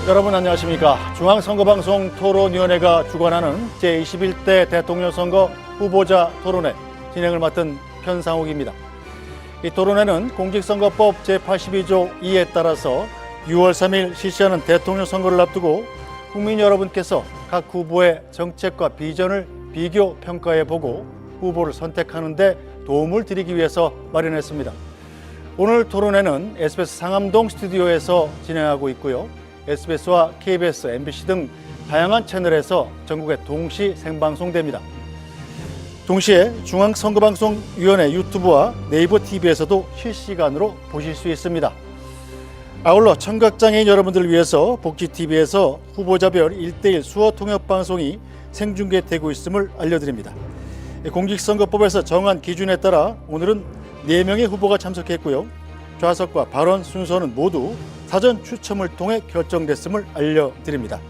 여러분 안녕하십니까. 중앙선거방송 토론위원회가 주관하는 제21대 대통령 선거 후보자 토론회 진행을 맡은 편상욱입니다. 이 토론회는 공직선거법 제82조 2에 따라서 6월 3일 실시하는 대통령 선거를 앞두고 국민 여러분께서 각 후보의 정책과 비전을 비교 평가해보고 후보를 선택하는 데 도움을 드리기 위해서 마련했습니다. 오늘 토론회는 SBS 상암동 스튜디오에서 진행하고 있고요. SBS와 KBS, MBC 등 다양한 채널에서 전국에 동시 생방송됩니다. 동시에 중앙선거방송위원회 유튜브와 네이버 TV에서도 실시간으로 보실 수 있습니다. 아울러 청각장애인 여러분들을 위해서 복지TV에서 후보자별 1:1 수어 통역 방송이 생중계되고 있음을 알려드립니다. 공직선거법에서 정한 기준에 따라 오늘은 4명의 후보가 참석했고요. 좌석과 발언 순서는 모두 사전 추첨을 통해 결정됐음을 알려드립니다.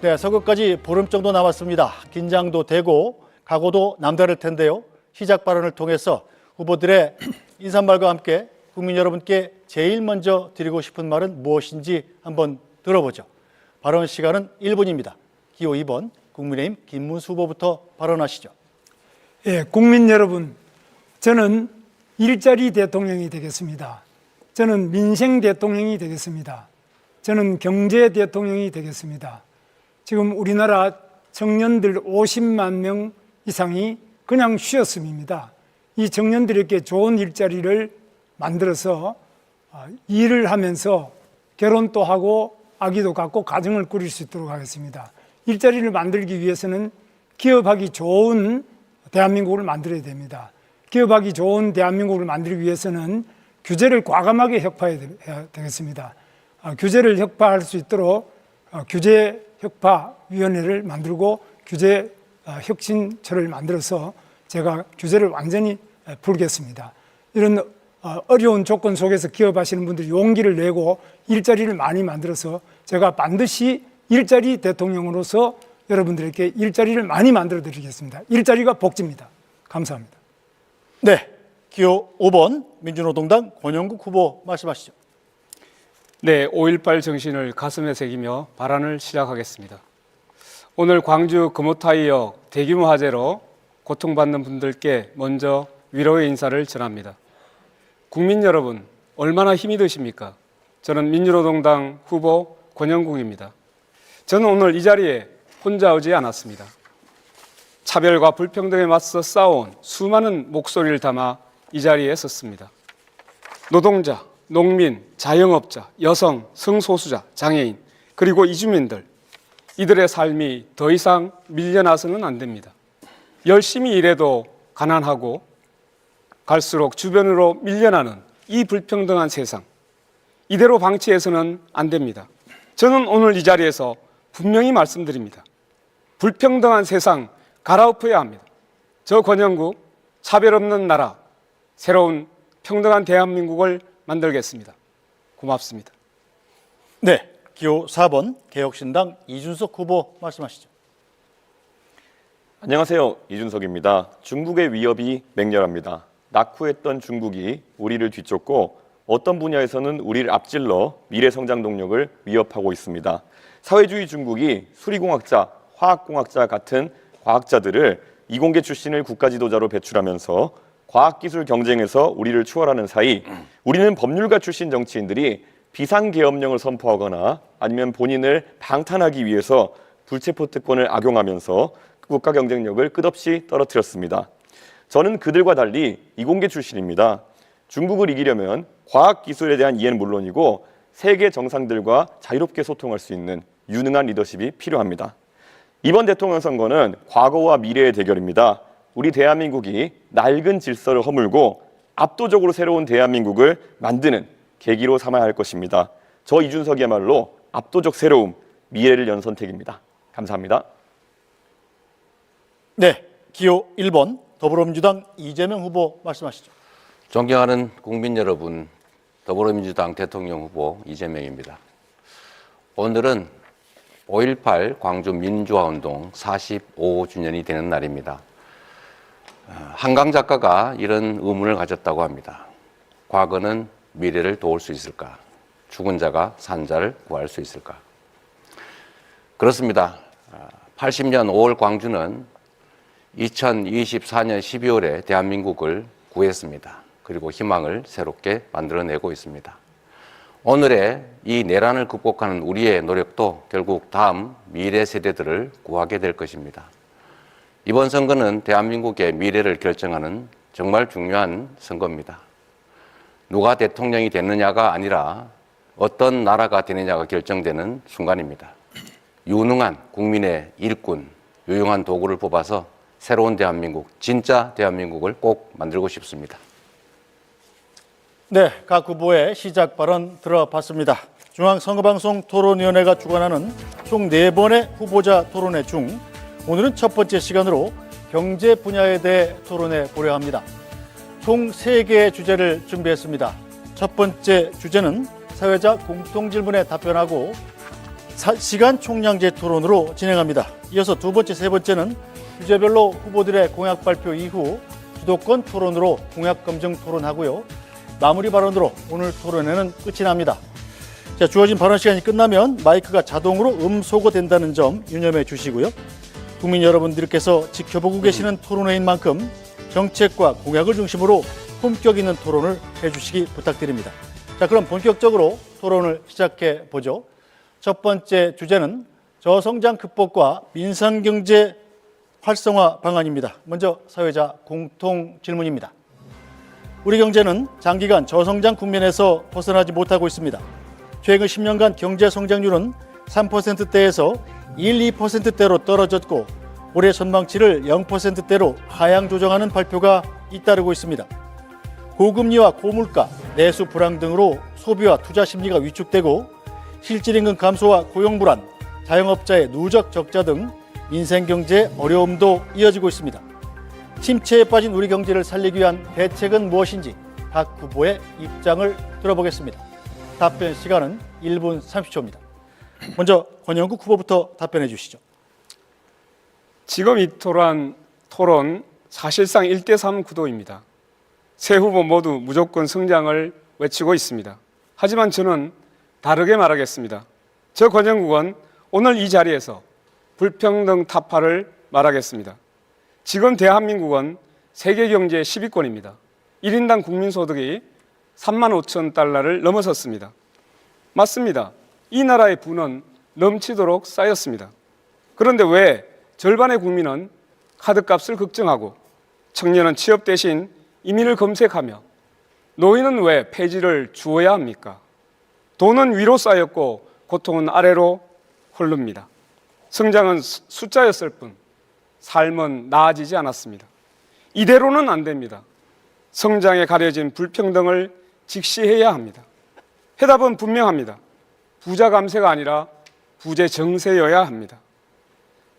네, 선거까지 보름 정도 남았습니다. 긴장도 되고 각오도 남다를 텐데요. 시작 발언을 통해서 후보들의 인사말과 함께 국민 여러분께 제일 먼저 드리고 싶은 말은 무엇인지 한번 들어보죠. 발언 시간은 1분입니다. 기호 2번 국민의힘 김문수 후보부터 발언하시죠. 예, 국민 여러분, 저는 일자리 대통령이 되겠습니다. 저는 민생 대통령이 되겠습니다. 저는 경제 대통령이 되겠습니다. 지금 우리나라 청년들 50만 명 이상이 그냥 쉬었음입니다. 이 청년들에게 좋은 일자리를 만들어서 일을 하면서 결혼도 하고 아기도 갖고 가정을 꾸릴 수 있도록 하겠습니다. 일자리를 만들기 위해서는 기업하기 좋은 대한민국을 만들어야 됩니다. 기업하기 좋은 대한민국을 만들기 위해서는 규제를 과감하게 혁파해야 되겠습니다. 규제를 혁파할 수 있도록 규제혁파위원회를 만들고 규제혁신처를 만들어서 제가 규제를 완전히 풀겠습니다. 이런 어려운 조건 속에서 기업하시는 분들이 용기를 내고 일자리를 많이 만들어서 제가 반드시 일자리 대통령으로서 여러분들에게 일자리를 많이 만들어 드리겠습니다. 일자리가 복지입니다. 감사합니다. 네, 기호 5번 민주노동당 권영국 후보 말씀하시죠. 네, 5.18 정신을 가슴에 새기며 발언을 시작하겠습니다. 오늘 광주 금호타이역 대규모 화재로 고통받는 분들께 먼저 위로의 인사를 전합니다. 국민 여러분, 얼마나 힘이 드십니까? 저는 민주노동당 후보 권영국입니다. 저는 오늘 이 자리에 혼자 오지 않았습니다. 차별과 불평등에 맞서 싸워온 수많은 목소리를 담아 이 자리에 섰습니다. 노동자, 농민, 자영업자, 여성, 성소수자, 장애인, 그리고 이주민들, 이들의 삶이 더 이상 밀려나서는 안 됩니다. 열심히 일해도 가난하고 갈수록 주변으로 밀려나는 이 불평등한 세상, 이대로 방치해서는 안 됩니다. 저는 오늘 이 자리에서 분명히 말씀드립니다. 불평등한 세상 갈아엎어야 합니다. 저 권영국, 차별 없는 나라, 새로운 평등한 대한민국을 만들겠습니다. 고맙습니다. 네, 기호 4번 개혁신당 이준석 후보 말씀하시죠. 안녕하세요. 이준석입니다. 중국의 위협이 맹렬합니다. 낙후했던 중국이 우리를 뒤쫓고 어떤 분야에서는 우리를 앞질러 미래 성장 동력을 위협하고 있습니다. 사회주의 중국이 수리공학자, 화학공학자 같은 과학자들을 이공계 출신을 국가 지도자로 배출하면서 과학기술 경쟁에서 우리를 추월하는 사이 우리는 법률가 출신 정치인들이 비상계엄령을 선포하거나 아니면 본인을 방탄하기 위해서 불체포 특권을 악용하면서 국가 경쟁력을 끝없이 떨어뜨렸습니다. 저는 그들과 달리 이공계 출신입니다. 중국을 이기려면 과학기술에 대한 이해는 물론이고 세계 정상들과 자유롭게 소통할 수 있는 유능한 리더십이 필요합니다. 이번 대통령 선거는 과거와 미래의 대결입니다. 우리 대한민국이 낡은 질서를 허물고 압도적으로 새로운 대한민국을 만드는 계기로 삼아야 할 것입니다. 저 이준석이야말로 압도적 새로움, 미래를 연 선택입니다. 감사합니다. 네, 기호 1번 더불어민주당 이재명 후보 말씀하시죠. 존경하는 국민 여러분, 더불어민주당 대통령 후보 이재명입니다. 오늘은 5.18 광주 민주화운동 45주년이 되는 날입니다. 한강 작가가 이런 의문을 가졌다고 합니다. 과거는 미래를 도울 수 있을까? 죽은 자가 산 자를 구할 수 있을까? 그렇습니다. 80년 5월 광주는 2024년 12월에 대한민국을 구했습니다. 그리고 희망을 새롭게 만들어내고 있습니다. 오늘의 이 내란을 극복하는 우리의 노력도 결국 다음 미래 세대들을 구하게 될 것입니다. 이번 선거는 대한민국의 미래를 결정하는 정말 중요한 선거입니다. 누가 대통령이 되느냐가 아니라 어떤 나라가 되느냐가 결정되는 순간입니다. 유능한 국민의 일꾼, 유용한 도구를 뽑아서 새로운 대한민국, 진짜 대한민국을 꼭 만들고 싶습니다. 네, 각 후보의 시작 발언 들어봤습니다. 중앙선거방송 토론위원회가 주관하는 총 4번의 후보자 토론회 중 오늘은 첫 번째 시간으로 경제 분야에 대해 토론해 보려 합니다. 총 3개의 주제를 준비했습니다. 첫 번째 주제는 사회자 공통질문에 답변하고 시간 총량제 토론으로 진행합니다. 이어서 두 번째, 세 번째는 주제별로 후보들의 공약 발표 이후 주도권 토론으로 공약 검증 토론하고요. 마무리 발언으로 오늘 토론회는 끝이 납니다. 자, 주어진 발언 시간이 끝나면 마이크가 자동으로 음소거된다는 점 유념해 주시고요. 국민 여러분들께서 지켜보고 계시는 토론회인 만큼 정책과 공약을 중심으로 품격 있는 토론을 해주시기 부탁드립니다. 자, 그럼 본격적으로 토론을 시작해 보죠. 첫 번째 주제는 저성장 극복과 민생경제 활성화 방안입니다. 먼저 사회자 공통 질문입니다. 우리 경제는 장기간 저성장 국면에서 벗어나지 못하고 있습니다. 최근 10년간 경제 성장률은 3%대에서 1, 2%대로 떨어졌고 올해 전망치를 0%대로 하향 조정하는 발표가 잇따르고 있습니다. 고금리와 고물가, 내수 불황 등으로 소비와 투자 심리가 위축되고 실질임금 감소와 고용 불안, 자영업자의 누적 적자 등 민생경제의 어려움도 이어지고 있습니다. 침체에 빠진 우리 경제를 살리기 위한 대책은 무엇인지 각 후보의 입장을 들어보겠습니다. 답변 시간은 1분 30초입니다. 먼저 권영국 후보부터 답변해 주시죠. 지금 이토란 토론 사실상 1대3 구도입니다. 세 후보 모두 무조건 성장을 외치고 있습니다. 하지만 저는 다르게 말하겠습니다. 저 권영국은 오늘 이 자리에서 불평등 타파를 말하겠습니다. 지금 대한민국은 세계 경제 10위권입니다. 1인당 국민소득이 3만 5천 달러를 넘어섰습니다. 맞습니다. 이 나라의 부는 넘치도록 쌓였습니다. 그런데 왜 절반의 국민은 카드값을 걱정하고 청년은 취업 대신 이민을 검색하며 노인은 왜 폐지를 주어야 합니까? 돈은 위로 쌓였고 고통은 아래로 흐릅니다. 성장은 숫자였을 뿐 삶은 나아지지 않았습니다. 이대로는 안 됩니다. 성장에 가려진 불평등을 직시해야 합니다. 해답은 분명합니다. 부자 감세가 아니라 부재 정세여야 합니다.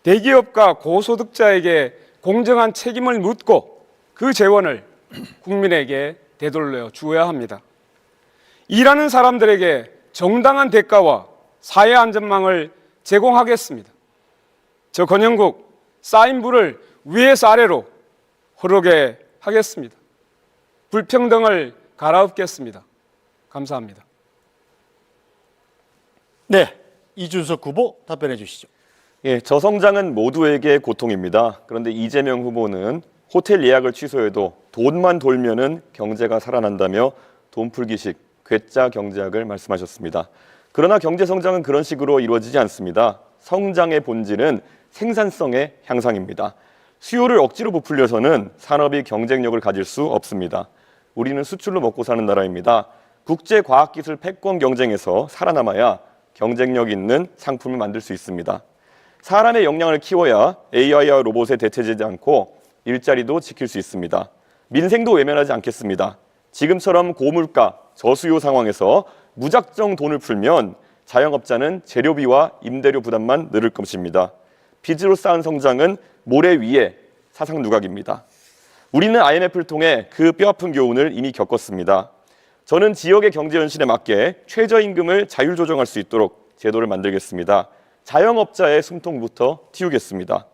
대기업과 고소득자에게 공정한 책임을 묻고 그 재원을 국민에게 되돌려 주어야 합니다. 일하는 사람들에게 정당한 대가와 사회 안전망을 제공하겠습니다. 저 권영국 쌓인 불을 위에서 아래로 흐르게 하겠습니다. 불평등을 갈아엎겠습니다. 감사합니다. 네, 이준석 후보 답변해 주시죠. 예, 저성장은 모두에게 고통입니다. 그런데 이재명 후보는 호텔 예약을 취소해도 돈만 돌면은 경제가 살아난다며 돈풀기식 괴짜 경제학을 말씀하셨습니다. 그러나 경제 성장은 그런 식으로 이루어지지 않습니다. 성장의 본질은 생산성의 향상입니다. 수요를 억지로 부풀려서는 산업이 경쟁력을 가질 수 없습니다. 우리는 수출로 먹고 사는 나라입니다. 국제과학기술 패권 경쟁에서 살아남아야 경쟁력 있는 상품을 만들 수 있습니다. 사람의 역량을 키워야 AI와 로봇에 대체되지 않고 일자리도 지킬 수 있습니다. 민생도 외면하지 않겠습니다. 지금처럼 고물가, 저수요 상황에서 무작정 돈을 풀면 자영업자는 재료비와 임대료 부담만 늘을 것입니다. 빚으로 쌓은 성장은 모래 위에 사상 누각입니다. 우리는 IMF를 통해 그 뼈아픈 교훈을 이미 겪었습니다. 저는 지역의 경제 현실에 맞게 최저임금을 자율 조정할 수 있도록 제도를 만들겠습니다. 자영업자의 숨통부터 틔우겠습니다.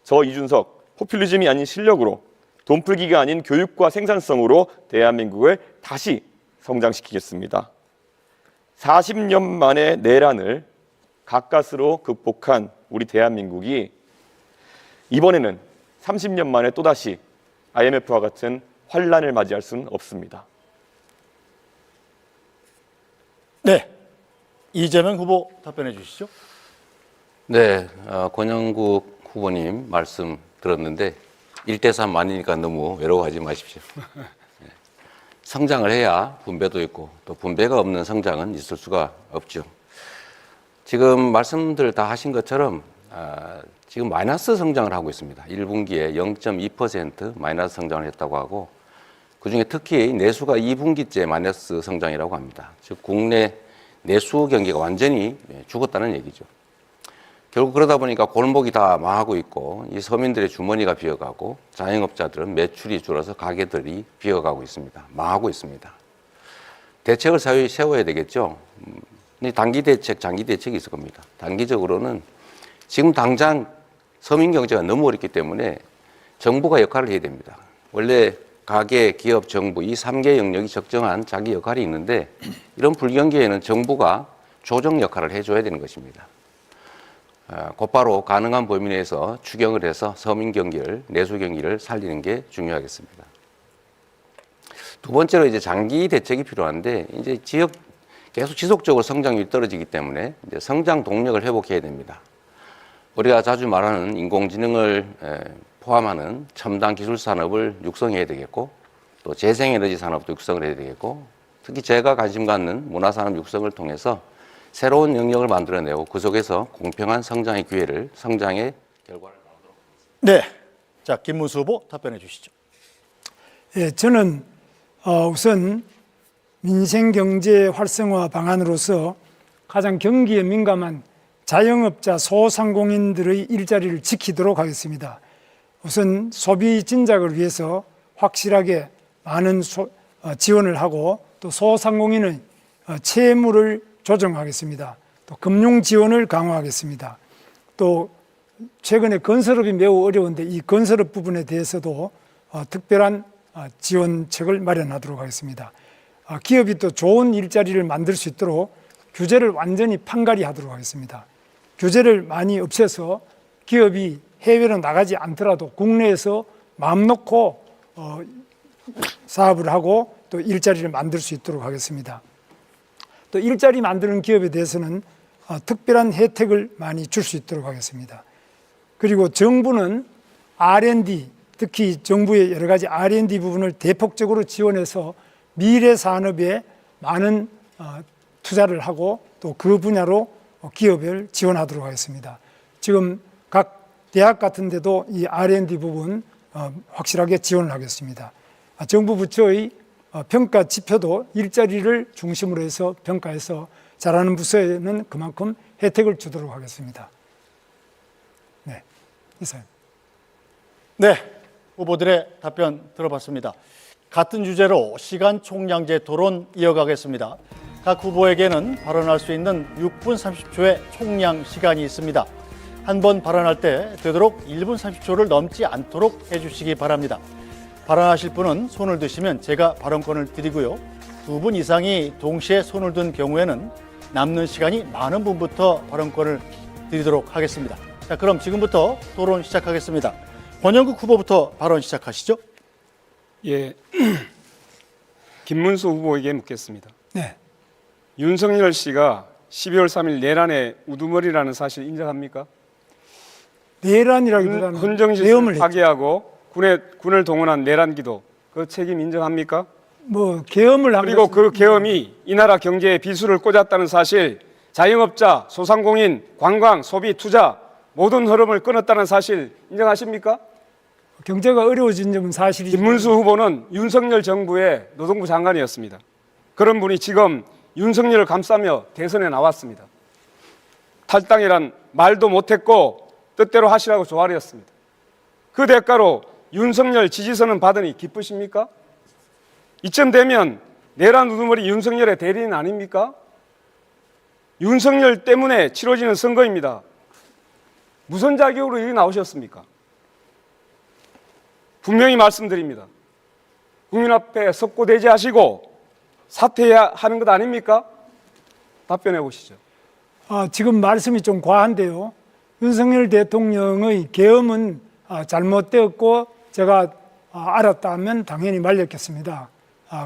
저 이준석, 포퓰리즘이 아닌 실력으로 돈풀기가 아닌 교육과 생산성으로 대한민국을 다시 성장시키겠습니다. 40년 만에 내란을 가까스로 극복한 우리 대한민국이 이번에는 30년 만에 또다시 IMF와 같은 환란을 맞이할 수는 없습니다. 네, 이재명 후보 답변해 주시죠. 네, 권영국 후보님 말씀 들었는데 1대3 아니니까 너무 외로워하지 마십시오. 네. 성장을 해야 분배도 있고 또 분배가 없는 성장은 있을 수가 없죠. 지금 말씀들 다 하신 것처럼 지금 마이너스 성장을 하고 있습니다. 1분기에 0.2% 마이너스 성장을 했다고 하고 그중에 특히 내수가 2분기째 마이너스 성장이라고 합니다. 즉 국내 내수 경기가 완전히 죽었다는 얘기죠. 결국 그러다 보니까 골목이 다 망하고 있고 이 서민들의 주머니가 비어가고 자영업자들은 매출이 줄어서 가게들이 비어가고 있습니다. 망하고 있습니다. 대책을 세워야 되겠죠. 단기 대책, 장기 대책이 있을 겁니다. 단기적으로는 지금 당장 서민 경제가 너무 어렵기 때문에 정부가 역할을 해야 됩니다. 원래 가계, 기업, 정부 이 3개 영역이 적정한 자기 역할이 있는데 이런 불경기에는 정부가 조정 역할을 해줘야 되는 것입니다. 곧바로 가능한 범위 내에서 추경을 해서 서민 경기를, 내수 경기를 살리는 게 중요하겠습니다. 두 번째로 이제 장기 대책이 필요한데 이제 지역 계속 지속적으로 성장률이 떨어지기 때문에 이제 성장 동력을 회복해야 됩니다. 우리가 자주 말하는 인공지능을 포함하는 첨단 기술 산업을 육성해야 되겠고 또 재생에너지 산업도 육성을 해야 되겠고 특히 제가 관심 갖는 문화산업 육성을 통해서 새로운 영역을 만들어내고 그 속에서 공평한 성장의 기회를 성장의 결과를 나오도록 네, 자 김문수 후보 답변해 주시죠. 예, 저는 우선 민생경제 활성화 방안으로서 가장 경기에 민감한 자영업자 소상공인들의 일자리를 지키도록 하겠습니다. 우선 소비 진작을 위해서 확실하게 많은 지원을 하고 또 소상공인의 채무를 조정하겠습니다. 또 금융 지원을 강화하겠습니다. 또 최근에 건설업이 매우 어려운데 이 건설업 부분에 대해서도 특별한 지원책을 마련하도록 하겠습니다. 기업이 또 좋은 일자리를 만들 수 있도록 규제를 완전히 판가리 하도록 하겠습니다. 규제를 많이 없애서 기업이 해외로 나가지 않더라도 국내에서 마음 놓고 사업을 하고 또 일자리를 만들 수 있도록 하겠습니다. 또 일자리 만드는 기업에 대해서는 특별한 혜택을 많이 줄 수 있도록 하겠습니다. 그리고 정부는 R&D, 특히 정부의 여러 가지 R&D 부분을 대폭적으로 지원해서 미래 산업에 많은 투자를 하고 또 그 분야로 기업을 지원하도록 하겠습니다. 지금 각 대학 같은 데도 이 R&D 부분 확실하게 지원을 하겠습니다. 정부 부처의 평가 지표도 일자리를 중심으로 해서 평가해서 잘하는 부서에는 그만큼 혜택을 주도록 하겠습니다. 네, 이상. 네, 후보들의 답변 들어봤습니다. 같은 주제로 시간 총량제 토론 이어가겠습니다. 각 후보에게는 발언할 수 있는 6분 30초의 총량 시간이 있습니다. 한 번 발언할 때 되도록 1분 30초를 넘지 않도록 해주시기 바랍니다. 발언하실 분은 손을 드시면 제가 발언권을 드리고요. 2분 이상이 동시에 손을 든 경우에는 남는 시간이 많은 분부터 발언권을 드리도록 하겠습니다. 자, 그럼 지금부터 토론 시작하겠습니다. 권영국 후보부터 발언 시작하시죠. 예, 김문수 후보에게 묻겠습니다. 네, 윤석열 씨가 12월 3일 내란의 우두머리라는 사실 인정합니까? 내란이라기보다는 헌정질서를 계엄을 했죠. 파괴하고 군을 동원한 내란 기도 그 책임 인정합니까? 뭐 계엄을 한 그리고 것은 그 계엄이 이 나라 경제에 비수를 꽂았다는 사실, 자영업자, 소상공인, 관광, 소비, 투자 모든 흐름을 끊었다는 사실 인정하십니까? 경제가 어려워진 점은 사실이죠. 김문수 후보는 윤석열 정부의 노동부 장관이었습니다. 그런 분이 지금 윤석열을 감싸며 대선에 나왔습니다. 탈당이란 말도 못했고 뜻대로 하시라고 조아렸습니다. 그 대가로 윤석열 지지선은 받으니 기쁘십니까? 이쯤 되면 내란 우두머리 윤석열의 대리인 아닙니까? 윤석열 때문에 치러지는 선거입니다. 무슨 자격으로 여기 나오셨습니까? 분명히 말씀드립니다. 국민 앞에 석고대죄하시고 사퇴해야 하는 것 아닙니까? 답변해 보시죠. 지금 말씀이 좀 과한데요. 윤석열 대통령의 계엄은 잘못되었고 제가 알았다면 당연히 말렸겠습니다.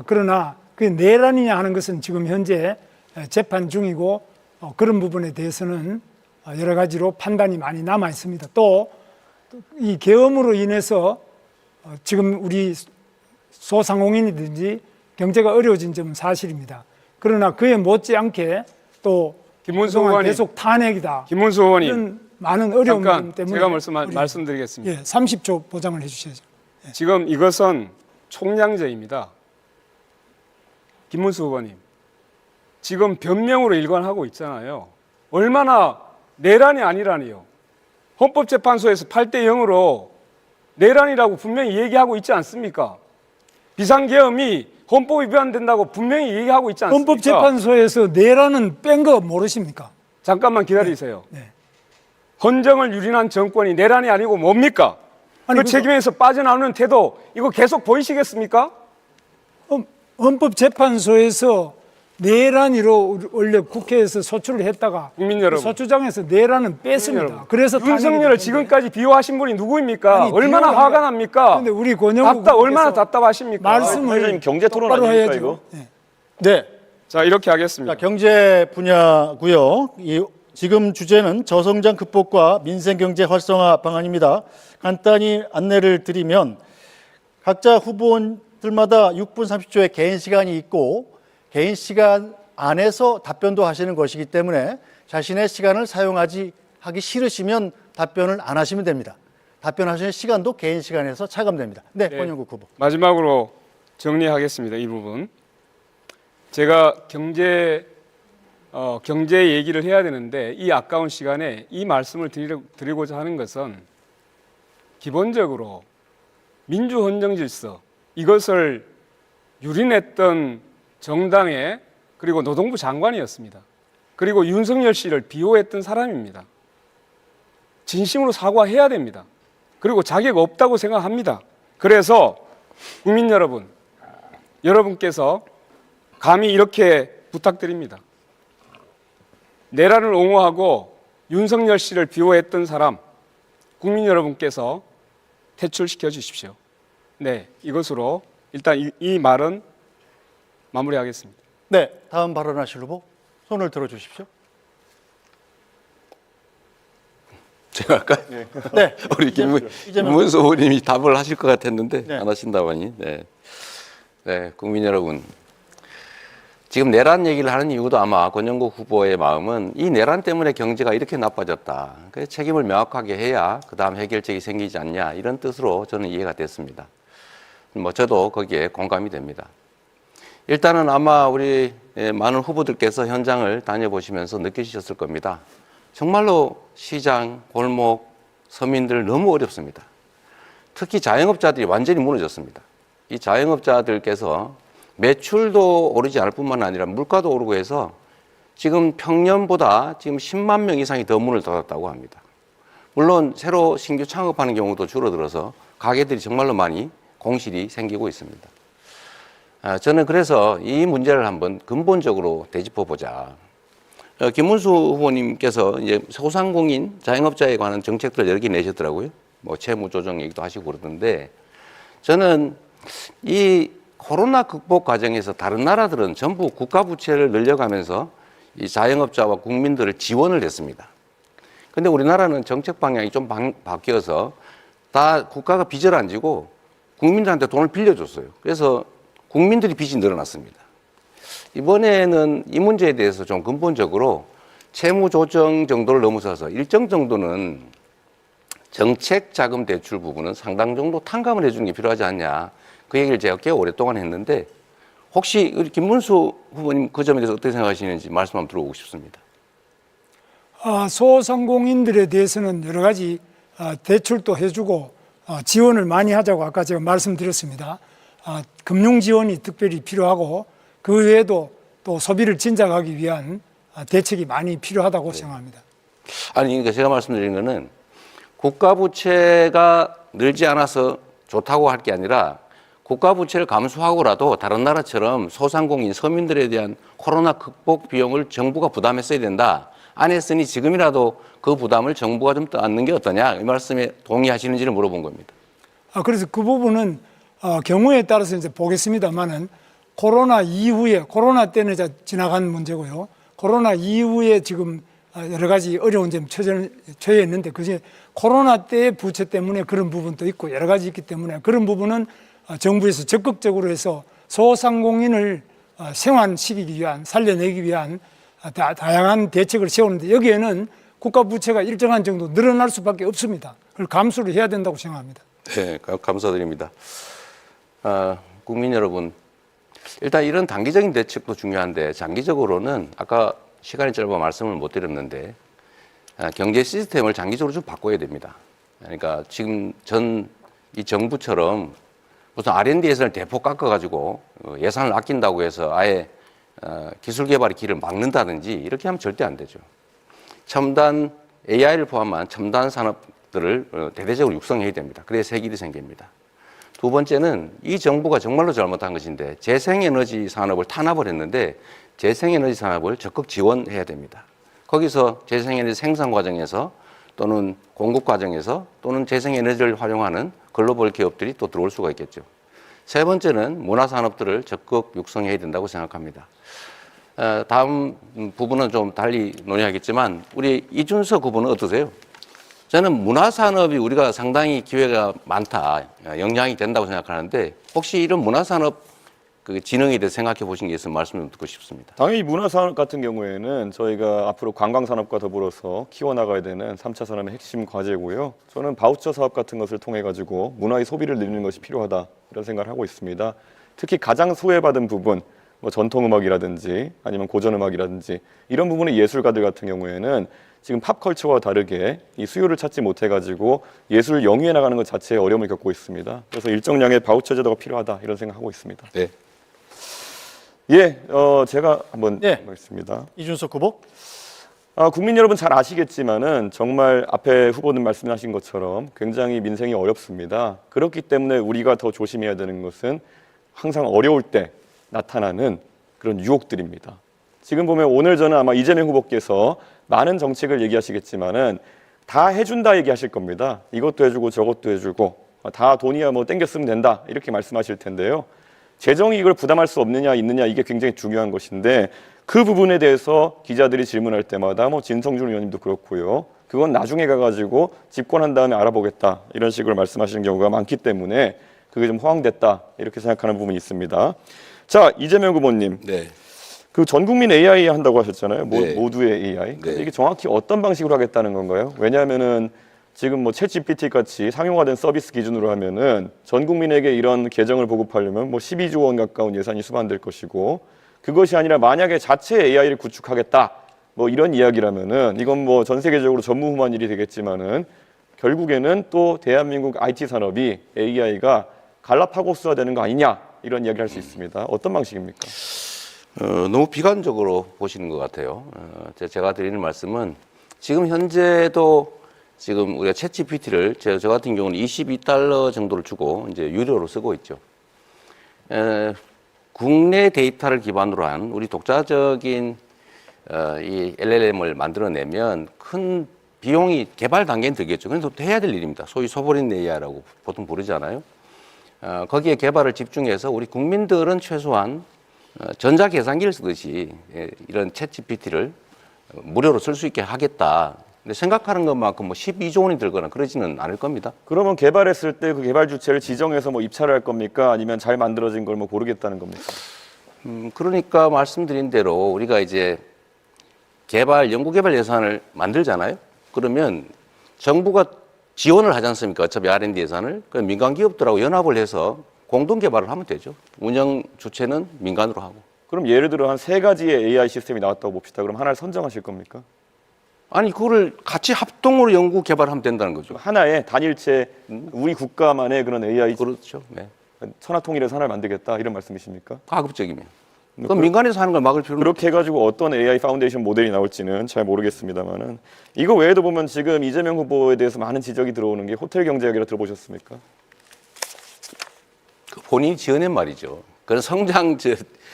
그러나 그게 내란이냐 하는 것은 지금 현재 재판 중이고 그런 부분에 대해서는 여러 가지로 판단이 많이 남아 있습니다. 또 이 계엄으로 인해서 지금 우리 소상공인이든지 경제가 어려워진 점은 사실입니다. 그러나 그에 못지않게 또 김문수 그동안 의원님, 계속 탄핵이다. 김문수 의원님, 이런 많은 어려움 잠깐 때문에 제가 말씀드리겠습니다. 30초 보장을 해주셔야죠. 지금 이것은 총량제입니다. 김문수 의원님, 지금 변명으로 일관하고 있잖아요. 얼마나 내란이 아니라니요. 헌법재판소에서 8대 0으로 내란이라고 분명히 얘기하고 있지 않습니까? 비상계엄이 헌법 위반된다고 분명히 얘기하고 있지 않습니까? 헌법재판소에서 내란은 뺀 거 모르십니까? 잠깐만 기다리세요. 네. 헌정을 유린한 정권이 내란이 아니고 뭡니까? 아니, 그 책임에서 빠져나오는 태도 이거 계속 보이시겠습니까? 헌법재판소에서 내란으로 원래 국회에서 소추를 했다가 국민 여러분, 소추장에서 내란은 뺐습니다. 여러분, 그래서 윤석열을 지금까지 비호하신 분이 누구입니까? 아니, 얼마나 비호가 화가 납니까? 그런데 우리 권영국 얼마나 답답하십니까? 말씀을 경제 토론 똑바로 아닙니까, 해야죠. 이거? 네. 네. 자, 이렇게 하겠습니다. 자, 경제 분야고요. 지금 주제는 저성장 극복과 민생 경제 활성화 방안입니다. 간단히 안내를 드리면 각자 후보들마다 6분 30초의 개인 시간이 있고 개인 시간 안에서 답변도 하시는 것이기 때문에 자신의 시간을 하기 싫으시면 답변을 안 하시면 됩니다. 답변하시는 시간도 개인 시간에서 차감됩니다. 네, 권영국 후보. 마지막으로 정리하겠습니다. 이 부분. 제가 경제 얘기를 해야 되는데 이 아까운 시간에 이 말씀을 드리고자 하는 것은 기본적으로 민주헌정 질서 이것을 유린했던 정당의 그리고 노동부 장관이었습니다. 그리고 윤석열 씨를 비호했던 사람입니다. 진심으로 사과해야 됩니다. 그리고 자격 없다고 생각합니다. 그래서 국민 여러분, 여러분께서 감히 이렇게 부탁드립니다. 내란을 옹호하고 윤석열 씨를 비호했던 사람, 국민 여러분께서 퇴출시켜 주십시오. 네, 이것으로 일단 이 말은 마무리하겠습니다. 네, 다음 발언하실 후보 손을 들어주십시오. 제가 아까 네, 우리 김문수 후보님이 답을 하실 것 같았는데 네. 안 하신다더니 네, 국민 여러분, 지금 내란 얘기를 하는 이유도 아마 권영국 후보의 마음은 이 내란 때문에 경제가 이렇게 나빠졌다. 그래서 책임을 명확하게 해야 그 다음 해결책이 생기지 않냐 이런 뜻으로 저는 이해가 됐습니다. 저도 거기에 공감이 됩니다. 일단은 아마 우리 많은 후보들께서 현장을 다녀보시면서 느끼셨을 겁니다. 정말로 시장, 골목, 서민들 너무 어렵습니다. 특히 자영업자들이 완전히 무너졌습니다. 이 자영업자들께서 매출도 오르지 않을 뿐만 아니라 물가도 오르고 해서 지금 평년보다 지금 10만 명 이상이 더 문을 닫았다고 합니다. 물론 새로 신규 창업하는 경우도 줄어들어서 가게들이 정말로 많이 공실이 생기고 있습니다. 저는 그래서 이 문제를 한번 근본적으로 되짚어보자. 김문수 후보님께서 이제 소상공인 자영업자에 관한 정책들을 여러 개 내셨더라고요. 뭐 채무 조정 얘기도 하시고 그러던데 저는 이 코로나 극복 과정에서 다른 나라들은 전부 국가 부채를 늘려가면서 이 자영업자와 국민들을 지원을 했습니다. 근데 우리나라는 정책 방향이 좀 바뀌어서 다 국가가 빚을 안 지고 국민들한테 돈을 빌려줬어요. 그래서 국민들이 빚이 늘어났습니다. 이번에는 이 문제에 대해서 좀 근본적으로 채무 조정 정도를 넘어서서 일정 정도는 정책 자금 대출 부분은 상당 정도 탕감을 해주는 게 필요하지 않냐. 그 얘기를 제가 꽤 오랫동안 했는데 혹시 우리 김문수 후보님 그 점에 대해서 어떻게 생각하시는지 말씀 한번 들어보고 싶습니다. 소상공인들에 대해서는 여러 가지 대출도 해주고 지원을 많이 하자고 아까 제가 말씀드렸습니다. 금융 지원이 특별히 필요하고 그 외에도 또 소비를 진작하기 위한 대책이 많이 필요하다고 생각합니다. 아니, 그러니까 제가 말씀드린 거는 국가 부채가 늘지 않아서 좋다고 할 게 아니라 국가 부채를 감수하고라도 다른 나라처럼 소상공인 서민들에 대한 코로나 극복 비용을 정부가 부담했어야 된다. 안 했으니 지금이라도 그 부담을 정부가 좀 떠안는 게 어떠냐. 이 말씀에 동의하시는지를 물어본 겁니다. 그래서 그 부분은 경우에 따라서 이제 보겠습니다만은 코로나 이후에 코로나 때는 이제 지나간 문제고요. 코로나 이후에 지금 여러 가지 어려운 점 처해있는데 그중에 코로나 때의 부채 때문에 그런 부분도 있고 여러 가지 있기 때문에 그런 부분은 정부에서 적극적으로 해서 소상공인을 생환시키기 위한 살려내기 위한 다양한 대책을 세우는데 여기에는 국가 부채가 일정한 정도 늘어날 수밖에 없습니다. 그걸 감수를 해야 된다고 생각합니다. 네, 감사드립니다. 국민 여러분, 일단 이런 단기적인 대책도 중요한데 장기적으로는 아까 시간이 짧아 말씀을 못 드렸는데 경제 시스템을 장기적으로 좀 바꿔야 됩니다. 그러니까 지금 이 정부처럼 무슨 R&D 예산을 대폭 깎아가지고 예산을 아낀다고 해서 아예 기술 개발의 길을 막는다든지 이렇게 하면 절대 안 되죠. 첨단 AI를 포함한 첨단 산업들을 대대적으로 육성해야 됩니다. 그래야 새 길이 생깁니다. 두 번째는 이 정부가 정말로 잘못한 것인데 재생에너지 산업을 탄압을 했는데 재생에너지 산업을 적극 지원해야 됩니다. 거기서 재생에너지 생산 과정에서 또는 공급 과정에서 또는 재생에너지를 활용하는 글로벌 기업들이 또 들어올 수가 있겠죠. 세 번째는 문화산업들을 적극 육성해야 된다고 생각합니다. 다음 부분은 좀 달리 논의하겠지만 우리 이준석 후보는 어떠세요? 저는 문화산업이 우리가 상당히 기회가 많다, 영향이 된다고 생각하는데 혹시 이런 문화산업 그 진흥에 대해서 생각해 보신 게 있으면 말씀 좀 듣고 싶습니다. 당연히 문화산업 같은 경우에는 저희가 앞으로 관광산업과 더불어서 키워나가야 되는 3차 산업의 핵심 과제고요. 저는 바우처 사업 같은 것을 통해 가지고 문화의 소비를 늘리는 것이 필요하다 이런 생각을 하고 있습니다. 특히 가장 소외받은 부분, 뭐 전통음악이라든지 아니면 고전음악이라든지 이런 부분의 예술가들 같은 경우에는 지금 팝컬처와 다르게 이 수요를 찾지 못해가지고 예술 영위해 나가는 것 자체에 어려움을 겪고 있습니다. 그래서 일정량의 바우처 제도가 필요하다 이런 생각하고 있습니다. 네. 예, 제가 한번 하겠습니다. 이준석 후보. 국민 여러분 잘 아시겠지만은 정말 앞에 후보들 말씀하신 것처럼 굉장히 민생이 어렵습니다. 그렇기 때문에 우리가 더 조심해야 되는 것은 항상 어려울 때 나타나는 그런 유혹들입니다. 지금 보면 오늘 저는 아마 이재명 후보께서 많은 정책을 얘기하시겠지만은 다 해준다 얘기하실 겁니다. 이것도 해주고 저것도 해주고 다 돈이야 뭐 땡겨 쓰면 된다 이렇게 말씀하실 텐데요. 재정이 이걸 부담할 수 없느냐 있느냐 이게 굉장히 중요한 것인데 그 부분에 대해서 기자들이 질문할 때마다 뭐 진성준 의원님도 그렇고요. 그건 나중에 가가지고 집권한 다음에 알아보겠다 이런 식으로 말씀하시는 경우가 많기 때문에 그게 좀 허황됐다 이렇게 생각하는 부분이 있습니다. 자, 이재명 후보님. 네. 그 전 국민 AI 한다고 하셨잖아요. 네. 모두의 AI. 네. 이게 정확히 어떤 방식으로 하겠다는 건가요? 왜냐하면은 지금 뭐 챗GPT 같이 상용화된 서비스 기준으로 하면은 전 국민에게 이런 계정을 보급하려면 뭐 12조 원 가까운 예산이 수반될 것이고 그것이 아니라 만약에 자체 AI를 구축하겠다 뭐 이런 이야기라면은 이건 뭐 전 세계적으로 전무후무한 일이 되겠지만은 결국에는 또 대한민국 IT 산업이 AI가 갈라파고스화 되는 거 아니냐 이런 이야기를 할 수 있습니다. 어떤 방식입니까? 너무 비관적으로 보시는 것 같아요. 제가 드리는 말씀은 지금 현재도 지금 우리가 챗GPT를 저 같은 경우는 $22 정도를 주고 이제 유료로 쓰고 있죠. 국내 데이터를 기반으로 한 우리 독자적인 이 LLM을 만들어내면 큰 비용이 개발 단계는 들겠죠. 그래서 해야 될 일입니다. 소위 소버린 AI라고 보통 부르잖아요. 거기에 개발을 집중해서 우리 국민들은 최소한 전자계산기를 쓰듯이 이런 챗GPT를 무료로 쓸 수 있게 하겠다. 근데 생각하는 것만큼 뭐 12조 원이 들거나 그러지는 않을 겁니다. 그러면 개발했을 때 그 개발 주체를 지정해서 뭐 입찰을 할 겁니까? 아니면 잘 만들어진 걸 뭐 고르겠다는 겁니까? 그러니까 말씀드린 대로 우리가 이제 연구개발 예산을 만들잖아요. 그러면 정부가 지원을 하지 않습니까? 어차피 R&D 예산을. 그럼 민간 기업들하고 연합을 해서 공동 개발을 하면 되죠. 운영 주체는 민간으로 하고. 그럼 예를 들어 한 3가지의 AI 시스템이 나왔다고 봅시다. 그럼 하나를 선정하실 겁니까? 아니 그거를 같이 합동으로 연구 개발하면 된다는 거죠. 하나의 단일체 우리 국가만의 그런 AI 그렇죠. 네. 천하통일해서 하나를 만들겠다 이런 말씀이십니까? 가급적이면. 그럼 민간에서 하는 걸 막을 필요는 그렇게 해가지고 어떤 AI 파운데이션 모델이 나올지는 잘 모르겠습니다만은 이거 외에도 보면 지금 이재명 후보에 대해서 많은 지적이 들어오는 게 호텔 경제학이라 들어보셨습니까? 본인이 지어낸 말이죠. 그건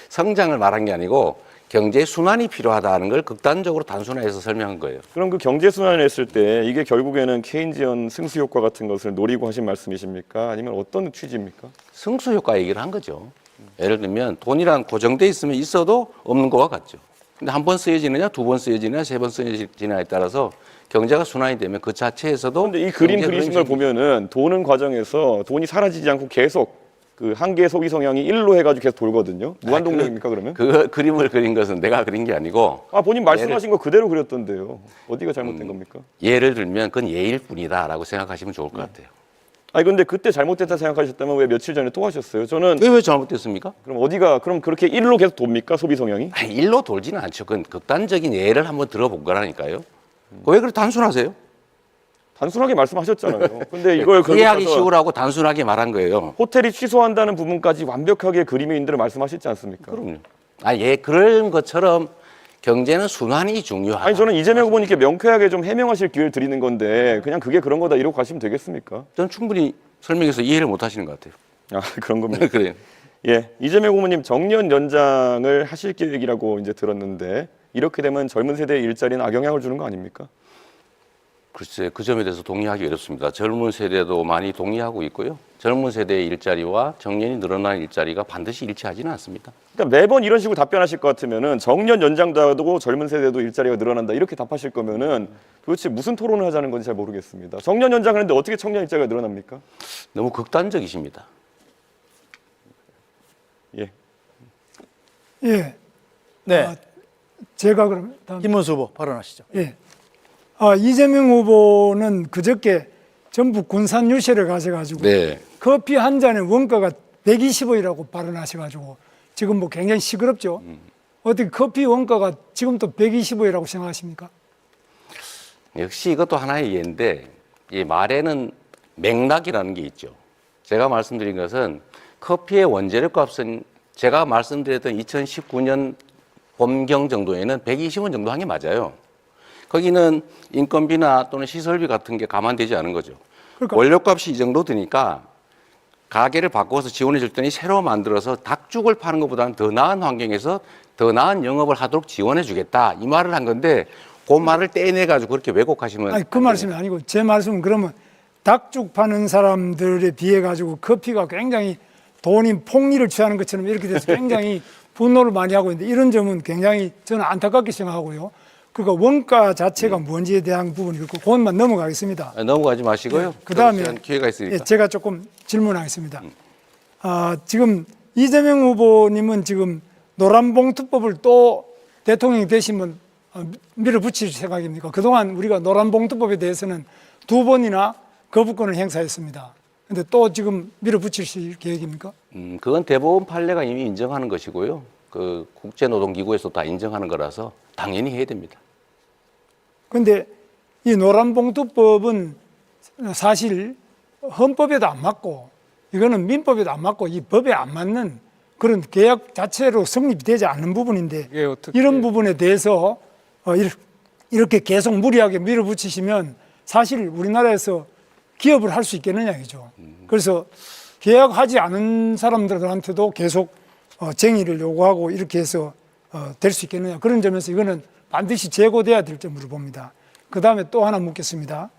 성장을 말한 게 아니고 경제 순환이 필요하다는 걸 극단적으로 단순화해서 설명한 거예요. 그럼 그 경제 순환을 했을 때 이게 결국에는 케인지언 승수 효과 같은 것을 노리고 하신 말씀이십니까? 아니면 어떤 취지입니까? 승수 효과 얘기를 한 거죠. 예를 들면 돈이란 고정돼 있으면 있어도 없는 거와 같죠. 근데 한 번 쓰여지느냐, 두 번 쓰여지느냐, 세 번 쓰여지느냐에 따라서 경제가 순환이 되면 그 자체에서도. 그런데 이 그림 그리신 걸 보면은 도는 과정에서 돈이 사라지지 않고 계속 그 한계 소비 성향이 1로 해가지고 계속 돌거든요. 무한 동력입니까 그러면? 그 그림을 그린 것은 내가 그린 게 아니고. 아 본인 말씀하신 거 그대로 그렸던데요. 어디가 잘못된 겁니까? 예를 들면 그건 예일 뿐이다라고 생각하시면 좋을 것 같아요. 아니 근데 그때 잘못됐다 생각하셨다면 왜 며칠 전에 또 하셨어요? 저는 왜 잘못됐습니까? 그럼 어디가 그럼 그렇게 1로 계속 돕니까 소비 성향이? 아니, 일로 돌지는 않죠. 그건 극단적인 예를 한번 들어본 거라니까요. 왜 그렇게 단순하세요? 단순하게 말씀하셨잖아요. 근데 이걸 이해하기 가서 쉬우라고 단순하게 말한 거예요. 호텔이 취소한다는 부분까지 완벽하게 그림인들을 말씀하시지 않습니까? 그럼요. 그런 것처럼 경제는 순환이 중요하다. 아니 저는 이재명 후보님께 명쾌하게 좀 해명하실 기회를 드리는 건데 그냥 그게 그런 거다 이러고 가시면 되겠습니까? 저는 충분히 설명해서 이해를 못 하시는 것 같아요. 아 그런 겁니다. 그래요. 예, 이재명 후보님 정년 연장을 하실 계획이라고 이제 들었는데 이렇게 되면 젊은 세대의 일자리는 악영향을 주는 거 아닙니까? 글쎄 그 점에 대해서 동의하기 어렵습니다. 젊은 세대도 많이 동의하고 있고요. 젊은 세대의 일자리와 정년이 늘어나는 일자리가 반드시 일치하지는 않습니다. 그러니까 매번 이런 식으로 답변하실 것 같으면은 정년 연장도 하고 젊은 세대도 일자리가 늘어난다 이렇게 답하실 거면은 도대체 무슨 토론을 하자는 건지 잘 모르겠습니다. 정년 연장을 했는데 어떻게 청년 일자리가 늘어납니까? 너무 극단적이십니다. 예. 예. 네, 제가 그럼 다음. 김문수 후보 발언하시죠. 예. 이재명 후보는 그저께 전북 군산 유세를 가셔가지고 네. 커피 한 잔의 원가가 120원이라고 발언하셔가지고 지금 뭐 굉장히 시끄럽죠. 어떻게 커피 원가가 지금 또 120원이라고 생각하십니까? 역시 이것도 하나의 예인데 이 말에는 맥락이라는 게 있죠. 제가 말씀드린 것은 커피의 원재료 값은 제가 말씀드렸던 2019년 봄경 정도에는 120원 정도 한 게 맞아요. 거기는 인건비나 또는 시설비 같은 게 감안되지 않은 거죠. 그러니까. 원료값이 이 정도 드니까 가게를 바꿔서 지원해 줄 때니 새로 만들어서 닭죽을 파는 것보다는 더 나은 환경에서 더 나은 영업을 하도록 지원해 주겠다. 이 말을 한 건데 그 말을 떼내가지고 그렇게 왜곡하시면. 아니, 그 말씀이 아니고 제 말씀은 그러면 닭죽 파는 사람들에 비해 가지고 커피가 굉장히 돈이 폭리를 취하는 것처럼 이렇게 돼서 굉장히 분노를 많이 하고 있는데 이런 점은 굉장히 저는 안타깝게 생각하고요. 그러니까 원가 자체가 뭔지에 대한 부분이 그렇고 그것만 넘어가겠습니다. 넘어가지 마시고요. 예, 그다음에 기회가 있으니까. 예, 제가 조금 질문하겠습니다. 지금 이재명 후보님은 지금 노란봉투법을 또 대통령이 되시면 밀어붙일 생각입니까? 그동안 우리가 노란봉투법에 대해서는 2번이나 거부권을 행사했습니다. 근데 또 지금 밀어붙일 계획입니까? 그건 대법원 판례가 이미 인정하는 것이고요. 그 국제노동기구에서 다 인정하는 거라서 당연히 해야 됩니다. 그런데 이 노란봉투법은 사실 헌법에도 안 맞고 이거는 민법에도 안 맞고 이 법에 안 맞는 그런 계약 자체로 성립이 되지 않는 부분인데 이게 어떻게 이런 부분에 대해서 이렇게 계속 무리하게 밀어붙이시면 사실 우리나라에서 기업을 할 수 있겠느냐 이죠. 그래서 계약하지 않은 사람들한테도 계속 쟁의를 요구하고 이렇게 해서 될 수 있겠느냐. 그런 점에서 이거는 반드시 제고돼야 될 점으로 봅니다. 그 다음에 또 하나 묻겠습니다.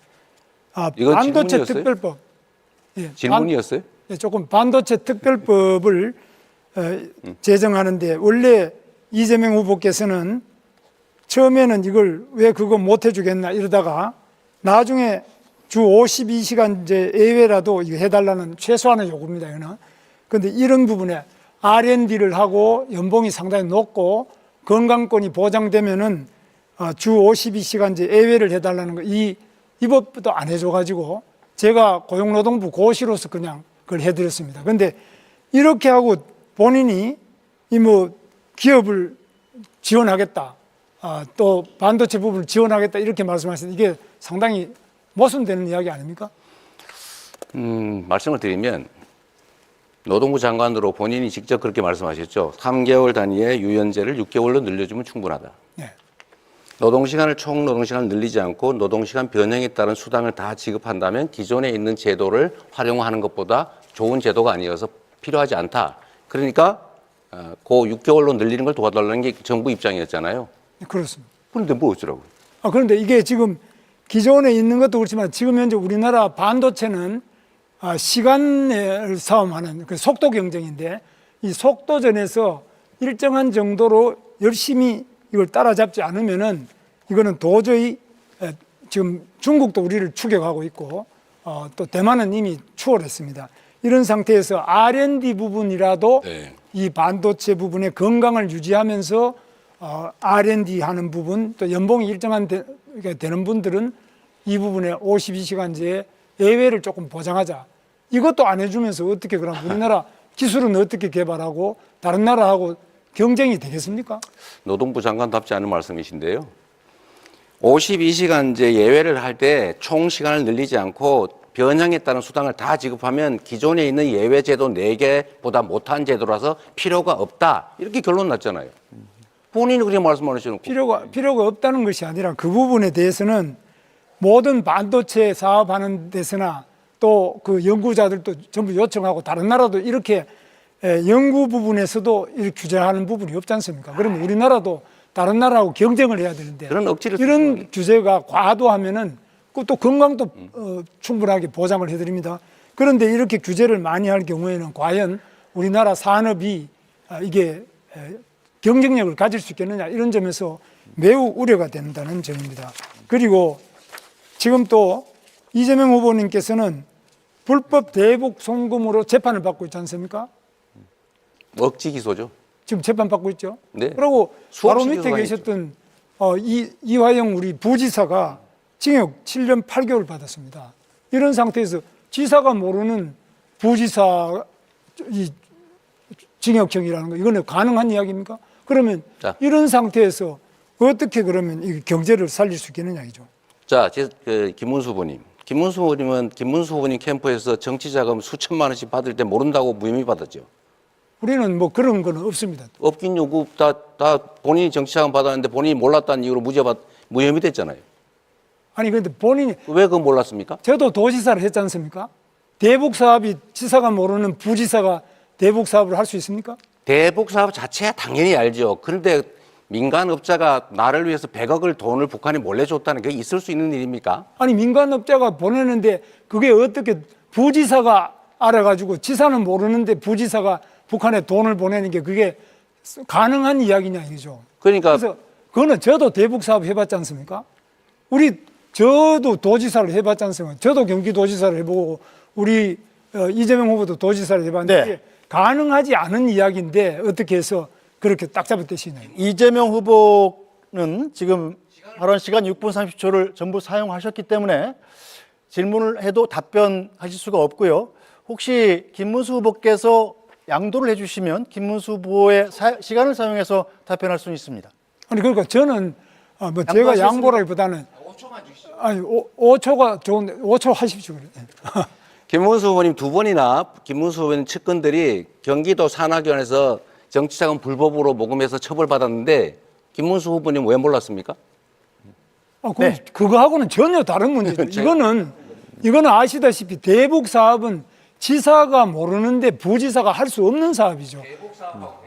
이건 반도체 질문이었어요? 특별법. 예, 질문이었어요? 조금 반도체 특별법을 제정하는데 원래 이재명 후보께서는 처음에는 이걸 왜 그거 못 해주겠나 이러다가 나중에 주 52시간제 예외라도 이거 해달라는 최소한의 요구입니다. 이거는. 그런데 이런 부분에 R&D를 하고 연봉이 상당히 높고 건강권이 보장되면은 주 52시간제 예외를 해달라는 거 이 법도 안 해줘가지고 제가 고용노동부 고시로서 그냥 그걸 해드렸습니다. 그런데 이렇게 하고 본인이 기업을 지원하겠다, 또 반도체 부분을 지원하겠다 이렇게 말씀하시는데 이게 상당히 모순되는 이야기 아닙니까? 말씀을 드리면 노동부 장관으로 본인이 직접 그렇게 말씀하셨죠. 3개월 단위의 유연제를 6개월로 늘려주면 충분하다. 네. 노동시간을 총 노동시간을 늘리지 않고 노동시간 변형에 따른 수당을 다 지급한다면 기존에 있는 제도를 활용하는 것보다 좋은 제도가 아니어서 필요하지 않다. 그러니까 그 6개월로 늘리는 걸 도와달라는 게 정부 입장이었잖아요. 그렇습니다. 그런데 뭐 어쩌라고요? 그런데 이게 지금 기존에 있는 것도 그렇지만 지금 현재 우리나라 반도체는 시간을 싸움하는 그 속도 경쟁인데 이 속도전에서 일정한 정도로 열심히 이걸 따라잡지 않으면은 이거는 도저히 지금 중국도 우리를 추격하고 있고 또 대만은 이미 추월했습니다. 이런 상태에서 R&D 부분이라도 네. 이 반도체 부분의 건강을 유지하면서 R&D 하는 부분 또 연봉이 일정한 되는 분들은 이 부분에 52시간제 예외를 조금 보장하자. 이것도 안 해주면서 어떻게 그럼 우리나라 기술은 어떻게 개발하고 다른 나라하고 경쟁이 되겠습니까? 노동부 장관답지 않은 말씀이신데요. 52시간제 예외를 할 때 총 시간을 늘리지 않고 변형에 따른 수당을 다 지급하면 기존에 있는 예외 제도 4개보다 못한 제도라서 필요가 없다. 이렇게 결론 났잖아요. 본인이 그렇게 말씀하시는 필요가 없다는 것이 아니라 그 부분에 대해서는 모든 반도체 사업하는 데서나 또 그 연구자들도 전부 요청하고 다른 나라도 이렇게 연구 부분에서도 이렇게 규제하는 부분이 없지 않습니까? 그러면 우리나라도 다른 나라하고 경쟁을 해야 되는데 그런 억지를 이런 규제가 과도하면은 또 건강도 충분하게 보장을 해드립니다. 그런데 이렇게 규제를 많이 할 경우에는 과연 우리나라 산업이 이게 경쟁력을 가질 수 있겠느냐 이런 점에서 매우 우려가 된다는 점입니다. 그리고 지금 또 이재명 후보님께서는 불법 대북 송금으로 재판을 받고 있지 않습니까? 억지 기소죠. 지금 재판받고 있죠. 네. 그리고 바로 수없이 밑에 기소가 계셨던 이화영 우리 부지사가 징역 7년 8개월 받았습니다. 이런 상태에서 지사가 모르는 부지사 이 징역형이라는 거 이거는 가능한 이야기입니까? 그러면 자. 이런 상태에서 어떻게 그러면 이 경제를 살릴 수 있겠느냐 이죠. 자, 김문수 후보님. 김문수 후보님 캠프에서 정치자금 수천만 원씩 받을 때 모른다고 무혐의 받았죠. 우리는 뭐 그런 건 없습니다. 없긴 요구 다 본인이 정치자금 받았는데 본인이 몰랐다는 이유로 무혐의 됐잖아요. 아니 그런데 본인이 왜 그건 몰랐습니까? 저도 도지사를 했지 않습니까? 대북 사업이 지사가 모르는 부지사가 대북 사업을 할 수 있습니까? 대북 사업 자체야 당연히 알죠. 그런데 민간업자가 나를 위해서 100억을 돈을 북한에 몰래 줬다는 게 있을 수 있는 일입니까? 아니 민간업자가 보내는데 그게 어떻게 부지사가 알아가지고 지사는 모르는데 부지사가 북한에 돈을 보내는 게 그게 가능한 이야기냐 이거죠. 그러니까 그래서 그거는 저도 대북 사업 해봤지 않습니까? 저도 도지사를 해봤지 않습니까? 저도 경기도지사를 해보고 우리 이재명 후보도 도지사를 해봤는데 네. 가능하지 않은 이야기인데 어떻게 해서 그렇게 딱 잡아떼시나요? 이재명 후보는 지금 발언 시간 6분 30초를 전부 사용하셨기 때문에 질문을 해도 답변하실 수가 없고요. 혹시 김문수 후보께서 양도를 해주시면 김문수 후보의 시간을 사용해서 답변할 수는 있습니다. 아니 그러니까 저는 뭐 제가 양보라기보다는 5초만 주시죠. 아니 5초가 좋은데 5초 하십시오. 그래. 김문수 후보님 두 번이나 김문수 후보님 측근들이 경기도 산하기관에서 정치자금 불법으로 모금해서 처벌받았는데 김문수 후보님 왜 몰랐습니까? 네. 그거하고는 전혀 다른 문제죠. 이거는 아시다시피 대북 사업은 지사가 모르는데 부지사가 할 수 없는 사업이죠. 대북 사업과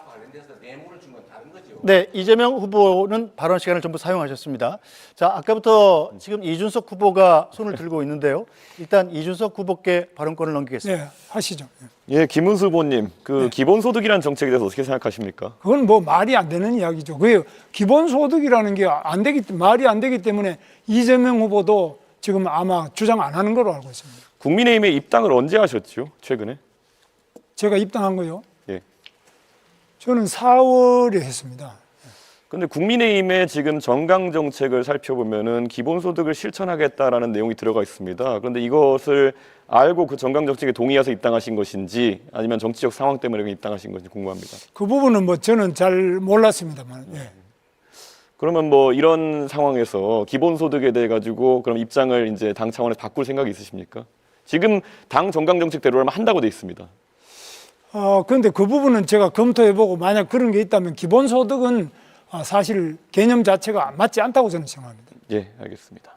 관련돼서 뇌물을 준 건 다른 거죠. 네, 이재명 후보는 발언 시간을 전부 사용하셨습니다. 자, 아까부터 지금 이준석 후보가 손을 들고 있는데요. 일단 이준석 후보께 발언권을 넘기겠습니다. 네, 하시죠. 예, 김문수 후보님, 기본소득이라는 정책에 대해서 어떻게 생각하십니까? 그건 뭐 말이 안 되는 이야기죠. 그게 기본소득이라는 게 말이 안 되기 때문에 이재명 후보도 지금 아마 주장 안 하는 걸로 알고 있습니다. 국민의힘에 입당을 언제 하셨죠? 최근에? 제가 입당한 거요. 예. 저는 4월에 했습니다. 근데 국민의힘의 지금 정강 정책을 살펴보면은 기본소득을 실천하겠다라는 내용이 들어가 있습니다. 그런데 이것을 알고 그 정강 정책에 동의해서 입당하신 것인지 아니면 정치적 상황 때문에 입당하신 건지 궁금합니다. 그 부분은 뭐 저는 잘 몰랐습니다만. 예. 그러면 뭐 이런 상황에서 기본소득에 대해 가지고 그럼 입장을 이제 당 차원에서 바꿀 생각이 있으십니까? 지금 당 정강 정책대로라면 한다고 돼 있습니다. 그런데 그 부분은 제가 검토해보고 만약 그런 게 있다면 기본소득은 사실 개념 자체가 맞지 않다고 저는 생각합니다. 예, 알겠습니다.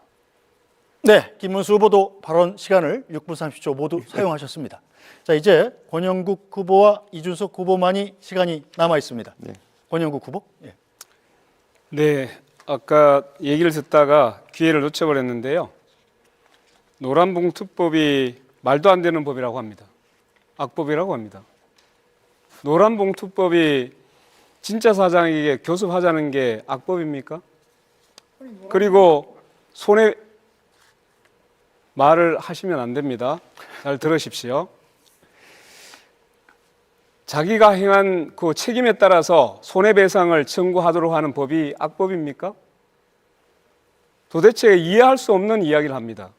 네, 김문수 후보도 발언 시간을 6분 30초 모두 사용하셨습니다. 자, 이제 권영국 후보와 이준석 후보만이 시간이 남아 있습니다. 네. 권영국 후보. 예. 네, 아까 얘기를 듣다가 기회를 놓쳐버렸는데요. 노란봉투법이 말도 안 되는 법이라고 합니다. 악법이라고 합니다. 노란봉투법이 진짜 사장에게 교섭하자는 게 악법입니까? 그리고 손해 말을 하시면 안 됩니다. 잘 들으십시오. 자기가 행한 그 책임에 따라서 손해배상을 청구하도록 하는 법이 악법입니까? 도대체 이해할 수 없는 이야기를 합니다.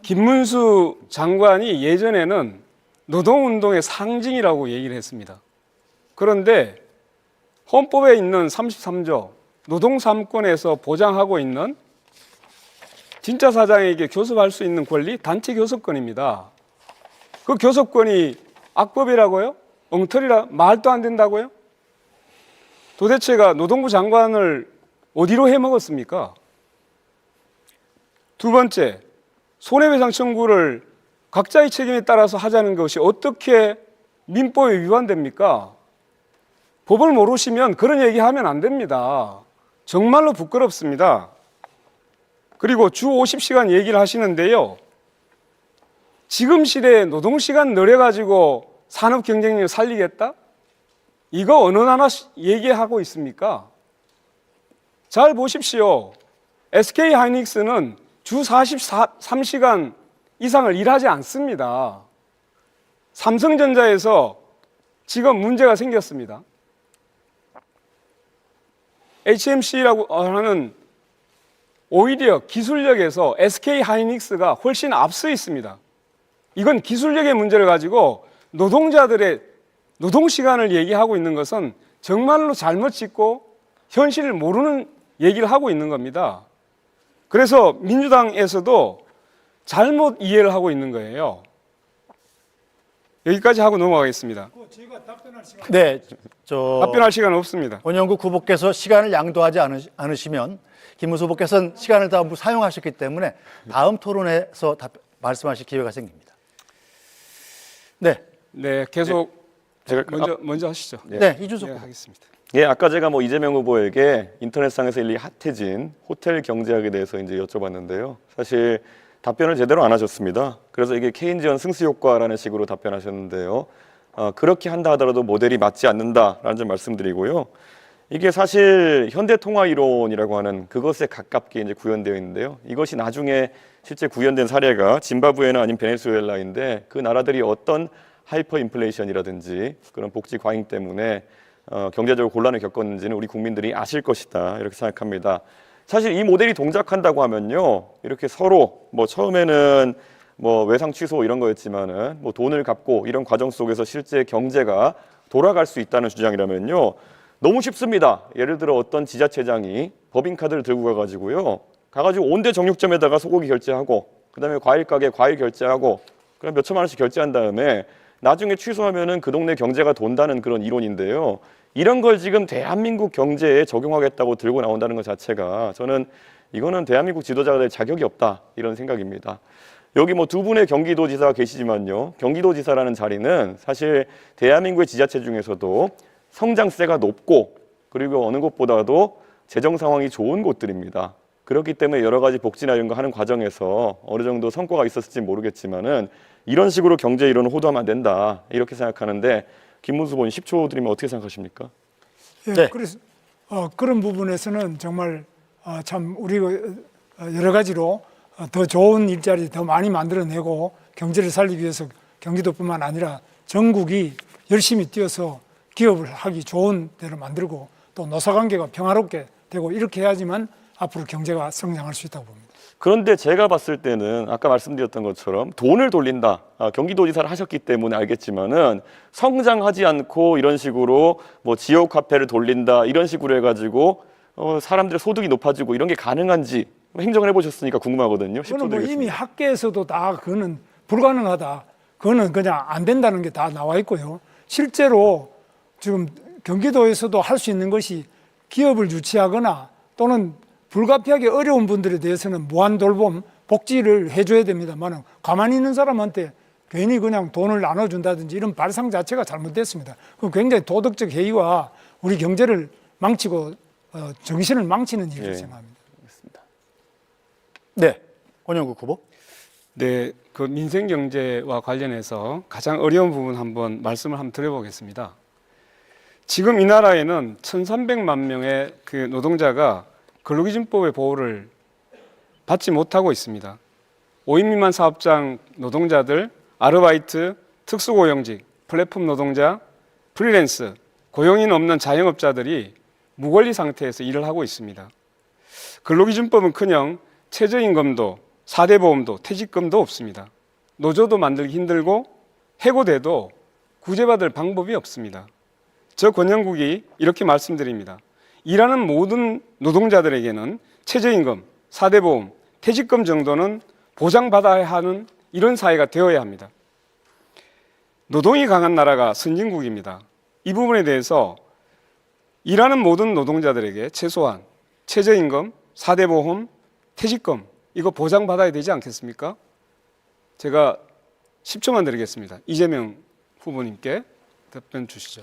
김문수 장관이 예전에는 노동운동의 상징이라고 얘기를 했습니다. 그런데 헌법에 있는 33조 노동 3권에서 보장하고 있는 진짜 사장에게 교섭할 수 있는 권리, 단체 교섭권입니다. 그 교섭권이 악법이라고요? 엉터리라 말도 안 된다고요? 도대체가 노동부 장관을 어디로 해먹었습니까? 두 번째, 손해배상 청구를 각자의 책임에 따라서 하자는 것이 어떻게 민법에 위반됩니까? 법을 모르시면 그런 얘기하면 안 됩니다. 정말로 부끄럽습니다. 그리고 주 50시간 얘기를 하시는데요. 지금 시대에 노동시간 늘려가지고 산업 경쟁력을 살리겠다? 이거 어느 나라 얘기하고 있습니까? 잘 보십시오. SK 하이닉스는 주 43시간 이상을 일하지 않습니다. 삼성전자에서 지금 문제가 생겼습니다. HMC라고 하는 오히려 기술력에서 SK 하이닉스가 훨씬 앞서 있습니다. 이건 기술력의 문제를 가지고 노동자들의 노동시간을 얘기하고 있는 것은 정말로 잘못 짚고 현실을 모르는 얘기를 하고 있는 겁니다. 그래서 민주당에서도 잘못 이해를 하고 있는 거예요. 여기까지 하고 넘어가겠습니다. 네, 답변할 시간 없습니다. 권영국 후보께서 시간을 양도하지 않으시면 김문수 후보께서는 시간을 다 사용하셨기 때문에 다음 토론에서 말씀하실 기회가 생깁니다. 네, 네, 계속 제가 먼저 하시죠. 네, 이준석 네, 후보. 하겠습니다. 예, 아까 제가 이재명 후보에게 인터넷상에서 일리 핫해진 호텔 경제학에 대해서 이제 여쭤봤는데요. 사실 답변을 제대로 안 하셨습니다. 그래서 이게 케인지언 승수 효과라는 식으로 답변하셨는데요. 그렇게 한다 하더라도 모델이 맞지 않는다라는 점 말씀드리고요. 이게 사실 현대통화이론이라고 하는 그것에 가깝게 이제 구현되어 있는데요. 이것이 나중에 실제 구현된 사례가 짐바브웨나 아니면 베네수엘라인데 그 나라들이 어떤 하이퍼 인플레이션이라든지 그런 복지 과잉 때문에 경제적으로 곤란을 겪었는지는 우리 국민들이 아실 것이다 이렇게 생각합니다. 사실 이 모델이 동작한다고 하면요, 이렇게 서로 처음에는 외상 취소 이런 거였지만은 돈을 갚고 이런 과정 속에서 실제 경제가 돌아갈 수 있다는 주장이라면요, 너무 쉽습니다. 예를 들어 어떤 지자체장이 법인카드를 들고 가가지고 온대 정육점에다가 소고기 결제하고 그다음에 과일 가게 과일 결제하고 그럼 몇 천만 원씩 결제한 다음에 나중에 취소하면은 그 동네 경제가 돈다는 그런 이론인데요. 이런 걸 지금 대한민국 경제에 적용하겠다고 들고 나온다는 것 자체가 저는 이거는 대한민국 지도자가 될 자격이 없다 이런 생각입니다. 여기 두 분의 경기도지사가 계시지만요. 경기도지사라는 자리는 사실 대한민국의 지자체 중에서도 성장세가 높고 그리고 어느 곳보다도 재정 상황이 좋은 곳들입니다. 그렇기 때문에 여러 가지 복지나 이런 거 하는 과정에서 어느 정도 성과가 있었을지 모르겠지만은 이런 식으로 경제 이론을 호도하면 안 된다 이렇게 생각하는데 김문수 후보님 10초 드리면 어떻게 생각하십니까? 예, 네. 그래서 그런 부분에서는 정말 참 우리가 여러 가지로 더 좋은 일자리 더 많이 만들어내고 경제를 살리기 위해서 경기도뿐만 아니라 전국이 열심히 뛰어서 기업을 하기 좋은 데를 만들고 또 노사관계가 평화롭게 되고 이렇게 해야지만 앞으로 경제가 성장할 수 있다고 봅니다. 그런데 제가 봤을 때는 아까 말씀드렸던 것처럼 돈을 돌린다. 경기도지사를 하셨기 때문에 알겠지만은 성장하지 않고 이런 식으로 지역 화폐를 돌린다 이런 식으로 해가지고 사람들의 소득이 높아지고 이런 게 가능한지 행정을 해보셨으니까 궁금하거든요. 그거는 이미 학계에서도 다 그거는 불가능하다. 그거는 그냥 안 된다는 게 다 나와 있고요. 실제로 지금 경기도에서도 할 수 있는 것이 기업을 유치하거나 또는 불가피하게 어려운 분들에 대해서는 무한 돌봄, 복지를 해줘야 됩니다만 가만히 있는 사람한테 괜히 그냥 돈을 나눠준다든지 이런 발상 자체가 잘못됐습니다. 그 굉장히 도덕적 해이와 우리 경제를 망치고 정신을 망치는 일이라고 생각합니다. 네, 권영국 후보. 네, 그 민생 경제와 관련해서 가장 어려운 부분 한번 말씀을 한번 드려보겠습니다. 지금 이 나라에는 1,300만 명의 그 노동자가 근로기준법의 보호를 받지 못하고 있습니다. 5인 미만 사업장 노동자들, 아르바이트, 특수고용직, 플랫폼 노동자, 프리랜서, 고용인 없는 자영업자들이 무권리 상태에서 일을 하고 있습니다. 근로기준법은커녕 최저임금도 4대 보험도 퇴직금도 없습니다. 노조도 만들기 힘들고 해고돼도 구제받을 방법이 없습니다. 저 권영국이 이렇게 말씀드립니다. 일하는 모든 노동자들에게는 최저임금, 4대 보험, 퇴직금 정도는 보장받아야 하는 이런 사회가 되어야 합니다. 노동이 강한 나라가 선진국입니다. 이 부분에 대해서 일하는 모든 노동자들에게 최소한 최저임금, 4대 보험, 퇴직금 이거 보장받아야 되지 않겠습니까? 제가 10초만 드리겠습니다. 이재명 후보님께 답변 주시죠.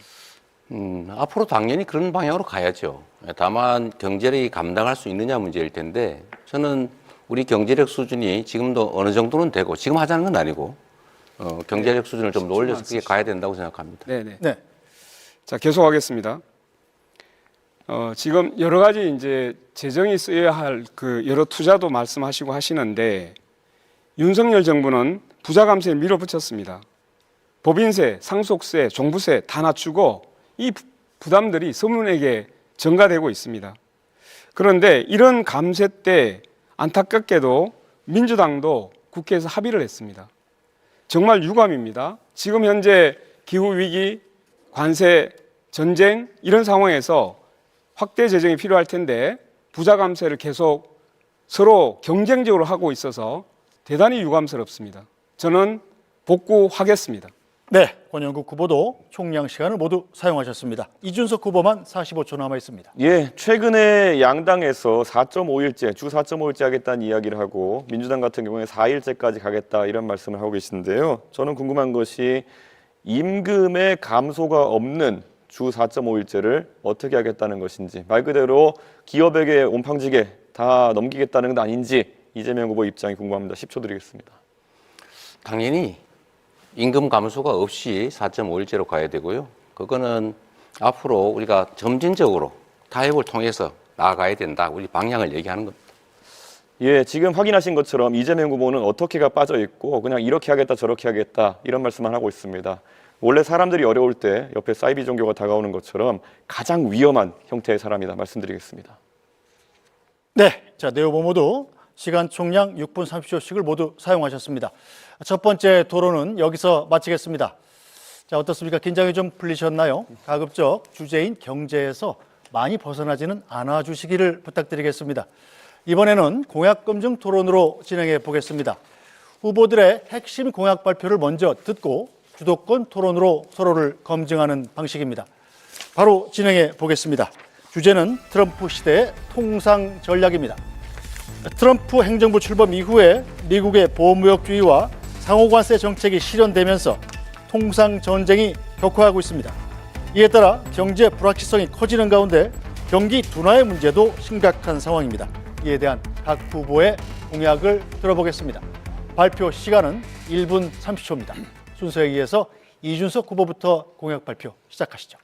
앞으로 당연히 그런 방향으로 가야죠. 다만 경제력이 감당할 수 있느냐 문제일 텐데 저는 우리 경제력 수준이 지금도 어느 정도는 되고 지금 하자는 건 아니고 경제력 수준을 좀 올려서 그게 가야 된다고 생각합니다. 네네. 네. 자, 계속하겠습니다. 지금 여러 가지 이제 재정이 쓰여야 할 그 여러 투자도 말씀하시고 하시는데 윤석열 정부는 부자 감세에 밀어붙였습니다. 법인세, 상속세, 종부세 다 낮추고 이 부담들이 서민에게 전가되고 있습니다. 그런데 이런 감세 때 안타깝게도 민주당도 국회에서 합의를 했습니다. 정말 유감입니다. 지금 현재 기후위기, 관세, 전쟁 이런 상황에서 확대 재정이 필요할 텐데 부자 감세를 계속 서로 경쟁적으로 하고 있어서 대단히 유감스럽습니다. 저는 복구하겠습니다. 네, 권영국 후보도 총량 시간을 모두 사용하셨습니다. 이준석 후보만 45초 남아 있습니다. 예, 최근에 양당에서 4.5일제, 주 4.5일제 하겠다는 이야기를 하고 민주당 같은 경우에 4일제까지 가겠다 이런 말씀을 하고 계시는데요. 저는 궁금한 것이 임금의 감소가 없는 주 4.5일제를 어떻게 하겠다는 것인지, 말 그대로 기업에게 온팡지게 다 넘기겠다는 건 아닌지 이재명 후보 입장이 궁금합니다. 10초 드리겠습니다. 당연히 임금 감소가 없이 4.5일제로 가야 되고요. 그거는 앞으로 우리가 점진적으로 타협을 통해서 나아가야 된다. 우리 방향을 얘기하는 겁니다. 예, 지금 확인하신 것처럼 이재명 후보는 어떻게가 빠져 있고 그냥 이렇게 하겠다 저렇게 하겠다 이런 말씀만 하고 있습니다. 원래 사람들이 어려울 때 옆에 사이비 종교가 다가오는 것처럼 가장 위험한 형태의 사람이다 말씀드리겠습니다. 네, 자, 네 후보 모두 시간 총량 6분 30초씩을 모두 사용하셨습니다. 첫 번째 토론은 여기서 마치겠습니다. 자, 어떻습니까? 긴장이 좀 풀리셨나요? 가급적 주제인 경제에서 많이 벗어나지는 않아 주시기를 부탁드리겠습니다. 이번에는 공약 검증 토론으로 진행해 보겠습니다. 후보들의 핵심 공약 발표를 먼저 듣고 주도권 토론으로 서로를 검증하는 방식입니다. 바로 진행해 보겠습니다. 주제는 트럼프 시대의 통상 전략입니다. 트럼프 행정부 출범 이후에 미국의 보호무역주의와 상호관세 정책이 실현되면서 통상 전쟁이 격화하고 있습니다. 이에 따라 경제 불확실성이 커지는 가운데 경기 둔화의 문제도 심각한 상황입니다. 이에 대한 각 후보의 공약을 들어보겠습니다. 발표 시간은 1분 30초입니다. 순서에 의해서 이준석 후보부터 공약 발표 시작하시죠.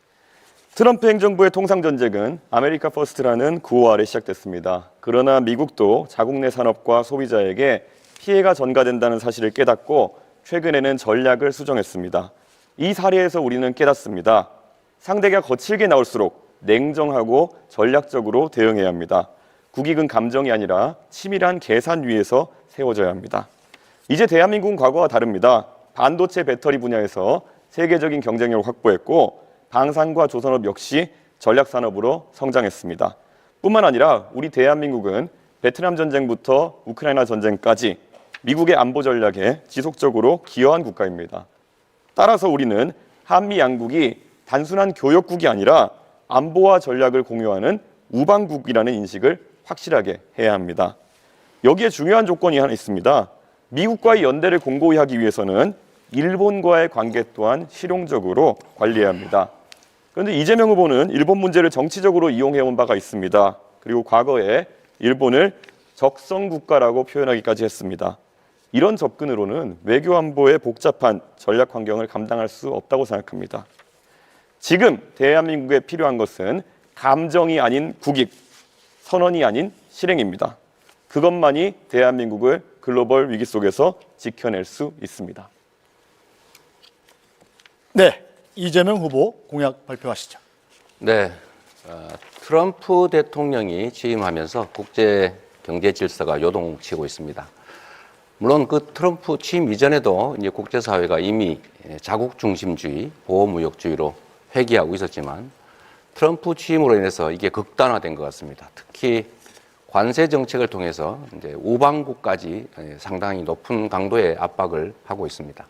트럼프 행정부의 통상전쟁은 아메리카 퍼스트라는 구호 아래 시작됐습니다. 그러나 미국도 자국 내 산업과 소비자에게 피해가 전가된다는 사실을 깨닫고 최근에는 전략을 수정했습니다. 이 사례에서 우리는 깨닫습니다. 상대가 거칠게 나올수록 냉정하고 전략적으로 대응해야 합니다. 국익은 감정이 아니라 치밀한 계산 위에서 세워져야 합니다. 이제 대한민국은 과거와 다릅니다. 반도체 배터리 분야에서 세계적인 경쟁력을 확보했고 방산과 조선업 역시 전략산업으로 성장했습니다. 뿐만 아니라 우리 대한민국은 베트남 전쟁부터 우크라이나 전쟁까지 미국의 안보 전략에 지속적으로 기여한 국가입니다. 따라서 우리는 한미 양국이 단순한 교역국이 아니라 안보와 전략을 공유하는 우방국이라는 인식을 확실하게 해야 합니다. 여기에 중요한 조건이 하나 있습니다. 미국과의 연대를 공고히 하기 위해서는 일본과의 관계 또한 실용적으로 관리해야 합니다. 그런데 이재명 후보는 일본 문제를 정치적으로 이용해온 바가 있습니다. 그리고 과거에 일본을 적성 국가라고 표현하기까지 했습니다. 이런 접근으로는 외교 안보의 복잡한 전략 환경을 감당할 수 없다고 생각합니다. 지금 대한민국에 필요한 것은 감정이 아닌 국익, 선언이 아닌 실행입니다. 그것만이 대한민국을 글로벌 위기 속에서 지켜낼 수 있습니다. 네, 이재명 후보 공약 발표하시죠. 네, 트럼프 대통령이 취임하면서 국제 경제 질서가 요동치고 있습니다. 물론 그 트럼프 취임 이전에도 이제 국제사회가 이미 자국 중심주의, 보호무역주의로 회귀하고 있었지만 트럼프 취임으로 인해서 이게 극단화된 것 같습니다. 특히 관세 정책을 통해서 이제 우방국까지 상당히 높은 강도의 압박을 하고 있습니다.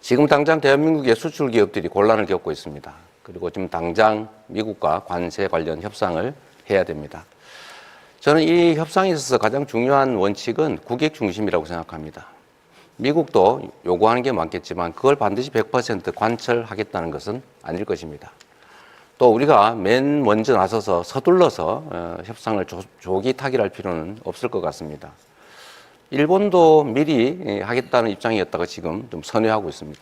지금 당장 대한민국의 수출 기업들이 곤란을 겪고 있습니다. 그리고 지금 당장 미국과 관세 관련 협상을 해야 됩니다. 저는 이 협상에 있어서 가장 중요한 원칙은 국익 중심이라고 생각합니다. 미국도 요구하는 게 많겠지만 그걸 반드시 100% 관철하겠다는 것은 아닐 것입니다. 또 우리가 맨 먼저 나서서 서둘러서 협상을 조기 타결할 필요는 없을 것 같습니다. 일본도 미리 하겠다는 입장이었다가 지금 좀 선회하고 있습니다.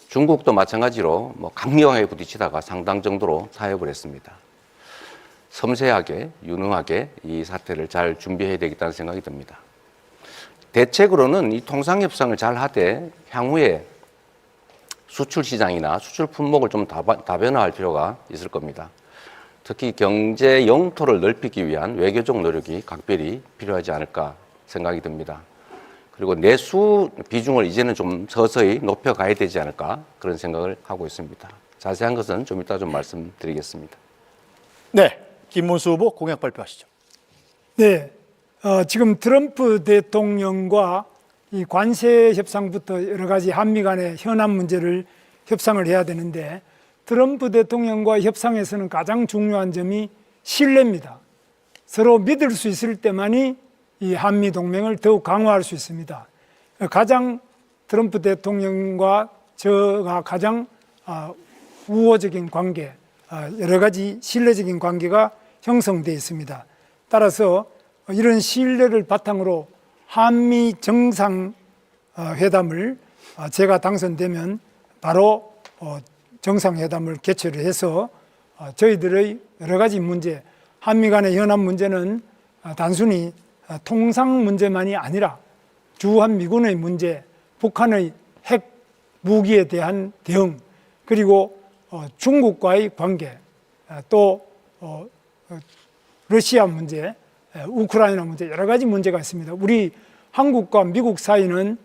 중국도 마찬가지로 강력하게 부딪히다가 상당 정도로 타협을 했습니다. 섬세하게, 유능하게 이 사태를 잘 준비해야 되겠다는 생각이 듭니다. 대책으로는 이 통상협상을 잘 하되 향후에 수출 시장이나 수출 품목을 좀 다변화할 필요가 있을 겁니다. 특히 경제 영토를 넓히기 위한 외교적 노력이 각별히 필요하지 않을까 생각이 듭니다. 그리고 내수 비중을 이제는 좀 서서히 높여가야 되지 않을까 그런 생각을 하고 있습니다. 자세한 것은 좀 이따 좀 말씀드리겠습니다. 네, 김문수 후보 공약 발표하시죠. 네, 지금 트럼프 대통령과 이 관세 협상부터 여러 가지 한미 간의 현안 문제를 협상을 해야 되는데 트럼프 대통령과 협상에서는 가장 중요한 점이 신뢰입니다. 서로 믿을 수 있을 때만이 이 한미 동맹을 더욱 강화할 수 있습니다. 가장 트럼프 대통령과 저가 가장 우호적인 관계, 여러 가지 신뢰적인 관계가 형성되어 있습니다. 따라서 이런 신뢰를 바탕으로 한미 정상회담을 제가 당선되면 바로 정상회담을 개최를 해서 저희들의 여러 가지 문제, 한미 간의 현안 문제는 단순히 통상 문제만이 아니라 주한미군의 문제, 북한의 핵 무기에 대한 대응, 그리고 중국과의 관계, 또 러시아 문제, 우크라이나 문제, 여러 가지 문제가 있습니다. 우리 한국과 미국 사이는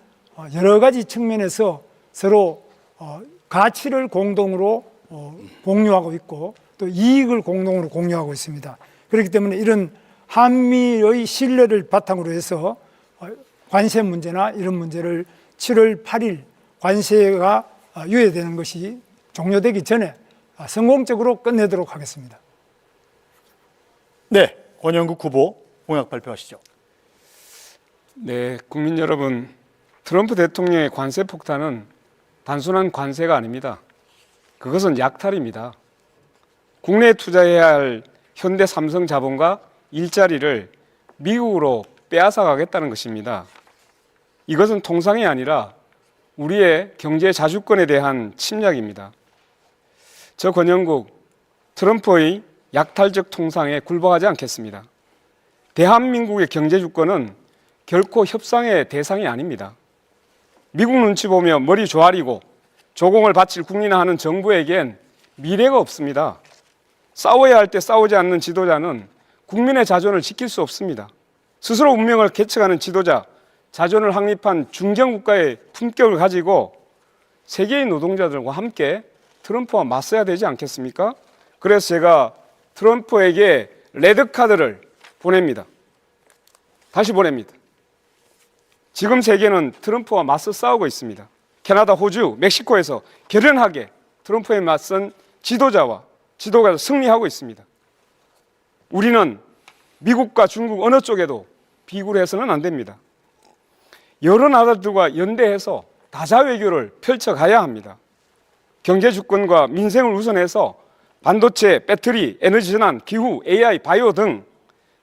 여러 가지 측면에서 서로 가치를 공동으로 공유하고 있고 또 이익을 공동으로 공유하고 있습니다. 그렇기 때문에 이런 한미의 신뢰를 바탕으로 해서 관세 문제나 이런 문제를 7월 8일 관세가 유예되는 것이 종료되기 전에 성공적으로 끝내도록 하겠습니다. 네, 권영국 후보 공약 발표하시죠. 네, 국민 여러분, 트럼프 대통령의 관세 폭탄은 단순한 관세가 아닙니다. 그것은 약탈입니다. 국내에 투자해야 할 현대 삼성 자본과 일자리를 미국으로 빼앗아 가겠다는 것입니다. 이것은 통상이 아니라 우리의 경제 자주권에 대한 침략입니다. 저 권영국, 트럼프의 약탈적 통상에 굴복하지 않겠습니다. 대한민국의 경제 주권은 결코 협상의 대상이 아닙니다. 미국 눈치 보며 머리 조아리고 조공을 바칠 국민화하는 정부에겐 미래가 없습니다. 싸워야 할 때 싸우지 않는 지도자는 국민의 자존을 지킬 수 없습니다. 스스로 운명을 개척하는 지도자, 자존을 확립한 중견국가의 품격을 가지고 세계의 노동자들과 함께 트럼프와 맞서야 되지 않겠습니까? 그래서 제가 트럼프에게 레드카드를 보냅니다. 다시 보냅니다. 지금 세계는 트럼프와 맞서 싸우고 있습니다. 캐나다, 호주, 멕시코에서 결연하게 트럼프에 맞선 지도자가 승리하고 있습니다. 우리는 미국과 중국 어느 쪽에도 비굴해서는 안 됩니다. 여러 나라들과 연대해서 다자 외교를 펼쳐가야 합니다. 경제 주권과 민생을 우선해서 반도체, 배터리, 에너지 전환, 기후, AI, 바이오 등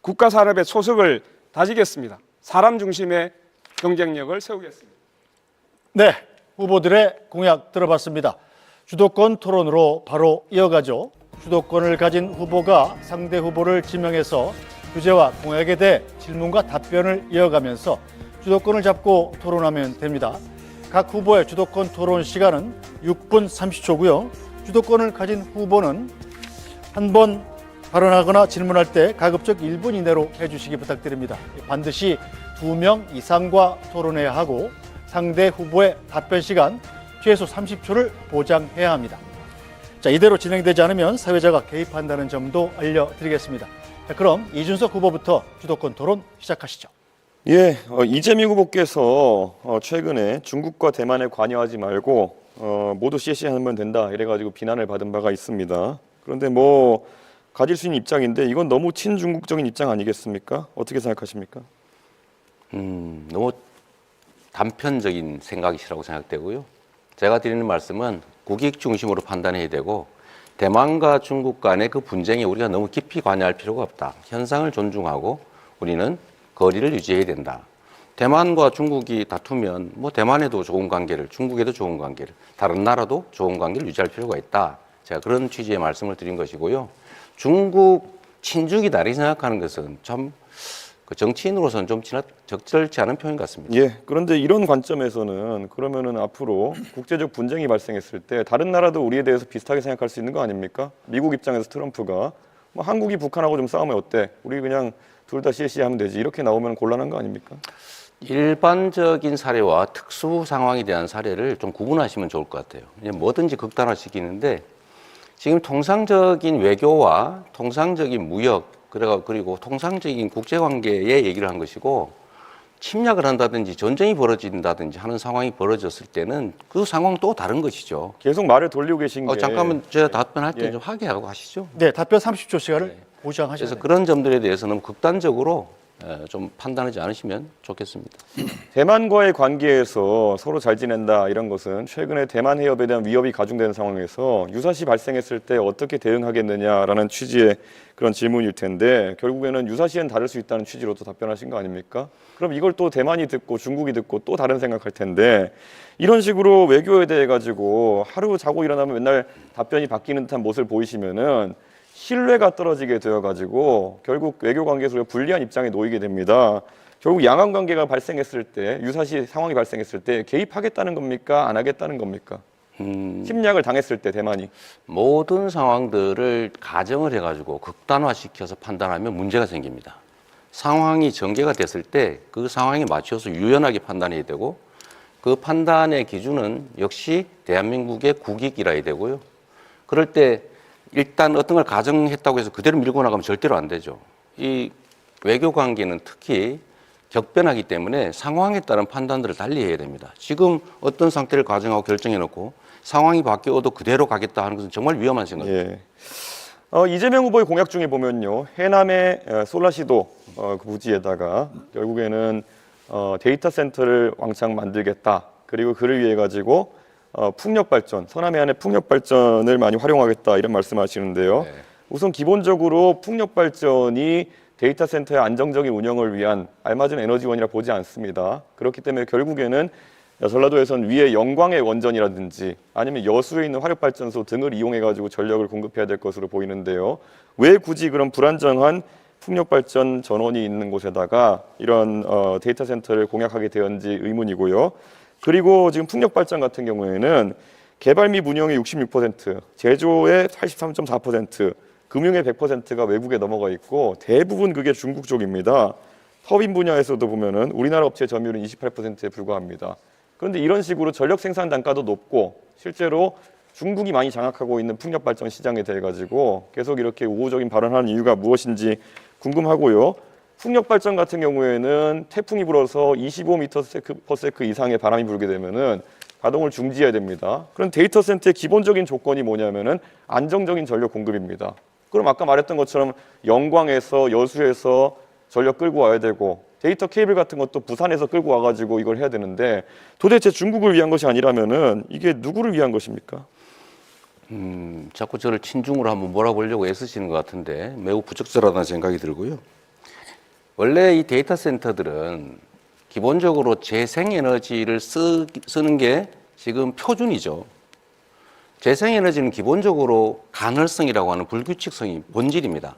국가 산업의 소속을 다지겠습니다. 사람 중심의 경쟁력을 세우겠습니다. 네, 후보들의 공약 들어봤습니다. 주도권 토론으로 바로 이어가죠. 주도권을 가진 후보가 상대 후보를 지명해서 주제와 공약에 대해 질문과 답변을 이어가면서 주도권을 잡고 토론하면 됩니다. 각 후보의 주도권 토론 시간은 6분 30초고요. 주도권을 가진 후보는 한 번 발언하거나 질문할 때 가급적 1분 이내로 해주시기 부탁드립니다. 반드시 2명 이상과 토론해야 하고 상대 후보의 답변 시간 최소 30초를 보장해야 합니다. 자, 이대로 진행되지 않으면 사회자가 개입한다는 점도 알려드리겠습니다. 자, 그럼 이준석 후보부터 주도권 토론 시작하시죠. 예, 이재명 후보께서 최근에 중국과 대만에 관여하지 말고 모두 CC하면 된다 이래가지고 비난을 받은 바가 있습니다. 그런데 뭐 가질 수 있는 입장인데 이건 너무 친중국적인 입장 아니겠습니까? 어떻게 생각하십니까? 너무 단편적인 생각이시라고 생각되고요. 제가 드리는 말씀은 국익 중심으로 판단해야 되고 대만과 중국 간의 그 분쟁에 우리가 너무 깊이 관여할 필요가 없다. 현상을 존중하고 우리는 거리를 유지해야 된다. 대만과 중국이 다투면 뭐 대만에도 좋은 관계를, 중국에도 좋은 관계를, 다른 나라도 좋은 관계를 유지할 필요가 있다. 제가 그런 취지의 말씀을 드린 것이고요. 중국 친중이다 이렇게 생각하는 것은 참 그 정치인으로서는 좀 적절치 않은 표현 같습니다. 예, 그런데 이런 관점에서는 그러면은 앞으로 국제적 분쟁이 발생했을 때 다른 나라도 우리에 대해서 비슷하게 생각할 수 있는 거 아닙니까? 미국 입장에서 트럼프가 뭐 한국이 북한하고 좀 싸우면 어때? 우리 그냥 둘 다 CC하면 되지 이렇게 나오면 곤란한 거 아닙니까? 일반적인 사례와 특수 상황에 대한 사례를 좀 구분하시면 좋을 것 같아요. 뭐든지 극단화시키는데 지금 통상적인 외교와 통상적인 무역 그리고 통상적인 국제관계의 얘기를 한 것이고 침략을 한다든지 전쟁이 벌어진다든지 하는 상황이 벌어졌을 때는 그 상황은 또 다른 것이죠. 계속 말을 돌리고 계신 게 잠깐만 제가 답변할 때 예. 좀 하게 하고 하시죠. 네, 답변 30초 시간을 보장하셔야 그래서 됩니다. 그런 점들에 대해서는 극단적으로 좀 판단하지 않으시면 좋겠습니다. 대만과의 관계에서 서로 잘 지낸다 이런 것은 최근에 대만 해협에 대한 위협이 가중되는 상황에서 유사시 발생했을 때 어떻게 대응하겠느냐라는 취지의 그런 질문일 텐데 결국에는 유사시엔 다를 수 있다는 취지로 또 답변하신 거 아닙니까? 그럼 이걸 또 대만이 듣고 중국이 듣고 또 다른 생각할 텐데 이런 식으로 외교에 대해 가지고 하루 자고 일어나면 맨날 답변이 바뀌는 듯한 모습을 보이시면은 신뢰가 떨어지게 되어가지고 결국 외교 관계에서 불리한 입장에 놓이게 됩니다. 결국 양안 관계가 발생했을 때 유사시 상황이 발생했을 때 개입하겠다는 겁니까? 안 하겠다는 겁니까? 침략을 당했을 때 대만이 모든 상황들을 가정을 해가지고 극단화시켜서 판단하면 문제가 생깁니다. 상황이 전개가 됐을 때 그 상황에 맞춰서 유연하게 판단해야 되고 그 판단의 기준은 역시 대한민국의 국익이라야 되고요. 그럴 때 일단 어떤 걸 가정했다고 해서 그대로 밀고 나가면 절대로 안 되죠. 이 외교 관계는 특히 격변하기 때문에 상황에 따른 판단들을 달리 해야 됩니다. 지금 어떤 상태를 가정하고 결정해놓고 상황이 바뀌어도 그대로 가겠다 하는 것은 정말 위험한 생각입니다. 예. 이재명 후보의 공약 중에 보면요. 해남의 솔라시도 그 부지에다가 결국에는 데이터 센터를 왕창 만들겠다. 그리고 그를 위해 가지고 풍력 발전, 서남 해안의 풍력 발전을 많이 활용하겠다 이런 말씀하시는데요. 네. 우선 기본적으로 풍력 발전이 데이터 센터의 안정적인 운영을 위한 알맞은 에너지원이라 보지 않습니다. 그렇기 때문에 결국에는 전라도에선 위에 영광의 원전이라든지 아니면 여수에 있는 화력발전소 등을 이용해가지고 전력을 공급해야 될 것으로 보이는데요. 왜 굳이 그런 불안정한 풍력발전 전원이 있는 곳에다가 이런 데이터 센터를 공약하게 되었는지 의문이고요. 그리고 지금 풍력발전 같은 경우에는 개발 및 운영의 66%, 제조의 83.4%, 금융의 100%가 외국에 넘어가 있고 대부분 그게 중국 쪽입니다. 터빈 분야에서도 보면은 우리나라 업체 점유율은 28%에 불과합니다. 그런데 이런 식으로 전력 생산 단가도 높고 실제로 중국이 많이 장악하고 있는 풍력 발전 시장에 대해 가지고 계속 이렇게 우호적인 발언하는 이유가 무엇인지 궁금하고요. 풍력 발전 같은 경우에는 태풍이 불어서 25m/s 이상의 바람이 불게 되면은 가동을 중지해야 됩니다. 그럼 데이터 센터의 기본적인 조건이 뭐냐면은 안정적인 전력 공급입니다. 그럼 아까 말했던 것처럼 영광에서 여수에서 전력 끌고 와야 되고 데이터 케이블 같은 것도 부산에서 끌고 와가지고 이걸 해야 되는데 도대체 중국을 위한 것이 아니라면은 이게 누구를 위한 것입니까? 자꾸 저를 친중으로 한번 몰아보려고 애쓰시는 것 같은데 매우 부적절하다는 생각이 들고요. 원래 이 데이터 센터들은 기본적으로 재생에너지를 쓰는 게 지금 표준이죠. 재생에너지는 기본적으로 간헐성이라고 하는 불규칙성이 본질입니다.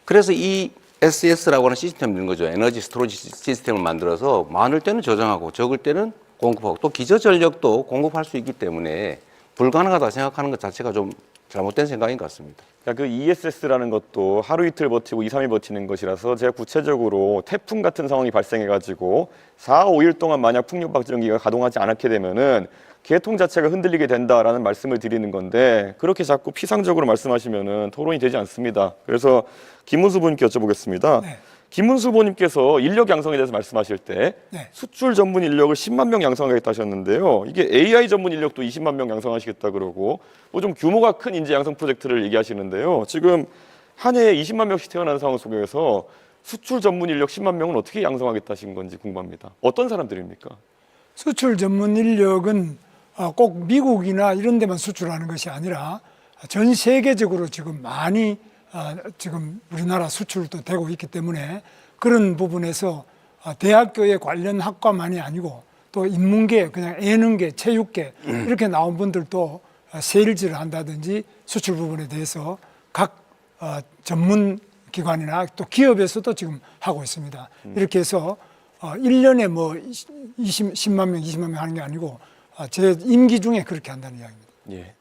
그래서 이 SS라고 하는 시스템을 넣는 거죠. 에너지 스토리지 시스템을 만들어서 많을 때는 저장하고 적을 때는 공급하고 또 기저전력도 공급할 수 있기 때문에 불가능하다 생각하는 것 자체가 좀 잘못된 생각인 것 같습니다. 그 ESS라는 것도 하루 이틀 버티고 2, 3일 버티는 것이라서 제가 구체적으로 태풍 같은 상황이 발생해가지고 4, 5일 동안 만약 풍력박정기가 가동하지 않게 되면은 계통 자체가 흔들리게 된다라는 말씀을 드리는 건데 그렇게 자꾸 피상적으로 말씀하시면은 토론이 되지 않습니다. 그래서 김문수 후보님께 여쭤보겠습니다. 네. 김문수 후보님께서 인력 양성에 대해서 말씀하실 때 네. 수출 전문 인력을 10만 명 양성하겠다 하셨는데요. 이게 AI 전문 인력도 20만 명 양성하시겠다 그러고 뭐 좀 규모가 큰 인재 양성 프로젝트를 얘기하시는데요. 지금 한 해에 20만 명씩 태어나는 상황 속에서 수출 전문 인력 10만 명은 어떻게 양성하겠다 하신 건지 궁금합니다. 어떤 사람들입니까? 수출 전문 인력은 꼭 미국이나 이런 데만 수출하는 것이 아니라 전 세계적으로 지금 많이 지금 우리나라 수출도 되고 있기 때문에 그런 부분에서 대학교의 관련 학과만이 아니고 또 인문계, 그냥 예능계, 체육계 이렇게 나온 분들도 세일즈를 한다든지 수출 부분에 대해서 각 전문 기관이나 또 기업에서도 지금 하고 있습니다. 이렇게 해서 1년에 뭐 10만 명, 20만 명 하는 게 아니고 제 임기 중에 그렇게 한다는 이야기입니다. 예.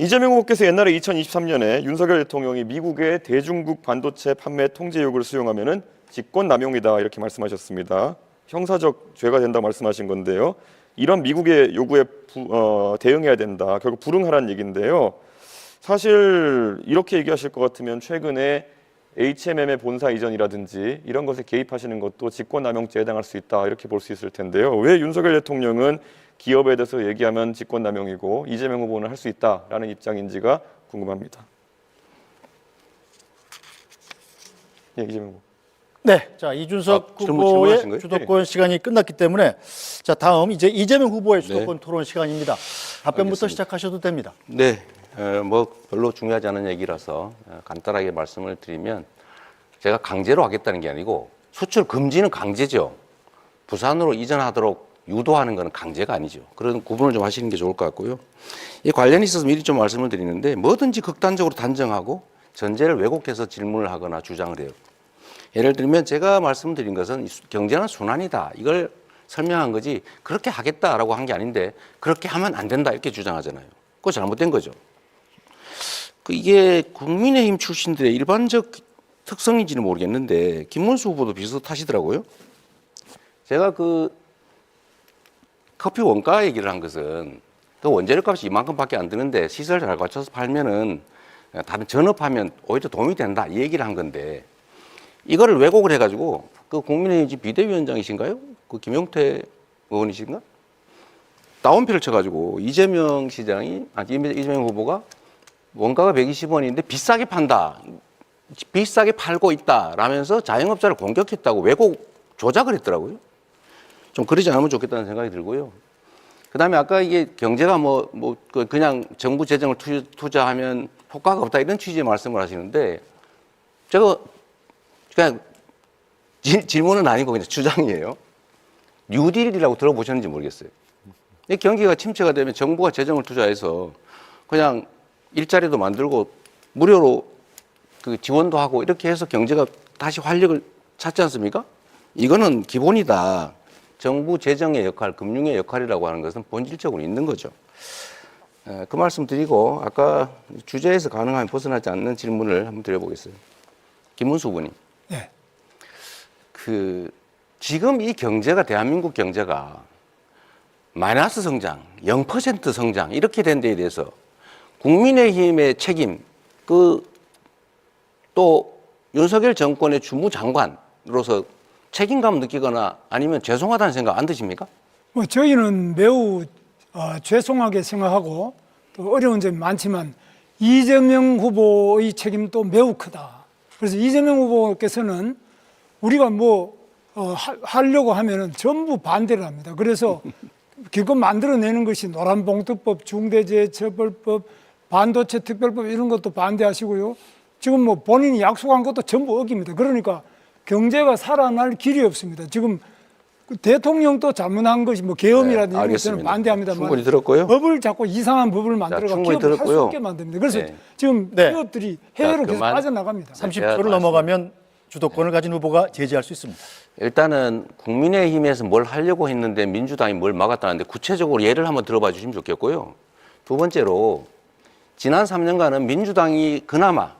이재명 후보께서 옛날에 2023년에 윤석열 대통령이 미국의 대중국 반도체 판매 통제 요구를 수용하면은 직권남용이다 이렇게 말씀하셨습니다. 형사적 죄가 된다고 말씀하신 건데요. 이런 미국의 요구에 대응해야 된다. 결국 불응하라는 얘기인데요. 사실 이렇게 얘기하실 것 같으면 최근에 HMM의 본사 이전이라든지 이런 것에 개입하시는 것도 직권남용죄에 해당할 수 있다 이렇게 볼 수 있을 텐데요. 왜 윤석열 대통령은 기업에 대해서 얘기하면 직권남용이고 이재명 후보는 할 수 있다라는 입장인지가 궁금합니다. 예, 이재명 후보. 네, 자 이준석 질문하신 후보의 거예요? 주도권 시간이 끝났기 때문에 자 다음 이제 이재명 후보의 주도권 토론 시간입니다. 답변부터 알겠습니다. 시작하셔도 됩니다. 네, 뭐 별로 중요하지 않은 얘기라서 간단하게 말씀을 드리면 제가 강제로 하겠다는 게 아니고 수출 금지는 강제죠. 부산으로 이전하도록 유도하는 것은 강제가 아니죠. 그런 구분을 좀 하시는 게 좋을 것 같고요. 이 관련이 있어서 미리 좀 말씀을 드리는데 뭐든지 극단적으로 단정하고 전제를 왜곡해서 질문을 하거나 주장을 해요. 예를 들면 제가 말씀드린 것은 경제는 순환이다. 이걸 설명한 거지 그렇게 하겠다라고 한 게 아닌데 그렇게 하면 안 된다 이렇게 주장하잖아요. 그거 잘못된 거죠. 이게 국민의힘 출신들의 일반적 특성인지는 모르겠는데 김문수 후보도 비슷하시더라고요. 제가 커피 원가 얘기를 한 것은 그 원재료 값이 이만큼밖에 안 드는데 시설 잘 갖춰서 팔면은 다른 전업하면 오히려 도움이 된다 이 얘기를 한 건데 이거를 왜곡을 해가지고 그 국민의힘 비대위원장이신가요? 그 김용태 의원이신가? 다운표를 쳐가지고 이재명 후보가 원가가 120원인데 비싸게 판다, 비싸게 팔고 있다라면서 자영업자를 공격했다고 왜곡 조작을 했더라고요. 좀 그러지 않으면 좋겠다는 생각이 들고요. 그다음에 아까 이게 경제가 그냥 정부 재정을 투자하면 효과가 없다 이런 취지의 말씀을 하시는데 제가 그냥 질문은 아니고 그냥 주장이에요. 뉴딜이라고 들어보셨는지 모르겠어요. 이 경기가 침체가 되면 정부가 재정을 투자해서 그냥 일자리도 만들고 무료로 그 지원도 하고 이렇게 해서 경제가 다시 활력을 찾지 않습니까? 이거는 기본이다. 정부 재정의 역할, 금융의 역할이라고 하는 것은 본질적으로 있는 거죠. 그 말씀 드리고 아까 주제에서 가능하면 벗어나지 않는 질문을 한번 드려보겠습니다. 김문수 후보님. 네. 지금 이 경제가 대한민국 경제가 마이너스 성장, 0% 성장 이렇게 된 데에 대해서 국민의힘의 책임, 또 윤석열 정권의 주무장관으로서 책임감 느끼거나 아니면 죄송하다는 생각 안 드십니까? 저희는 매우 죄송하게 생각하고 또 어려운 점이 많지만 이재명 후보의 책임도 매우 크다. 그래서 이재명 후보께서는 우리가 하려고 하면은 전부 반대를 합니다. 그래서 기껏 만들어내는 것이 노란봉투법, 중대재해처벌법, 반도체 특별법 이런 것도 반대하시고요. 지금 뭐 본인이 약속한 것도 전부 어깁니다. 그러니까 경제가 살아날 길이 없습니다. 지금 대통령도 잘못한 것이 뭐 계엄이라든지 이런 것들은 반대합니다만 충분히 들었고요. 법을 자꾸 이상한 법을 만들어가 충분히 기업을 할 수 들었고요. 없게 만듭니다. 그래서 네. 지금 네. 기업들이 해외로 자, 계속 그만. 빠져나갑니다. 30초를 넘어가면 주도권을 가진 후보가 제지할 수 있습니다. 일단은 국민의힘에서 뭘 하려고 했는데 민주당이 뭘 막았다는데 구체적으로 예를 한번 들어봐 주시면 좋겠고요. 두 번째로 지난 3년간은 민주당이 그나마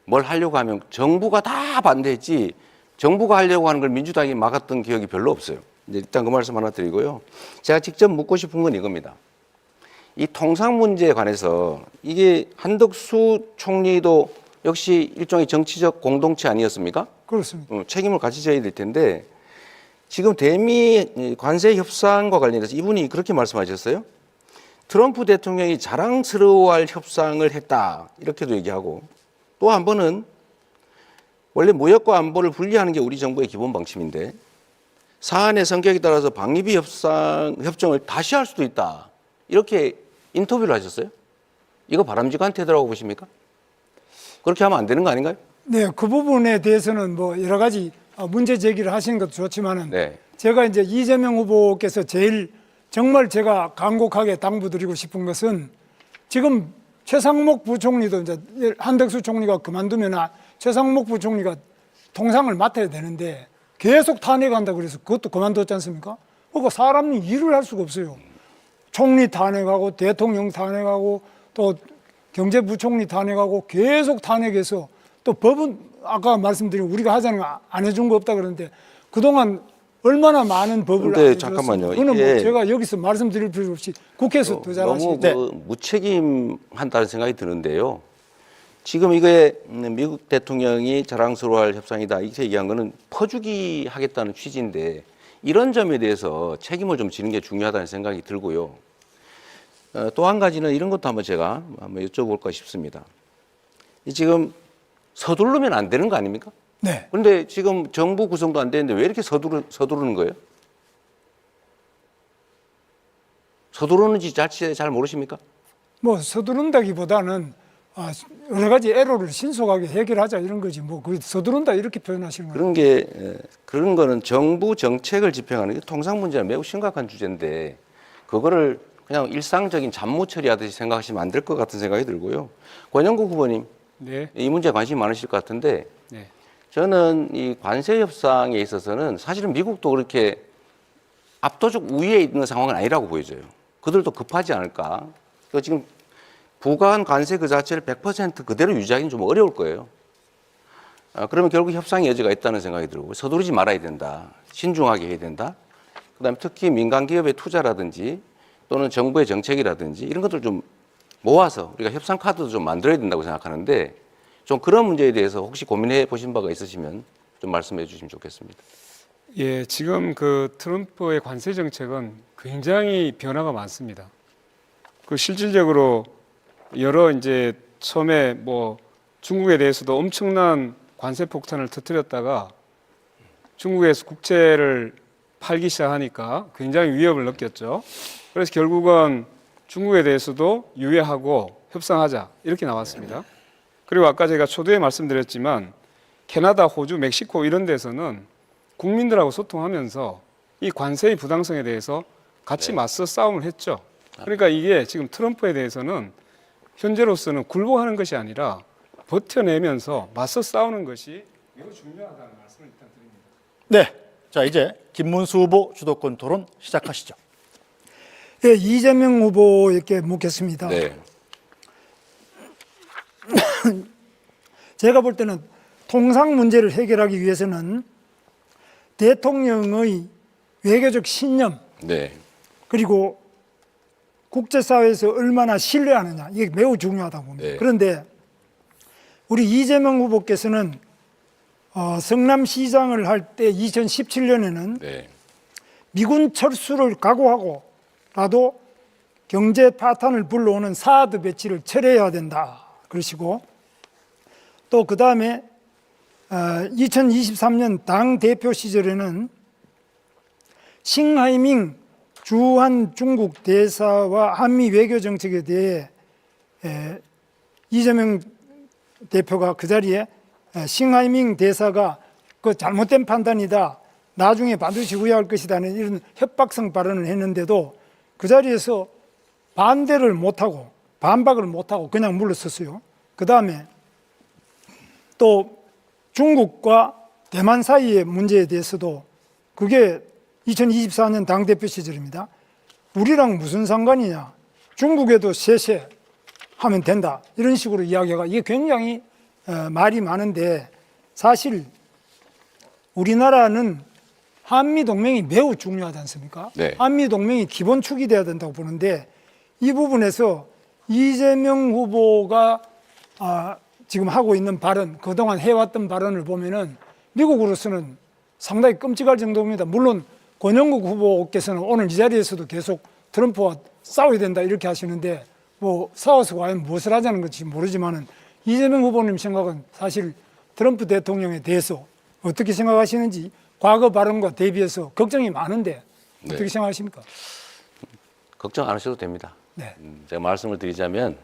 뭘 하려고 하면 정부가 다 반대했지 정부가 하려고 하는 걸 민주당이 막았던 기억이 별로 없어요. 이제 일단 그 말씀 하나 드리고요. 제가 직접 묻고 싶은 건 이겁니다. 이 통상 문제에 관해서 이게 한덕수 총리도 역시 일종의 정치적 공동체 아니었습니까? 그렇습니다. 책임을 같이 져야 될 텐데 지금 대미 관세 협상과 관련해서 이분이 그렇게 말씀하셨어요. 트럼프 대통령이 자랑스러워할 협상을 했다 이렇게도 얘기하고 또 한 번은 원래 무역과 안보를 분리하는 게 우리 정부의 기본 방침인데 사안의 성격에 따라서 방위비 협정을 다시 할 수도 있다 이렇게 인터뷰를 하셨어요. 이거 바람직한 태도라고 보십니까? 그렇게 하면 안 되는 거 아닌가요? 네, 그 부분에 대해서는 뭐 여러 가지 문제 제기를 하시는 것도 좋지만은 네. 제가 이제 이재명 후보께서 제일 정말 제가 간곡하게 당부드리고 싶은 것은 지금 최상목 부총리도 이제 한덕수 총리가 그만두면 최상목 부총리가 통상을 맡아야 되는데 계속 탄핵한다 그래서 그것도 그만뒀지 않습니까? 그러니까 사람이 일을 할 수가 없어요. 총리 탄핵하고 대통령 탄핵하고 또 경제부총리 탄핵하고 계속 탄핵해서 또 법은 아까 말씀드린 우리가 하자는 거 안 해준 거 없다 그러는데 그동안 얼마나 많은 법을 안 해줬습니까? 잠깐만요. 그거는 뭐 이게 제가 여기서 말씀드릴 필요 없이 국회에서 더 너무 잘하시죠. 그 무책임한다는 생각이 드는데요. 지금 이게 미국 대통령이 자랑스러워할 협상이다 이렇게 얘기한 거는 퍼주기 하겠다는 취지인데 이런 점에 대해서 책임을 좀 지는 게 중요하다는 생각이 들고요. 또 한 가지는 이런 것도 한번 제가 한번 여쭤볼까 싶습니다. 지금 서두르면 안 되는 거 아닙니까? 네. 그런데 지금 정부 구성도 안 되는데 왜 이렇게 서두르는 거예요? 서두르는지 자칫 잘 모르십니까? 뭐 서두른다기보다는 여러 가지 애로를 신속하게 해결하자 이런 거지 뭐 그 서두른다 이렇게 표현하시는 거예요. 그런 거는 정부 정책을 집행하는 게 통상 문제는 매우 심각한 주제인데 그거를 그냥 일상적인 잡무 처리하듯이 생각하시면 안 될 것 같은 생각이 들고요. 권영국 후보님, 네. 이 문제에 관심이 많으실 것 같은데 네. 저는 이 관세 협상에 있어서는 사실은 미국도 그렇게 압도적 우위에 있는 상황은 아니라고 보여져요. 그들도 급하지 않을까. 그래서 지금 부과한 관세 그 자체를 100% 그대로 유지하기는 좀 어려울 거예요. 그러면 결국 협상의 여지가 있다는 생각이 들고 서두르지 말아야 된다. 신중하게 해야 된다. 그다음에 특히 민간 기업의 투자라든지 또는 정부의 정책이라든지 이런 것들 좀 모아서 우리가 협상 카드도 좀 만들어야 된다고 생각하는데 좀 그런 문제에 대해서 혹시 고민해 보신 바가 있으시면 좀 말씀해 주시면 좋겠습니다. 예, 지금 그 트럼프의 관세 정책은 굉장히 변화가 많습니다. 그 실질적으로 여러 이제 처음에 뭐 중국에 대해서도 엄청난 관세 폭탄을 터뜨렸다가 중국에서 국채를 팔기 시작하니까 굉장히 위협을 느꼈죠. 그래서 결국은 중국에 대해서도 유예하고 협상하자 이렇게 나왔습니다. 그리고 아까 제가 초두에 말씀드렸지만 캐나다, 호주, 멕시코 이런 데서는 국민들하고 소통하면서 이 관세의 부당성에 대해서 같이 맞서 싸움을 했죠. 그러니까 이게 지금 트럼프에 대해서는 현재로서는 굴복하는 것이 아니라 버텨내면서 맞서 싸우는 것이 매우 중요하다는 말씀을 일단 드립니다. 네, 자 이제 김문수 후보 주도권 토론 시작하시죠. 예, 이재명 후보에게 묻겠습니다. 네. 제가 볼 때는 통상 문제를 해결하기 위해서는 대통령의 외교적 신념 네. 그리고 국제사회에서 얼마나 신뢰하느냐 이게 매우 중요하다고 봅니다. 네. 그런데 우리 이재명 후보께서는 성남시장을 할 때 2017년에는 네. 미군 철수를 각오하고라도 경제 파탄을 불러오는 사드 배치를 철회해야 된다 그러시고 또 그 다음에 2023년 당 대표 시절에는 싱하이밍 주한 중국 대사와 한미 외교 정책에 대해 이재명 대표가 그 자리에 싱하이밍 대사가 그 잘못된 판단이다, 나중에 반드시 후회할 것이다는 이런 협박성 발언을 했는데도 그 자리에서 반대를 못하고 반박을 못하고 그냥 물러섰어요. 그 다음에 또 중국과 대만 사이의 문제에 대해서도 그게 2024년 당대표 시절입니다. 우리랑 무슨 상관이냐, 중국에도 쎄쎄 하면 된다, 이런 식으로 이야기가, 이게 굉장히 말이 많은데, 사실 우리나라는 한미동맹이 매우 중요하지 않습니까? 네. 한미동맹이 기본축이 돼야 된다고 보는데, 이 부분에서 이재명 후보가 지금 하고 있는 발언, 그동안 해왔던 발언을 보면은 미국으로서는 상당히 끔찍할 정도입니다. 물론 권영국 후보께서는 오늘 이 자리에서도 계속 트럼프와 싸워야 된다 이렇게 하시는데, 뭐 싸워서 과연 무엇을 하자는 건지 모르지만은 이재명 후보님 생각은 사실 트럼프 대통령에 대해서 어떻게 생각하시는지, 과거 발언과 대비해서 걱정이 많은데 어떻게 네. 생각하십니까? 걱정 안 하셔도 됩니다. 네. 제가 말씀을 드리자면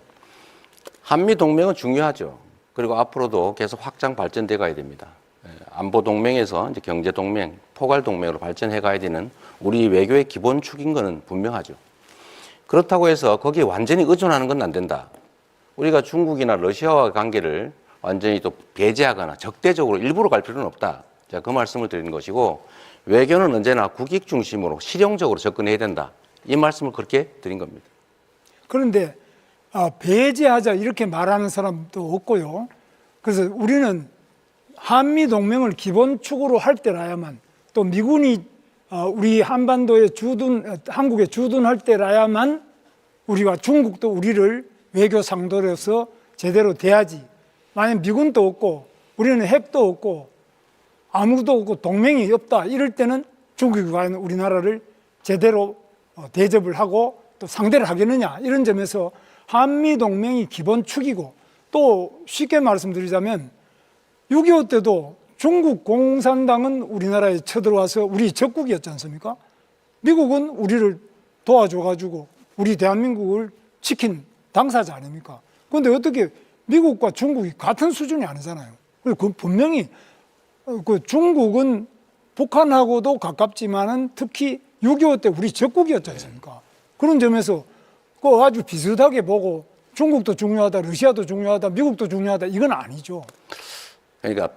한미 동맹은 중요하죠. 그리고 앞으로도 계속 확장 발전돼 가야 됩니다. 안보 동맹에서 이제 경제 동맹, 포괄 동맹으로 발전해 가야 되는 우리 외교의 기본축인 것은 분명하죠. 그렇다고 해서 거기에 완전히 의존하는 건 안 된다. 우리가 중국이나 러시아와 관계를 완전히 또 배제하거나 적대적으로 일부러 갈 필요는 없다. 제가 그 말씀을 드리는 것이고, 외교는 언제나 국익 중심으로 실용적으로 접근해야 된다. 이 말씀을 그렇게 드린 겁니다. 그런데 배제하자 이렇게 말하는 사람도 없고요. 그래서 우리는 한미 동맹을 기본축으로 할 때라야만, 또 미군이 우리 한반도에 한국에 주둔할 때라야만 우리가, 중국도 우리를 외교 상도로서 제대로 대하지. 만약 미군도 없고 우리는 핵도 없고 아무도 없고 동맹이 없다, 이럴 때는 중국이 과연 우리나라를 제대로 대접을 하고 또 상대를 하겠느냐, 이런 점에서 한미 동맹이 기본축이고, 또 쉽게 말씀드리자면 6.25 때도 중국 공산당은 우리나라에 쳐들어와서 우리 적국이었지 않습니까? 미국은 우리를 도와줘가지고 우리 대한민국을 지킨 당사자 아닙니까? 그런데 어떻게 미국과 중국이 같은 수준이 아니잖아요. 그리고 분명히 그 중국은 북한하고도 가깝지만은 특히 6.25 때 우리 적국이었지 않습니까? 그런 점에서 그 아주 비슷하게 보고 중국도 중요하다, 러시아도 중요하다, 미국도 중요하다, 이건 아니죠. 그러니까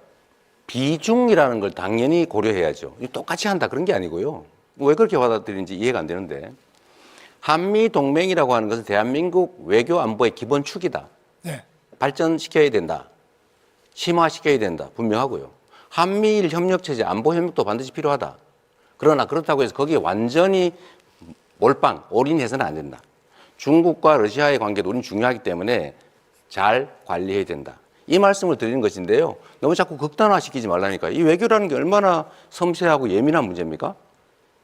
비중이라는 걸 당연히 고려해야죠. 똑같이 한다 그런 게 아니고요. 왜 그렇게 받아들이는지 이해가 안 되는데, 한미 동맹이라고 하는 것은 대한민국 외교 안보의 기본 축이다. 네. 발전시켜야 된다. 심화시켜야 된다. 분명하고요. 한미일 협력 체제, 안보 협력도 반드시 필요하다. 그러나 그렇다고 해서 거기에 완전히 몰빵, 올인해서는 안 된다. 중국과 러시아의 관계도 우리는 중요하기 때문에 잘 관리해야 된다. 이 말씀을 드리는 것인데요. 너무 자꾸 극단화시키지 말라니까. 이 외교라는 게 얼마나 섬세하고 예민한 문제입니까?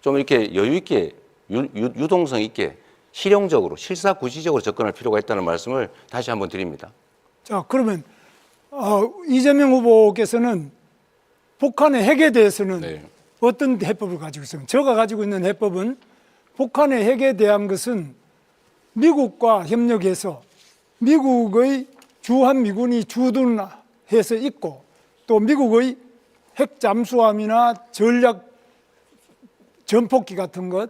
좀 이렇게 여유 있게, 유동성 있게, 실용적으로, 실사구시적으로 접근할 필요가 있다는 말씀을 다시 한번 드립니다. 자, 그러면 이재명 후보께서는 북한의 핵에 대해서는 네. 어떤 해법을 가지고 있습니까? 제가 가지고 있는 해법은, 북한의 핵에 대한 것은 미국과 협력해서 미국의 주한미군이 주둔해서 있고, 또 미국의 핵 잠수함이나 전략 전폭기 같은 것,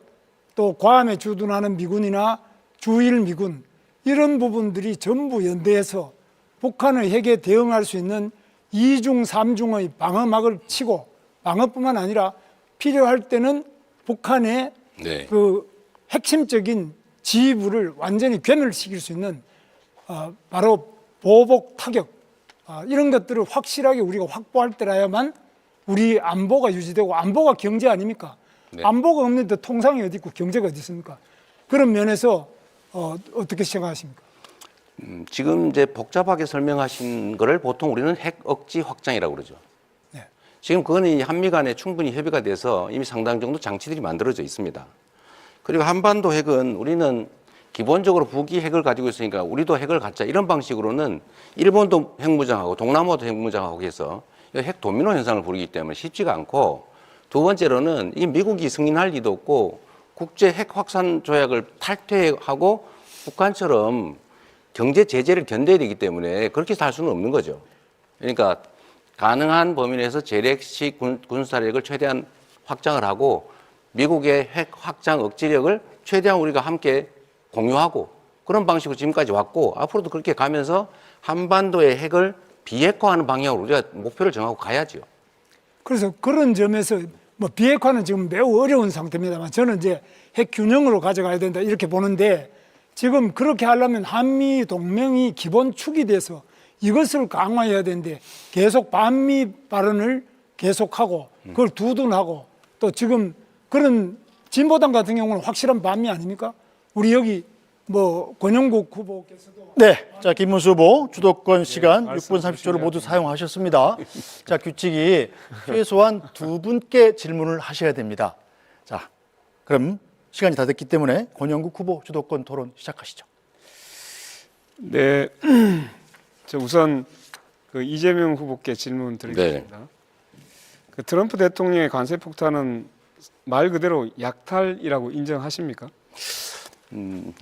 또 괌에 주둔하는 미군이나 주일 미군, 이런 부분들이 전부 연대해서 북한의 핵에 대응할 수 있는 2중, 3중의 방어막을 치고, 방어뿐만 아니라 필요할 때는 북한의 네. 그 핵심적인 지휘부를 완전히 괴멸시킬 수 있는 바로 보복 타격, 이런 것들을 확실하게 우리가 확보할 때라야만 우리 안보가 유지되고, 안보가 경제 아닙니까? 네. 안보가 없는데 통상이 어디 있고 경제가 어디 있습니까? 그런 면에서 어떻게 생각하십니까? 지금 이제 복잡하게 설명하신 거를 보통 우리는 핵 억지 확장이라고 그러죠. 네. 지금 그거는 이 한미 간에 충분히 협의가 돼서 이미 상당 정도 장치들이 만들어져 있습니다. 그리고 한반도 핵은 우리는 기본적으로 북이 핵을 가지고 있으니까 우리도 핵을 갖자, 이런 방식으로는 일본도 핵무장하고 동남아도 핵무장하고 해서 핵 도미노 현상을 부르기 때문에 쉽지가 않고, 두 번째로는 이 미국이 승인할 리도 없고 국제 핵 확산 조약을 탈퇴하고 북한처럼 경제 제재를 견뎌야 되기 때문에 그렇게 해서 할 수는 없는 거죠. 그러니까 가능한 범위 내에서 재래식 군사력을 최대한 확장을 하고 미국의 핵 확장 억지력을 최대한 우리가 함께 공유하고 그런 방식으로 지금까지 왔고 앞으로도 그렇게 가면서 한반도의 핵을 비핵화하는 방향으로 우리가 목표를 정하고 가야죠. 그래서 그런 점에서 뭐 비핵화는 지금 매우 어려운 상태입니다만 저는 이제 핵 균형으로 가져가야 된다 이렇게 보는데 지금 그렇게 하려면 한미 동맹이 기본 축이 돼서 이것을 강화해야 되는데 계속 반미 발언을 계속하고 그걸 두둔하고 또 지금 그런 진보당 같은 경우는 확실한 반미 아닙니까? 우리 여기 뭐 권영국 후보께서도 네, 자 김문수 후보 주도권 시간 말씀 6분 30초를 주시면 모두 사용하셨습니다. 자 규칙이 최소한 두 분께 질문을 하셔야 됩니다. 자 그럼 시간이 다 됐기 때문에 권영국 후보 주도권 토론 시작하시죠. 네, 저 우선 그 이재명 후보께 질문 드리겠습니다. 그 트럼프 대통령의 관세 폭탄은 말 그대로 약탈이라고 인정하십니까?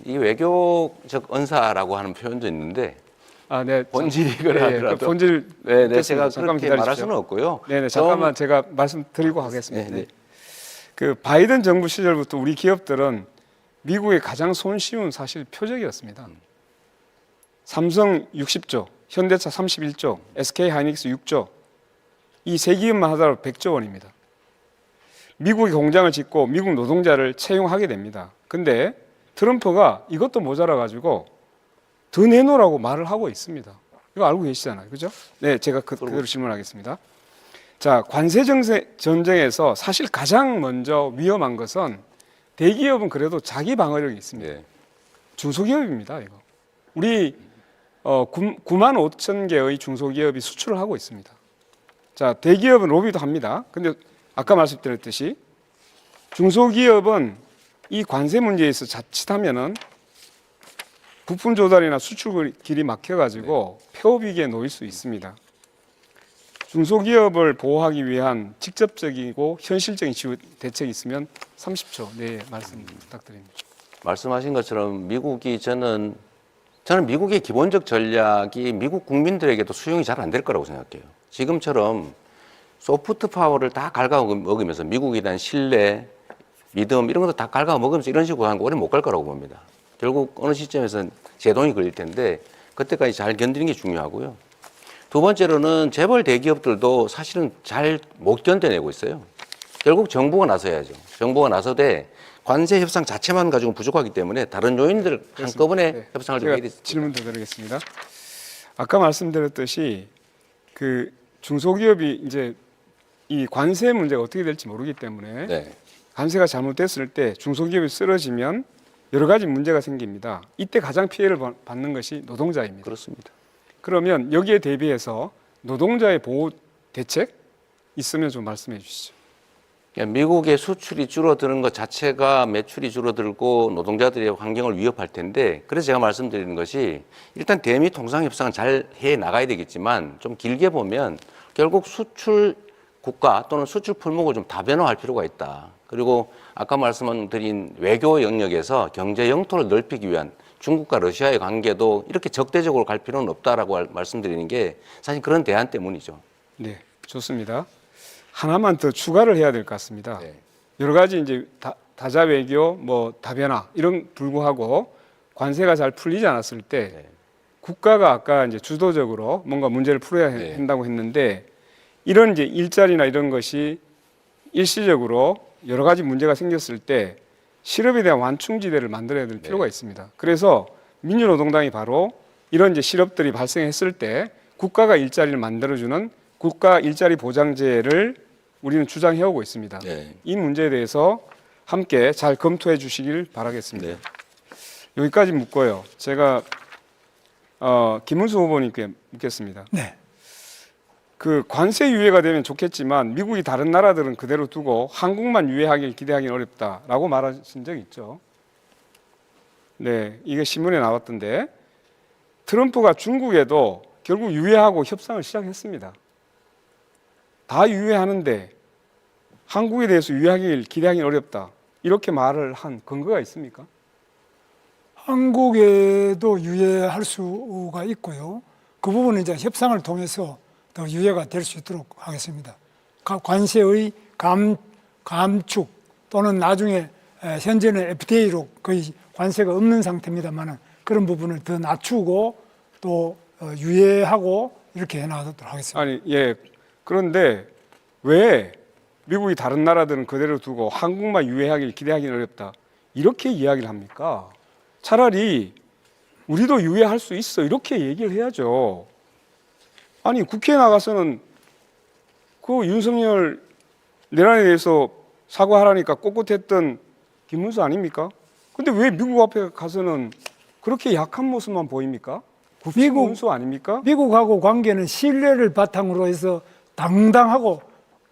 이 외교적 언사라고 하는 표현도 있는데 아, 네. 본질이 그러더라도 그 본질 네, 제가 잠깐 그렇게 말할 기다리십시오. 수는 없고요. 네, 잠깐만 제가 말씀드리고 하겠습니다. 네, 네. 그 바이든 정부 시절부터 우리 기업들은 미국의 가장 손쉬운 사실 표적이었습니다. 삼성 60조, 현대차 31조, SK 하이닉스 6조, 이 세 기업만 하더라도 100조 원입니다. 미국의 공장을 짓고 미국 노동자를 채용하게 됩니다. 근데 트럼프가 이것도 모자라 가지고 더 내놓으라고 말을 하고 있습니다. 이거 알고 계시잖아요, 그죠? 네, 제가 그대로 질문하겠습니다. 자, 관세 전쟁에서 사실 가장 먼저 위험한 것은 대기업은 그래도 자기 방어력이 있습니다. 네. 중소기업입니다, 이거. 우리 9만 5천 개의 중소기업이 수출을 하고 있습니다. 자, 대기업은 로비도 합니다. 근데 아까 말씀드렸듯이 중소기업은 이 관세 문제에서 자칫하면은 부품 조달이나 수출 길이 막혀가지고 폐업위기에 놓일 수 있습니다. 중소기업을 보호하기 위한 직접적이고 현실적인 지원 대책이 있으면 30초 내에 말씀 부탁드립니다. 말씀하신 것처럼 미국이 저는 미국의 기본적 전략이 미국 국민들에게도 수용이 잘 안 될 거라고 생각해요. 지금처럼 소프트 파워를 다 갉아먹으면서 미국에 대한 신뢰, 믿음 이런 것도 다 갉아먹으면서 이런 식으로 하는 거 오래 못 갈 거라고 봅니다. 결국 어느 시점에서는 제동이 걸릴 텐데 그때까지 잘 견디는 게 중요하고요. 두 번째로는 재벌 대기업들도 사실은 잘 못 견뎌내고 있어요. 결국 정부가 나서야죠. 정부가 나서되 관세 협상 자체만 가지고 부족하기 때문에 다른 요인들 한꺼번에 네. 협상을 좀 해야 제가 되겠습니다. 질문 더 드리겠습니다. 아까 말씀드렸듯이 그 중소기업이 이제 이 관세 문제가 어떻게 될지 모르기 때문에 네. 관세가 잘못됐을 때 중소기업이 쓰러지면 여러 가지 문제가 생깁니다. 이때 가장 피해를 받는 것이 노동자입니다. 그렇습니다. 그러면 여기에 대비해서 노동자의 보호 대책 있으면 좀 말씀해 주시죠. 그러니까 미국의 수출이 줄어드는 것 자체가 매출이 줄어들고 노동자들의 환경을 위협할 텐데 그래서 제가 말씀드리는 것이 일단 대미 통상 협상은 잘 해 나가야 되겠지만 좀 길게 보면 결국 수출 국가 또는 수출 품목을 좀 다변화할 필요가 있다. 그리고 아까 말씀드린 외교 영역에서 경제 영토를 넓히기 위한 중국과 러시아의 관계도 이렇게 적대적으로 갈 필요는 없다라고 말씀드리는 게 사실 그런 대안 때문이죠. 네, 좋습니다. 하나만 더 추가를 해야 될 것 같습니다. 네. 여러 가지 이제 다자 외교, 뭐 다변화 이런 불구하고 관세가 잘 풀리지 않았을 때 네. 국가가 아까 이제 주도적으로 뭔가 문제를 풀어야 네. 한다고 했는데 이런 이제 일자리나 이런 것이 일시적으로 여러 가지 문제가 생겼을 때 실업에 대한 완충지대를 만들어야 될 필요가 있습니다. 그래서 민주노동당이 바로 이런 이제 실업들이 발생했을 때 국가가 일자리를 만들어주는 국가 일자리 보장제를 우리는 주장해오고 있습니다. 네. 이 문제에 대해서 함께 잘 검토해 주시길 바라겠습니다. 네. 여기까지 묻고요. 제가 김문수 후보님께 묻겠습니다. 네. 그 관세 유예가 되면 좋겠지만 미국이 다른 나라들은 그대로 두고 한국만 유예하길 기대하기는 어렵다라고 말하신 적 있죠. 네, 이게 신문에 나왔던데 트럼프가 중국에도 결국 유예하고 협상을 시작했습니다. 다 유예하는데 한국에 대해서 유의하길 기대하기는 어렵다. 이렇게 말을 한 근거가 있습니까? 한국에도 유예할 수가 있고요. 그 부분은 이제 협상을 통해서 더 유예가 될 수 있도록 하겠습니다. 관세의 감축 또는 나중에 현재는 FTA로 거의 관세가 없는 상태입니다만 그런 부분을 더 낮추고 또 유예하고 이렇게 해나가도록 하겠습니다. 아니, 예. 그런데 왜 미국이 다른 나라들은 그대로 두고 한국만 유예하길 기대하기는 어렵다. 이렇게 이야기를 합니까? 차라리 우리도 유예할 수 있어. 이렇게 얘기를 해야죠. 아니, 국회에 나가서는 그 윤석열 내란에 대해서 사과하라니까 꼿꼿했던 김문수 아닙니까? 근데 왜 미국 앞에 가서는 그렇게 약한 모습만 보입니까? 미국 문수 아닙니까? 미국하고 관계는 신뢰를 바탕으로 해서 당당하고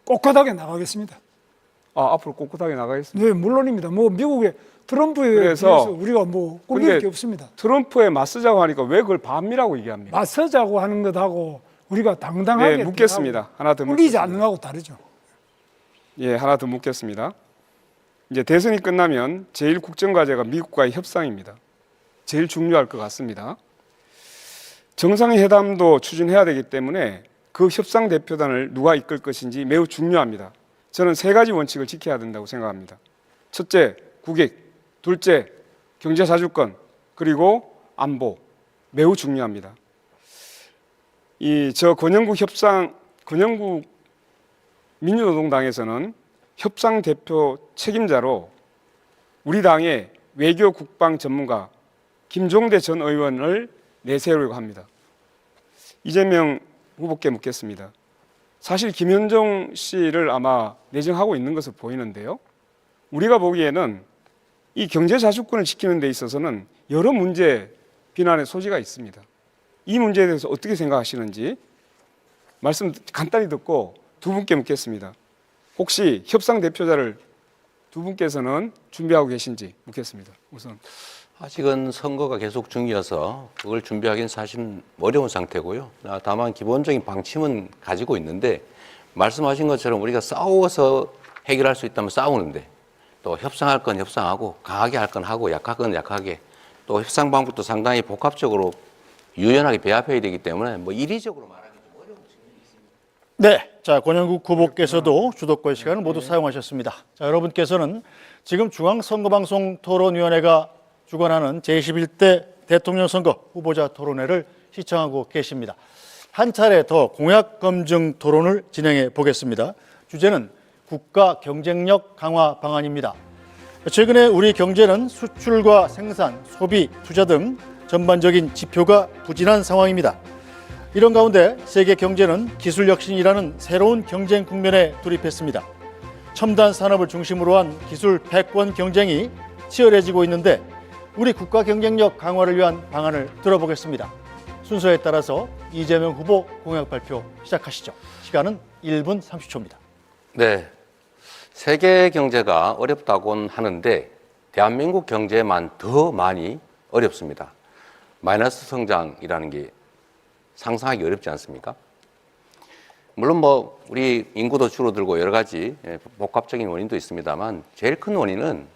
꼿꼿하게 나가겠습니다. 아, 앞으로 꼿꼿하게 나가겠습니다. 네, 물론입니다. 뭐 미국의 트럼프에 그래서 비해서 우리가 뭐 꿀릴 근데 게 없습니다. 트럼프에 맞서자고 하니까 왜 그걸 반미라고 얘기합니까? 맞서자고 하는 것하고 우리가 당당하게 네, 묻겠습니다. 하나 더 꿀리지 묻겠습니다. 않는 거하고 다르죠. 예, 하나 더 묻겠습니다. 이제 대선이 끝나면 제일 국정과제가 미국과의 협상입니다. 제일 중요할 것 같습니다. 정상회담도 추진해야 되기 때문에 그 협상 대표단을 누가 이끌 것인지 매우 중요합니다. 저는 세 가지 원칙을 지켜야 된다고 생각합니다. 첫째, 국익. 둘째, 경제자주권. 그리고 안보. 매우 중요합니다. 권영국 민주노동당에서는 협상 대표 책임자로 우리 당의 외교 국방 전문가 김종대 전 의원을 내세우려고 합니다. 이재명 후보께 묻겠습니다. 사실 김현종 씨를 아마 내정하고 있는 것으로 보이는데요. 우리가 보기에는 이 경제자주권을 지키는 데 있어서는 여러 문제 비난의 소지가 있습니다. 이 문제에 대해서 어떻게 생각하시는지 말씀 간단히 듣고 두 분께 묻겠습니다. 혹시 협상 대표자를 두 분께서는 준비하고 계신지 묻겠습니다. 우선. 아직은 선거가 계속 중이어서 그걸 준비하기는 사실 어려운 상태고요. 다만 기본적인 방침은 가지고 있는데 말씀하신 것처럼 우리가 싸워서 해결할 수 있다면 싸우는데 또 협상할 건 협상하고 강하게 할 건 하고 약할 건 약하게 또 협상 방법도 상당히 복합적으로 유연하게 배합해야 되기 때문에 뭐 이리적으로 말하기 좀 어려운 측면이 있습니다. 네, 자 권영국 후보께서도 주도권 시간을 모두 사용하셨습니다. 자, 여러분께서는 지금 중앙선거방송 토론위원회가 주관하는 제21대 대통령 선거 후보자 토론회를 시청하고 계십니다. 한 차례 더 공약 검증 토론을 진행해 보겠습니다. 주제는 국가 경쟁력 강화 방안입니다. 최근에 우리 경제는 수출과 생산, 소비, 투자 등 전반적인 지표가 부진한 상황입니다. 이런 가운데 세계 경제는 기술 혁신이라는 새로운 경쟁 국면에 돌입했습니다. 첨단 산업을 중심으로 한 기술 패권 경쟁이 치열해지고 있는데 우리 국가 경쟁력 강화를 위한 방안을 들어보겠습니다. 순서에 따라서 이재명 후보 공약 발표 시작하시죠. 시간은 1분 30초입니다. 네, 세계 경제가 어렵다고는 하는데 대한민국 경제만 더 많이 어렵습니다. 마이너스 성장이라는 게 상상하기 어렵지 않습니까? 물론 뭐 우리 인구도 줄어들고 여러 가지 복합적인 원인도 있습니다만 제일 큰 원인은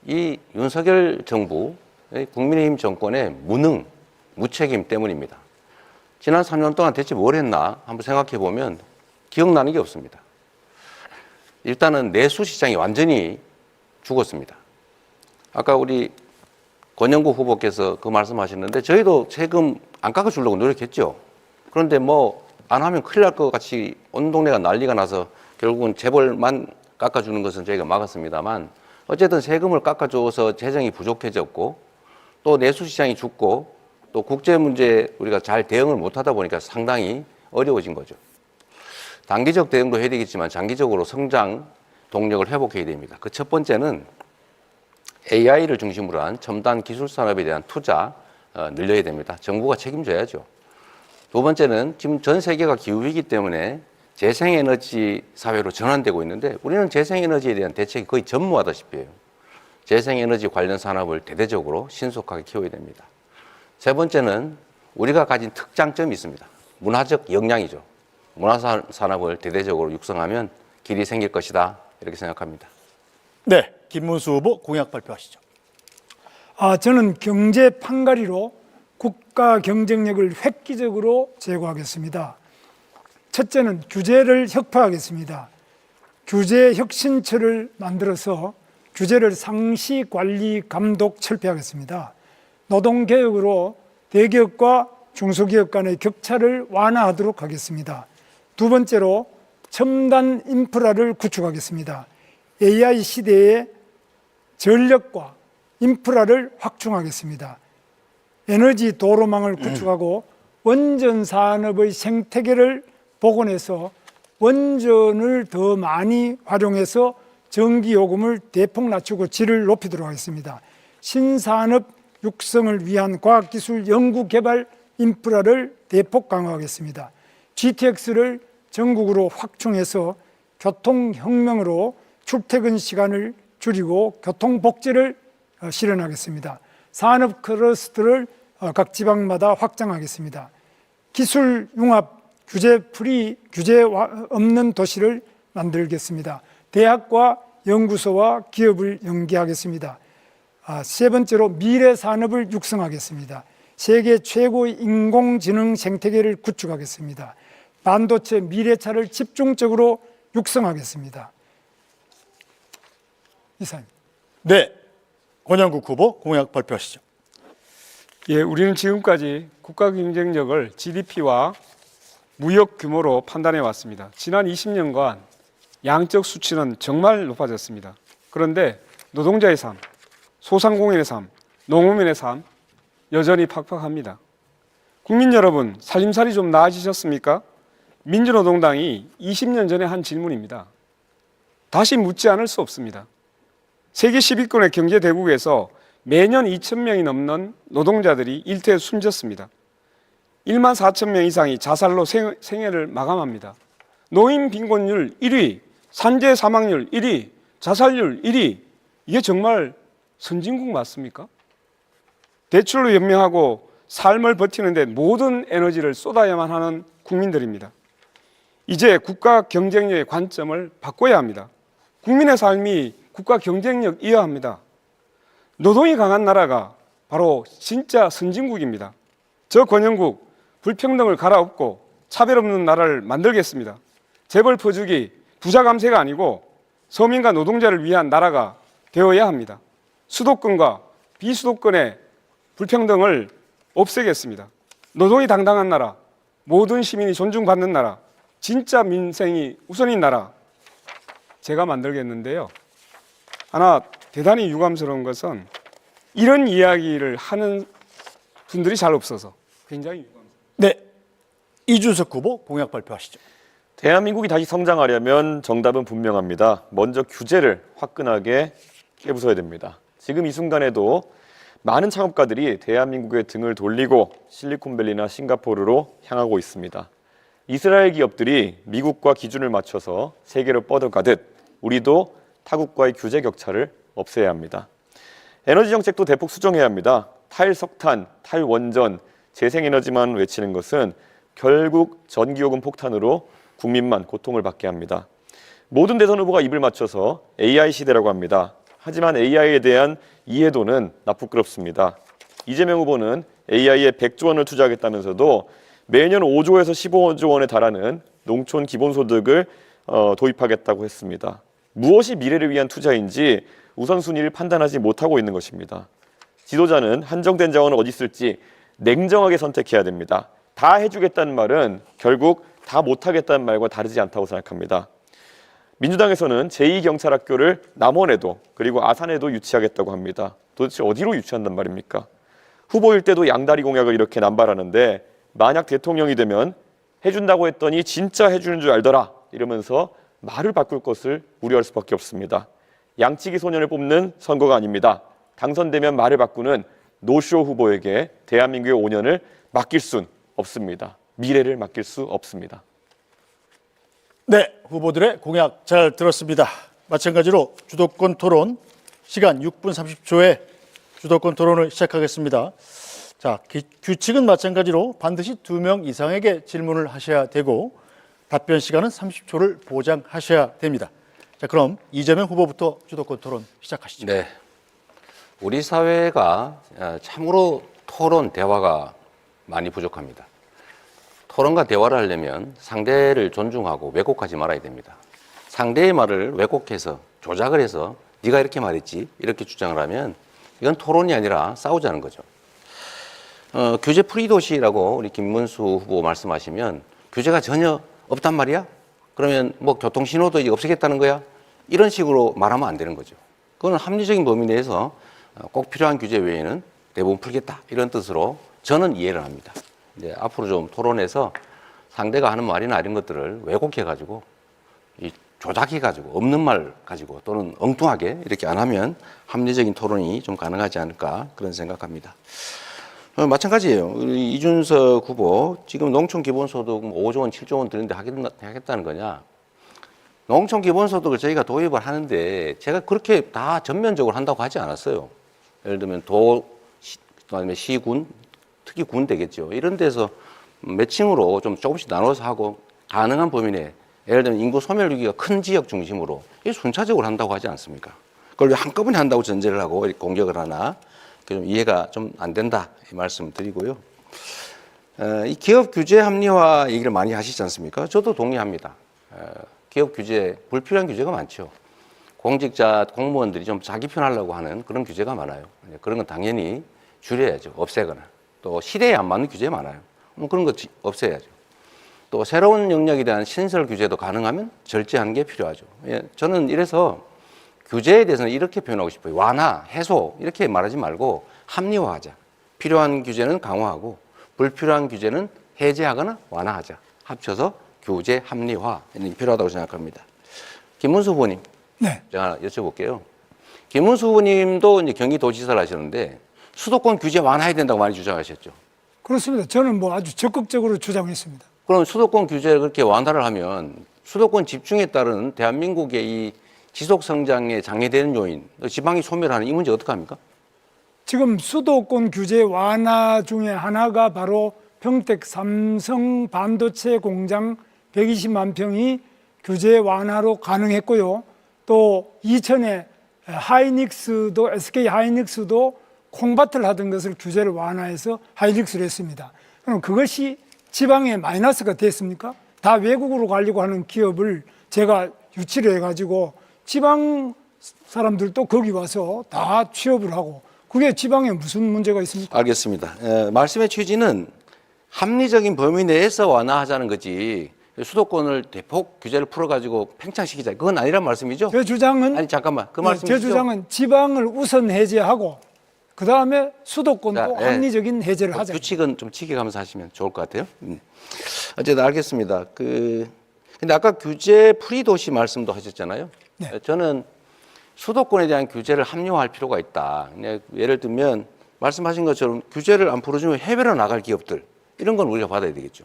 이 윤석열 정부, 국민의힘 정권의 무능, 무책임 때문입니다. 지난 3년 동안 대체 뭘 했나 한번 생각해 보면 기억나는 게 없습니다. 일단은 내수 시장이 완전히 죽었습니다. 아까 우리 권영국 후보께서 그 말씀하셨는데 저희도 세금 안 깎아주려고 노력했죠. 그런데 뭐 안 하면 큰일 날 것 같이 온 동네가 난리가 나서 결국은 재벌만 깎아주는 것은 저희가 막았습니다만 어쨌든 세금을 깎아줘서 재정이 부족해졌고 또 내수시장이 죽고 또 국제 문제 우리가 잘 대응을 못하다 보니까 상당히 어려워진 거죠. 단기적 대응도 해야 되겠지만 장기적으로 성장 동력을 회복해야 됩니다. 그 첫 번째는 AI를 중심으로 한 첨단 기술 산업에 대한 투자 늘려야 됩니다. 정부가 책임져야죠. 두 번째는 지금 전 세계가 기후위기 때문에 재생에너지 사회로 전환되고 있는데 우리는 재생에너지에 대한 대책이 거의 전무하다시피 해요. 재생에너지 관련 산업을 대대적으로 신속하게 키워야 됩니다. 세 번째는 우리가 가진 특장점이 있습니다. 문화적 역량이죠. 문화산업을 대대적으로 육성하면 길이 생길 것이다. 이렇게 생각합니다. 네, 김문수 후보 공약 발표하시죠. 저는 경제 판가리로 국가 경쟁력을 획기적으로 제고하겠습니다. 첫째는 규제를 혁파하겠습니다. 규제 혁신처를 만들어서 규제를 상시 관리 감독 철폐하겠습니다. 노동개혁으로 대기업과 중소기업 간의 격차를 완화하도록 하겠습니다. 두 번째로 첨단 인프라를 구축하겠습니다. AI 시대에 전력과 인프라를 확충하겠습니다. 에너지 도로망을 구축하고 원전 산업의 생태계를 복원해서 원전을 더 많이 활용해서 전기 요금을 대폭 낮추고 질을 높이도록 하겠습니다. 신산업 육성을 위한 과학기술 연구개발 인프라를 대폭 강화하겠습니다. GTX를 전국으로 확충해서 교통혁명으로 출퇴근 시간을 줄이고 교통복지를 실현하겠습니다. 산업 클러스터를 각 지방마다 확장하겠습니다. 기술 융합, 규제 프리, 규제 없는 도시를 만들겠습니다. 대학과 연구소와 기업을 연계하겠습니다. 세 번째로 미래 산업을 육성하겠습니다. 세계 최고의 인공지능 생태계를 구축하겠습니다. 반도체 미래차를 집중적으로 육성하겠습니다. 이상입니다. 네, 권영국 후보 공약 발표하시죠. 예, 우리는 지금까지 국가 경쟁력을 GDP와 무역 규모로 판단해 왔습니다. 지난 20년간 양적 수치는 정말 높아졌습니다. 그런데 노동자의 삶, 소상공인의 삶, 농어민의 삶 여전히 팍팍합니다. 국민 여러분, 살림살이 좀 나아지셨습니까? 민주노동당이 20년 전에 한 질문입니다. 다시 묻지 않을 수 없습니다. 세계 10위권의 경제 대국에서 매년 2,000명이 넘는 노동자들이 일터에 숨졌습니다. 1만 4천 명 이상이 자살로 생애를 마감합니다. 노인 빈곤율 1위, 산재 사망률 1위, 자살률 1위. 이게 정말 선진국 맞습니까? 대출로 연명하고 삶을 버티는데 모든 에너지를 쏟아야만 하는 국민들입니다. 이제 국가 경쟁력의 관점을 바꿔야 합니다. 국민의 삶이 국가 경쟁력이어야 합니다. 노동이 강한 나라가 바로 진짜 선진국입니다. 저 권영국 불평등을 갈아엎고 차별 없는 나라를 만들겠습니다. 재벌 퍼주기, 부자 감세가 아니고 서민과 노동자를 위한 나라가 되어야 합니다. 수도권과 비수도권의 불평등을 없애겠습니다. 노동이 당당한 나라, 모든 시민이 존중받는 나라, 진짜 민생이 우선인 나라 제가 만들겠는데요. 하나 대단히 유감스러운 것은 이런 이야기를 하는 분들이 잘 없어서 굉장히 유감스럽습니다. 네, 이준석 후보 공약 발표하시죠. 대한민국이 다시 성장하려면 정답은 분명합니다. 먼저 규제를 화끈하게 깨부숴야 됩니다. 지금 이 순간에도 많은 창업가들이 대한민국의 등을 돌리고 실리콘밸리나 싱가포르로 향하고 있습니다. 이스라엘 기업들이 미국과 기준을 맞춰서 세계로 뻗어가듯 우리도 타국과의 규제 격차를 없애야 합니다. 에너지 정책도 대폭 수정해야 합니다. 탈석탄, 탈원전, 재생에너지만 외치는 것은 결국 전기요금 폭탄으로 국민만 고통을 받게 합니다. 모든 대선 후보가 입을 맞춰서 AI 시대라고 합니다. 하지만 AI에 대한 이해도는 나쁘끄럽습니다. 이재명 후보는 AI에 100조 원을 투자하겠다면서도 매년 5조에서 15조 원에 달하는 농촌 기본소득을 도입하겠다고 했습니다. 무엇이 미래를 위한 투자인지 우선순위를 판단하지 못하고 있는 것입니다. 지도자는 한정된 자원은 어디 있을지 냉정하게 선택해야 됩니다. 다 해주겠다는 말은 결국 다 못하겠다는 말과 다르지 않다고 생각합니다. 민주당에서는 제2경찰학교를 남원에도 그리고 아산에도 유치하겠다고 합니다. 도대체 어디로 유치한단 말입니까? 후보일 때도 양다리 공약을 이렇게 남발하는데 만약 대통령이 되면 해준다고 했더니 진짜 해주는 줄 알더라 이러면서 말을 바꿀 것을 우려할 수밖에 없습니다. 양치기 소년을 뽑는 선거가 아닙니다. 당선되면 말을 바꾸는 노쇼 후보에게 대한민국의 5년을 맡길 순 없습니다. 미래를 맡길 수 없습니다. 네, 후보들의 공약 잘 들었습니다. 마찬가지로 주도권 토론 시간 6분 30초에 주도권 토론을 시작하겠습니다. 자, 규칙은 마찬가지로 반드시 2명 이상에게 질문을 하셔야 되고 답변 시간은 30초를 보장하셔야 됩니다. 자, 그럼 이재명 후보부터 주도권 토론 시작하시죠. 네. 우리 사회가 참으로 토론, 대화가 많이 부족합니다. 토론과 대화를 하려면 상대를 존중하고 왜곡하지 말아야 됩니다. 상대의 말을 왜곡해서 조작을 해서 네가 이렇게 말했지 이렇게 주장을 하면 이건 토론이 아니라 싸우자는 거죠. 규제 프리 도시라고 우리 김문수 후보 말씀하시면 규제가 전혀 없단 말이야? 그러면 뭐 교통신호도 이제 없애겠다는 거야? 이런 식으로 말하면 안 되는 거죠. 그건 합리적인 범위 내에서 꼭 필요한 규제 외에는 대부분 풀겠다 이런 뜻으로 저는 이해를 합니다. 이제 앞으로 좀 토론해서 상대가 하는 말이나 이런 것들을 왜곡해가지고 이 조작해가지고 없는 말 가지고 또는 엉뚱하게 이렇게 안 하면 합리적인 토론이 좀 가능하지 않을까 그런 생각합니다. 마찬가지예요. 우리 이준석 후보 지금 농촌 기본소득 5조 원, 7조 원 드는데 하겠다는 거냐? 농촌 기본소득을 저희가 도입을 하는데 제가 그렇게 다 전면적으로 한다고 하지 않았어요. 예를 들면 그다음에 시군, 특히 군 되겠죠. 이런 데서 매칭으로 좀 조금씩 나눠서 하고 가능한 범위 내에 예를 들면 인구 소멸 위기가 큰 지역 중심으로 이 순차적으로 한다고 하지 않습니까? 그걸 왜 한꺼번에 한다고 전제를 하고 공격을 하나? 좀 이해가 좀 안 된다 이 말씀 드리고요. 이 기업 규제 합리화 얘기를 많이 하시지 않습니까? 저도 동의합니다. 기업 규제, 불필요한 규제가 많죠. 공직자, 공무원들이 좀 자기 편하려고 하는 그런 규제가 많아요. 그런 건 당연히 줄여야죠. 없애거나. 또 시대에 안 맞는 규제 많아요. 그런 거 없애야죠. 또 새로운 영역에 대한 신설 규제도 가능하면 절제하는 게 필요하죠. 저는 이래서 규제에 대해서는 이렇게 표현하고 싶어요. 완화, 해소 이렇게 말하지 말고 합리화하자. 필요한 규제는 강화하고 불필요한 규제는 해제하거나 완화하자. 합쳐서 규제 합리화 필요하다고 생각합니다. 김문수 후보님, 네. 제가 여쭤볼게요. 김문수 후보님도 이제 경기도지사를 하시는데 수도권 규제 완화해야 된다고 많이 주장하셨죠. 그렇습니다. 저는 뭐 아주 적극적으로 주장했습니다. 그럼 수도권 규제를 그렇게 완화를 하면 수도권 집중에 따른 대한민국의 이 지속 성장에 장애되는 요인, 지방이 소멸하는 이 문제 어떡합니까? 지금 수도권 규제 완화 중에 하나가 바로 평택 삼성 반도체 공장 120만 평이 규제 완화로 가능했고요. 또 이천에 하이닉스도 SK 하이닉스도 콩밭을 하던 것을 규제를 완화해서 하이닉스를 했습니다. 그럼 그것이 지방에 마이너스가 됐습니까? 다 외국으로 가려고 하는 기업을 제가 유치를 해가지고 지방 사람들도 거기 와서 다 취업을 하고 그게 지방에 무슨 문제가 있습니까? 알겠습니다. 말씀의 취지는 합리적인 범위 내에서 완화하자는 거지 수도권을 대폭 규제를 풀어가지고 팽창시키자 그건 아니란 말씀이죠? 제 주장은 아니 잠깐만 그 제 말씀이시죠? 주장은 지방을 우선 해제하고 그 다음에 수도권도 자, 합리적인 해제를 하자. 규칙은 좀 지켜가면서 하시면 좋을 것 같아요. 어쨌든 알겠습니다. 근데 아까 규제 프리 도시 말씀도 하셨잖아요. 네. 저는 수도권에 대한 규제를 합리화할 필요가 있다. 예를 들면 말씀하신 것처럼 규제를 안 풀어주면 해외로 나갈 기업들 이런 건 우리가 받아야 되겠죠.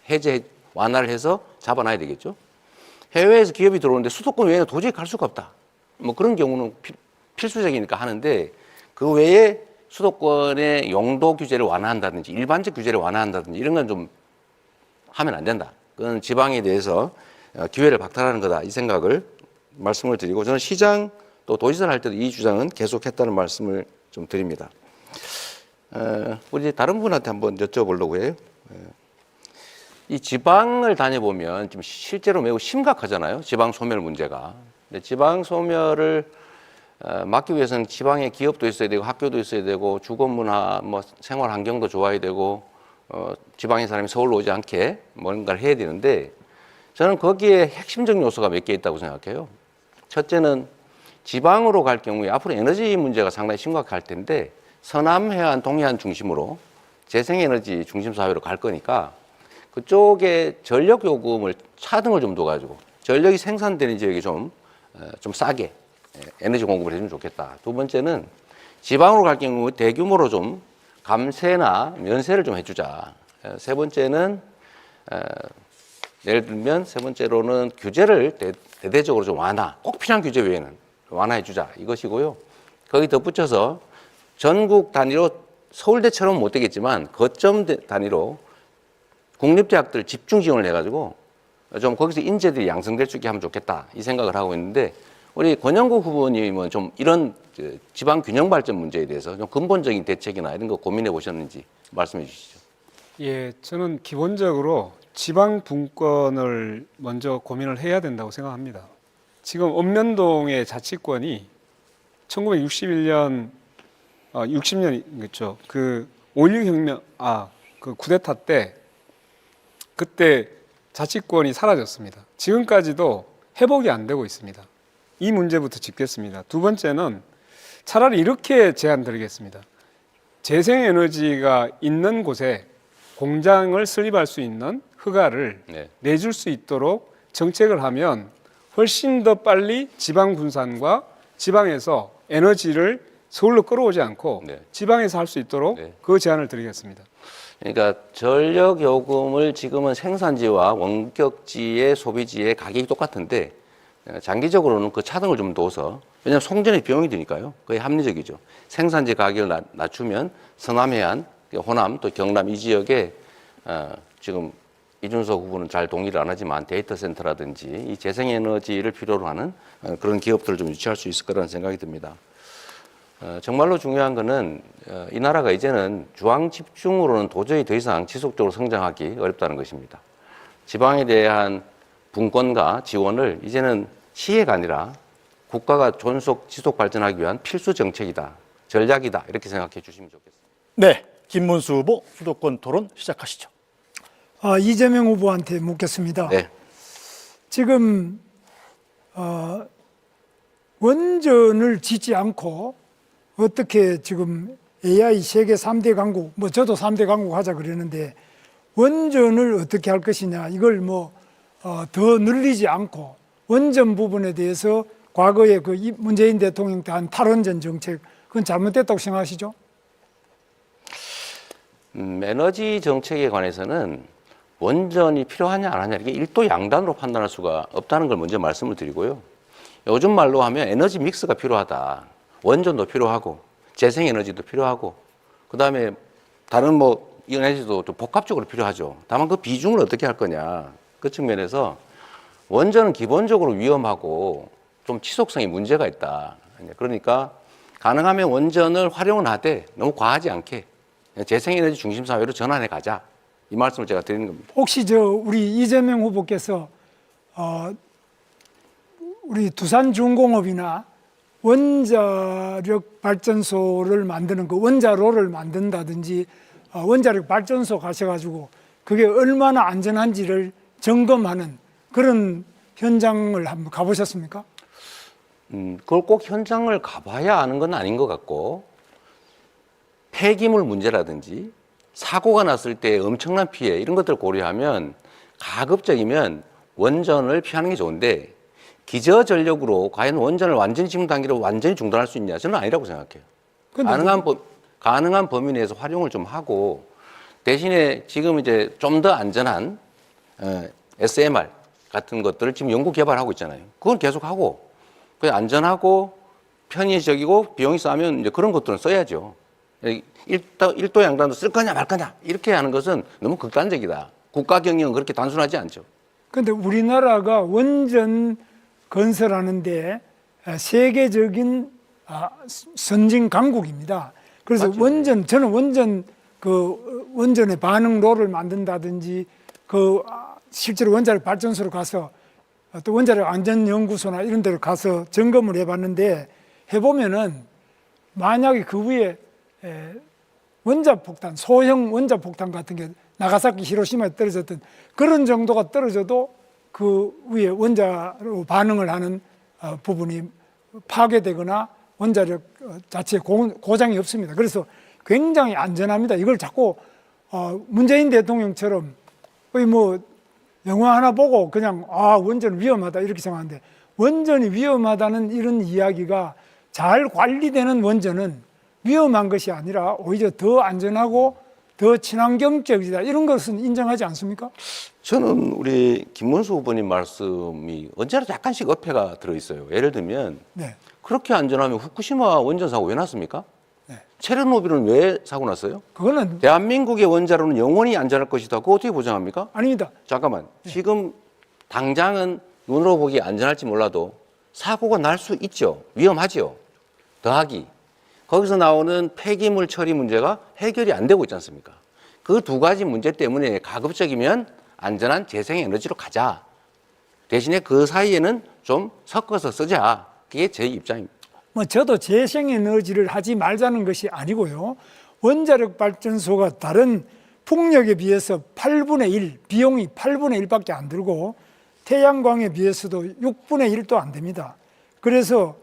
해제 완화를 해서 잡아놔야 되겠죠. 해외에서 기업이 들어오는데 수도권 외에는 도저히 갈 수가 없다. 뭐 그런 경우는 필수적이니까 하는데 그 외에 수도권의 용도 규제를 완화한다든지 일반적 규제를 완화한다든지 이런 건 좀 하면 안 된다. 그건 지방에 대해서 기회를 박탈하는 거다. 이 생각을 말씀을 드리고 저는 시장 또 도지사를 할 때도 이 주장은 계속했다는 말씀을 좀 드립니다. 우리 다른 분한테 한번 여쭤보려고 해요. 이 지방을 다녀보면 지금 실제로 매우 심각하잖아요. 지방 소멸 문제가. 근데 지방 소멸을 막기 위해서는 지방에 기업도 있어야 되고 학교도 있어야 되고 주거 문화, 뭐 생활 환경도 좋아야 되고 지방의 사람이 서울로 오지 않게 뭔가를 해야 되는데 저는 거기에 핵심적 요소가 몇 개 있다고 생각해요. 첫째는 지방으로 갈 경우에 앞으로 에너지 문제가 상당히 심각할 텐데 서남 해안, 동해안 중심으로 재생에너지 중심 사회로 갈 거니까 그쪽에 전력 요금을 차등을 좀 둬가지고 전력이 생산되는 지역에 좀 싸게 에너지 공급을 해주면 좋겠다. 두 번째는 지방으로 갈 경우 대규모로 좀 감세나 면세를 좀 해주자. 세 번째는 예를 들면 세 번째로는 규제를 대대적으로 좀 완화, 꼭 필요한 규제 외에는 완화해주자 이것이고요. 거기 덧붙여서 전국 단위로 서울대처럼 못 되겠지만 거점 단위로 국립대학들 집중 지원을 해가지고 좀 거기서 인재들이 양성될 수 있게 하면 좋겠다 이 생각을 하고 있는데 우리 권영국 후보님은 좀 이런 지방 균형 발전 문제에 대해서 좀 근본적인 대책이나 이런 거 고민해 보셨는지 말씀해 주시죠. 예, 저는 기본적으로 지방 분권을 먼저 고민을 해야 된다고 생각합니다. 지금 읍면동의 자치권이 1961년, 60년이겠죠. 그 5.16 혁명, 그 쿠데타 때 그때 자치권이 사라졌습니다. 지금까지도 회복이 안 되고 있습니다. 이 문제부터 짚겠습니다. 두 번째는 차라리 이렇게 제안 드리겠습니다. 재생에너지가 있는 곳에 공장을 설립할 수 있는 허가를 네. 내줄 수 있도록 정책을 하면 훨씬 더 빨리 지방 분산과 지방에서 에너지를 서울로 끌어오지 않고 네. 지방에서 할 수 있도록 네. 그 제안을 드리겠습니다. 그러니까 전력 요금을 지금은 생산지와 원격지의 소비지의 가격이 똑같은데 장기적으로는 그 차등을 좀 둬서 왜냐하면 송전의 비용이 드니까요. 거의 합리적이죠. 생산지 가격을 낮추면 서남해안, 호남 또 경남 이 지역에 지금 이준석 후보는 잘 동의를 안 하지만 데이터 센터라든지 이 재생에너지를 필요로 하는 그런 기업들을 좀 유치할 수 있을 거라는 생각이 듭니다. 정말로 중요한 거는 이 나라가 이제는 중앙 집중으로는 도저히 더 이상 지속적으로 성장하기 어렵다는 것입니다. 지방에 대한 분권과 지원을 이제는 시혜가 아니라 국가가 존속 지속 발전하기 위한 필수 정책이다, 전략이다 이렇게 생각해 주시면 좋겠습니다. 네, 김문수 후보 수도권 토론 시작하시죠. 이재명 후보한테 묻겠습니다. 네. 지금 원전을 짓지 않고 어떻게 지금 AI 세계 3대 강국, 뭐 저도 3대 강국 하자 그랬는데 원전을 어떻게 할 것이냐 이걸 더 늘리지 않고 원전 부분에 대해서 과거에 그 문재인 대통령 때 한 탈원전 정책 그건 잘못됐다고 생각하시죠? 에너지 정책에 관해서는 원전이 필요하냐 안 하냐 이게 일도 양단으로 판단할 수가 없다는 걸 먼저 말씀을 드리고요. 요즘 말로 하면 에너지 믹스가 필요하다. 원전도 필요하고 재생에너지도 필요하고 그다음에 다른 에너지도 좀 복합적으로 필요하죠. 다만 그 비중을 어떻게 할 거냐 그 측면에서 원전은 기본적으로 위험하고 좀 지속성에 문제가 있다. 그러니까 가능하면 원전을 활용은 하되 너무 과하지 않게 재생에너지 중심 사회로 전환해 가자. 이 말씀을 제가 드리는 겁니다. 혹시 우리 이재명 후보께서 우리 두산중공업이나 원자력 발전소를 만드는 그 원자로를 만든다든지 원자력 발전소 가셔가지고 그게 얼마나 안전한지를 점검하는 그런 현장을 한번 가보셨습니까? 그걸 꼭 현장을 가봐야 아는 건 아닌 것 같고 폐기물 문제라든지 사고가 났을 때 엄청난 피해 이런 것들을 고려하면 가급적이면 원전을 피하는 게 좋은데 기저전력으로 과연 원전을 완전히 지금 단계로 완전히 중단할 수 있냐 저는 아니라고 생각해요. 가능한 범위 내에서 활용을 좀 하고 대신에 지금 이제 좀 더 안전한 SMR 같은 것들을 지금 연구 개발하고 있잖아요. 그건 계속 하고 그냥 안전하고 편의적이고 비용이 싸면 이제 그런 것들은 써야죠. 일도 양단도 쓸 거냐 말 거냐 이렇게 하는 것은 너무 극단적이다. 국가 경영은 그렇게 단순하지 않죠. 그런데 우리나라가 원전 건설하는데 세계적인 선진 강국입니다. 그래서 맞죠. 저는 원전의 반응로를 만든다든지 실제로 원자력 발전소로 가서 또 원자력 안전연구소나 이런 데로 가서 점검을 해봤는데 해보면은 만약에 그 위에 원자폭탄, 소형 원자폭탄 같은 게 나가사키, 히로시마에 떨어졌던 그런 정도가 떨어져도 그 위에 원자로 반응을 하는 부분이 파괴되거나 원자력 자체에 고장이 없습니다. 그래서 굉장히 안전합니다. 이걸 자꾸 문재인 대통령처럼 거의 영화 하나 보고 그냥 원전 위험하다 이렇게 생각하는데 원전이 위험하다는 이런 이야기가 잘 관리되는 원전은 위험한 것이 아니라 오히려 더 안전하고 더 친환경적이다 이런 것은 인정하지 않습니까? 저는 우리 김문수 후보님 말씀이 언제나 약간씩 어폐가 들어있어요. 예를 들면 네. 그렇게 안전하면 후쿠시마 원전 사고 왜 났습니까? 네. 체르노빌은 왜 사고 났어요? 그거는 대한민국의 원자로는 영원히 안전할 것이다. 그거 어떻게 보장합니까? 아닙니다. 잠깐만. 지금 당장은 눈으로 보기 안전할지 몰라도 사고가 날 수 있죠. 위험하죠. 더하기 거기서 나오는 폐기물 처리 문제가 해결이 안 되고 있지 않습니까? 그 두 가지 문제 때문에 가급적이면 안전한 재생에너지로 가자. 대신에 그 사이에는 좀 섞어서 쓰자. 그게 제 입장입니다. 뭐 저도 재생에너지를 하지 말자는 것이 아니고요. 원자력 발전소가 다른 풍력에 비해서 8분의 1, 비용이 8분의 1밖에 안 들고 태양광에 비해서도 6분의 1도 안 됩니다. 그래서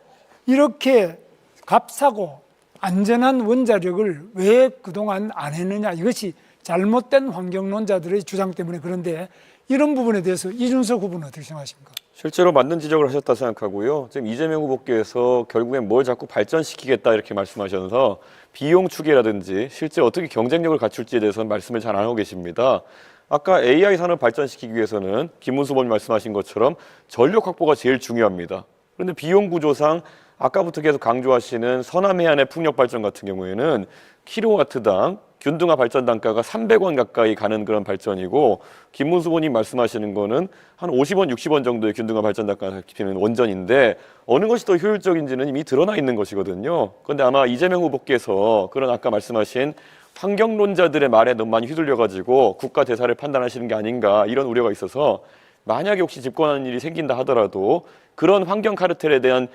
이렇게 값싸고 안전한 원자력을 왜 그동안 안 했느냐, 이것이 잘못된 환경론자들의 주장 때문에. 그런데 이런 부분에 대해서 이준석 후보는 어떻게 생각하십니까? 실제로 맞는 지적을 하셨다 생각하고요. 지금 이재명 후보께서 결국엔 뭘 자꾸 발전시키겠다 이렇게 말씀하셔서 비용 추계라든지 실제 어떻게 경쟁력을 갖출지에 대해서는 말씀을 잘 안 하고 계십니다. 아까 AI 산업 발전시키기 위해서는 김문수 후보님 말씀하신 것처럼 전력 확보가 제일 중요합니다. 그런데 비용 구조상 아까부터 계속 강조하시는 서남 해안의 풍력 발전 같은 경우에는 킬로와트당 균등화 발전 단가가 300원 가까이 가는 그런 발전이고, 김문수 후보님 말씀하시는 거는 한 50원, 60원 정도의 균등화 발전 단가가 잡히는 원전인데 어느 것이 더 효율적인지는 이미 드러나 있는 것이거든요. 그런데 아마 이재명 후보께서 그런 아까 말씀하신 환경론자들의 말에 너무 많이 휘둘려가지고 국가 대사를 판단하시는 게 아닌가, 이런 우려가 있어서 만약에 혹시 집권하는 일이 생긴다 하더라도 그런 환경 카르텔에 대한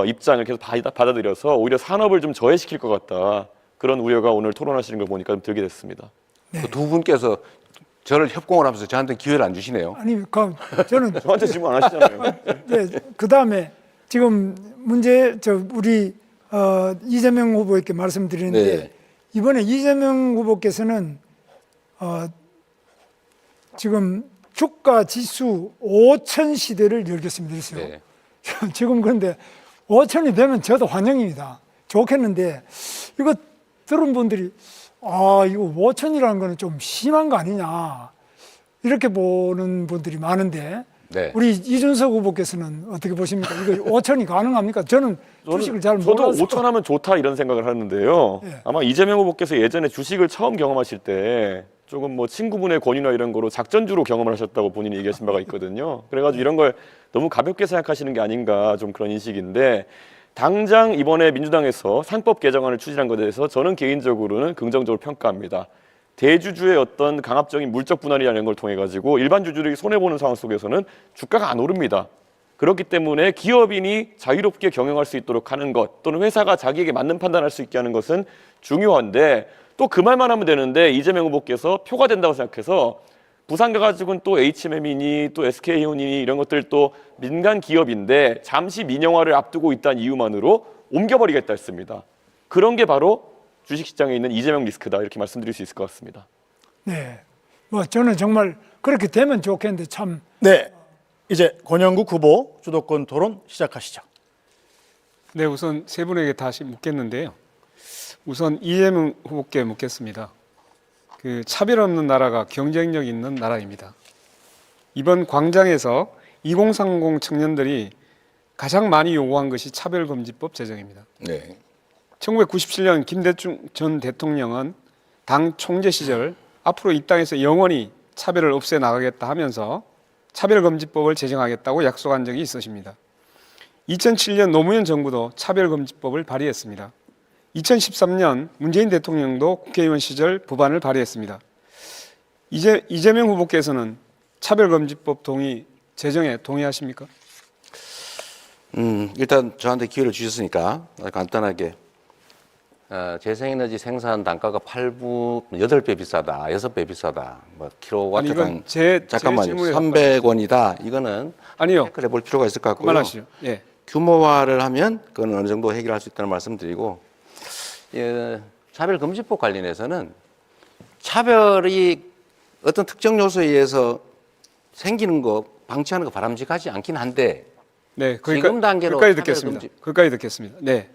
입장을 계속 받아들여서 오히려 산업을 좀 저해시킬 것 같다. 그런 우려가 오늘 토론하시는 걸 보니까 좀 들게 됐습니다. 네. 그 두 분께서 저를 협공을 하면서 저한테 기회를 안 주시네요. 아니, 저는 저한테 질문 안 하시잖아요. 네, 그 다음에 지금 우리 이재명 후보에게 말씀드리는데, 네. 이번에 이재명 후보께서는 지금 주가 지수 5천 시대를 열겠습니다. 그랬어요. 네. 지금 그런데 5천이 되면 저도 환영입니다. 좋겠는데, 이거 들은 분들이 이거 5천이라는 거는 좀 심한 거 아니냐, 이렇게 보는 분들이 많은데, 네. 우리 이준석 후보께서는 어떻게 보십니까? 이거 5천이 가능합니까? 저는 주식을 잘 저도 몰라서. 5천 하면 좋다 이런 생각을 하는데요. 네. 아마 이재명 후보께서 예전에 주식을 처음 경험하실 때 조금 뭐 친구분의 권유나 이런 거로 작전주로 경험을 하셨다고 본인이 얘기하신 바가 있거든요. 그래가지고 이런 걸 너무 가볍게 생각하시는 게 아닌가, 좀 그런 인식인데, 당장 이번에 민주당에서 상법 개정안을 추진한 것에 대해서 저는 개인적으로는 긍정적으로 평가합니다. 대주주의 어떤 강압적인 물적 분할이라는 걸 통해 가지고 일반 주주들이 손해보는 상황 속에서는 주가가 안 오릅니다. 그렇기 때문에 기업인이 자유롭게 경영할 수 있도록 하는 것, 또는 회사가 자기에게 맞는 판단할 수 있게 하는 것은 중요한데, 또 그 말만 하면 되는데 이재명 후보께서 표가 된다고 생각해서 부산 가가지고는 또 HMM이니 또 SK이온이니 이런 것들 또 민간 기업인데 잠시 민영화를 앞두고 있다는 이유만으로 옮겨버리겠다 했습니다. 그런 게 바로 주식시장에 있는 이재명 리스크다, 이렇게 말씀드릴 수 있을 것 같습니다. 네, 뭐 저는 정말 그렇게 되면 좋겠는데 참. 네, 이제 권영국 후보 주도권 토론 시작하시죠. 네, 우선 세 분에게 다시 묻겠는데요. 우선 이재명 후보께 묻겠습니다. 그 차별 없는 나라가 경쟁력 있는 나라입니다. 이번 광장에서 2030 청년들이 가장 많이 요구한 것이 차별금지법 제정입니다. 네. 1997년 김대중 전 대통령은 당 총재 시절 앞으로 이 땅에서 영원히 차별을 없애 나가겠다 하면서 차별금지법을 제정하겠다고 약속한 적이 있으십니다. 2007년 노무현 정부도 차별금지법을 발의했습니다. 2013년 문재인 대통령도 국회의원 시절 법안을 발의했습니다. 이재명 후보께서는 차별금지법 제정에 동의하십니까? 일단 저한테 기회를 주셨으니까 간단하게 재생에너지 생산 단가가 8배 비싸다, 6배 비싸다, 뭐 킬로와트당 아니, 이건 제 잠깐만요, 질문에 300원이다. 이거는 아니요. 체크를 해볼 필요가 있을 것 같고요. 그만하시죠. 예. 규모화를 하면 그건 어느 정도 해결할 수 있다는 말씀드리고, 차별금지법 관련해서는 차별이 어떤 특정 요소에 의해서 생기는 거, 방치하는 거 바람직하지 않긴 한데, 네, 지금 단계로 거기까지 듣겠습니다. 네.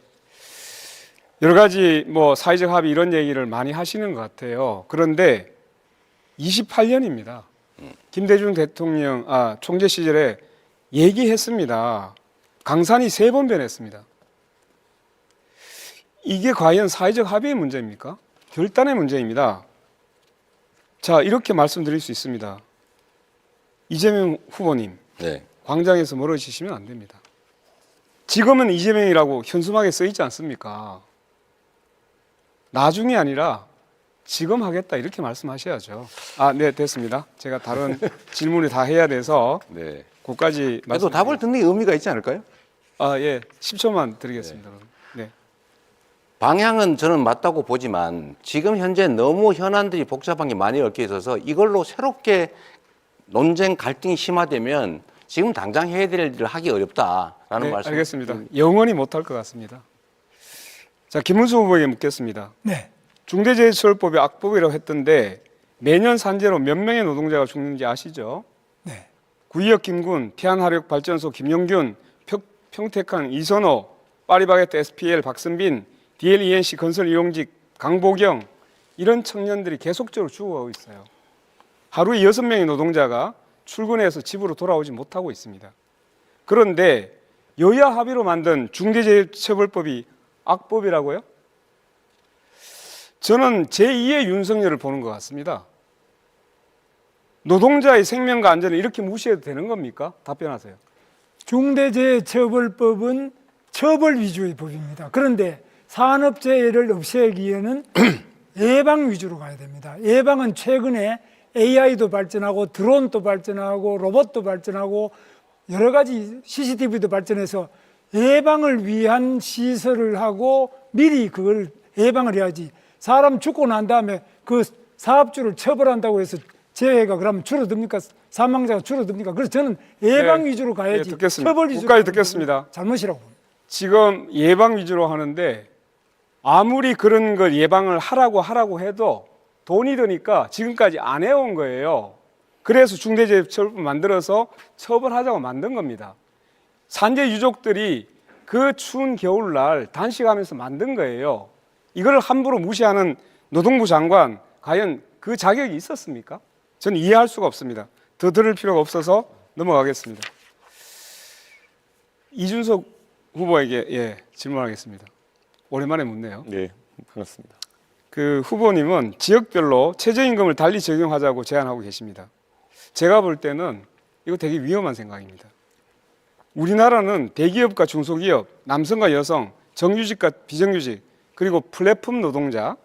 여러 가지 뭐 사회적 합의 이런 얘기를 많이 하시는 것 같아요. 그런데 28년입니다. 김대중 대통령 총재 시절에 얘기했습니다. 강산이 3번 변했습니다. 이게 과연 사회적 합의의 문제입니까? 결단의 문제입니다. 자, 이렇게 말씀드릴 수 있습니다. 이재명 후보님, 네. 광장에서 멀어지시면 안 됩니다. 지금은 이재명이라고 현수막에 써 있지 않습니까? 나중이 아니라 지금 하겠다 이렇게 말씀하셔야죠. 네, 됐습니다. 제가 다른 질문을 다 해야 돼서 네. 그까지 그래도 답을 듣는 게 의미가 있지 않을까요? 예, 10초만 드리겠습니다. 네. 방향은 저는 맞다고 보지만 지금 현재 너무 현안들이 복잡한 게 많이 얽혀 있어서 이걸로 새롭게 논쟁 갈등이 심화되면 지금 당장 해야 될 일을 하기 어렵다라는 네, 말씀. 알겠습니다. 영원히 못할 것 같습니다. 자, 김문수 후보에게 묻겠습니다. 네. 중대재해처벌법이 악법이라고 했던데 매년 산재로 몇 명의 노동자가 죽는지 아시죠? 네. 구의역 김군, 태안화력발전소 김용균, 평택항 이선호, 파리바게트 SPL 박선빈, DLENC 건설 이용직 강보경 이런 청년들이 계속적으로 죽어가고 있어요. 하루에 6명의 노동자가 출근해서 집으로 돌아오지 못하고 있습니다. 그런데 여야 합의로 만든 중대재해처벌법이 악법이라고요? 저는 제2의 윤석열을 보는 것 같습니다. 노동자의 생명과 안전을 이렇게 무시해도 되는 겁니까? 답변하세요. 중대재해처벌법은 처벌 위주의 법입니다. 그런데 산업재해를 없애기에는 예방 위주로 가야 됩니다. 예방은 최근에 AI도 발전하고 드론도 발전하고 로봇도 발전하고 여러 가지 CCTV도 발전해서 예방을 위한 시설을 하고 미리 그걸 예방을 해야지. 사람 죽고 난 다음에 그 사업주를 처벌한다고 해서 재해가 그러면 줄어듭니까? 사망자가 줄어듭니까? 그래서 저는 예방 네, 위주로 가야지. 네, 듣겠습니다. 처벌 위주로 끝까지 듣겠습니다. 잘못이라고 봅니다. 지금 예방 위주로 하는데 아무리 그런 걸 예방을 하라고 해도 돈이 드니까 지금까지 안 해온 거예요. 그래서 중대재해처벌법 만들어서 처벌하자고 만든 겁니다. 산재 유족들이 그 추운 겨울날 단식하면서 만든 거예요. 이걸 함부로 무시하는 노동부 장관 과연 그 자격이 있었습니까? 저는 이해할 수가 없습니다. 더 들을 필요가 없어서 넘어가겠습니다. 이준석 후보에게 질문하겠습니다. 오랜만에 묻네요. 네, 반갑습니다. 그 후보님은 지역별로 최저임금을 달리 적용하자고 제안하고 계십니다. 제가 볼 때는 이거 되게 위험한 생각입니다. 우리나라는 대기업과 중소기업, 남성과 여성, 정규직과 비정규직, 그리고 플랫폼 노동자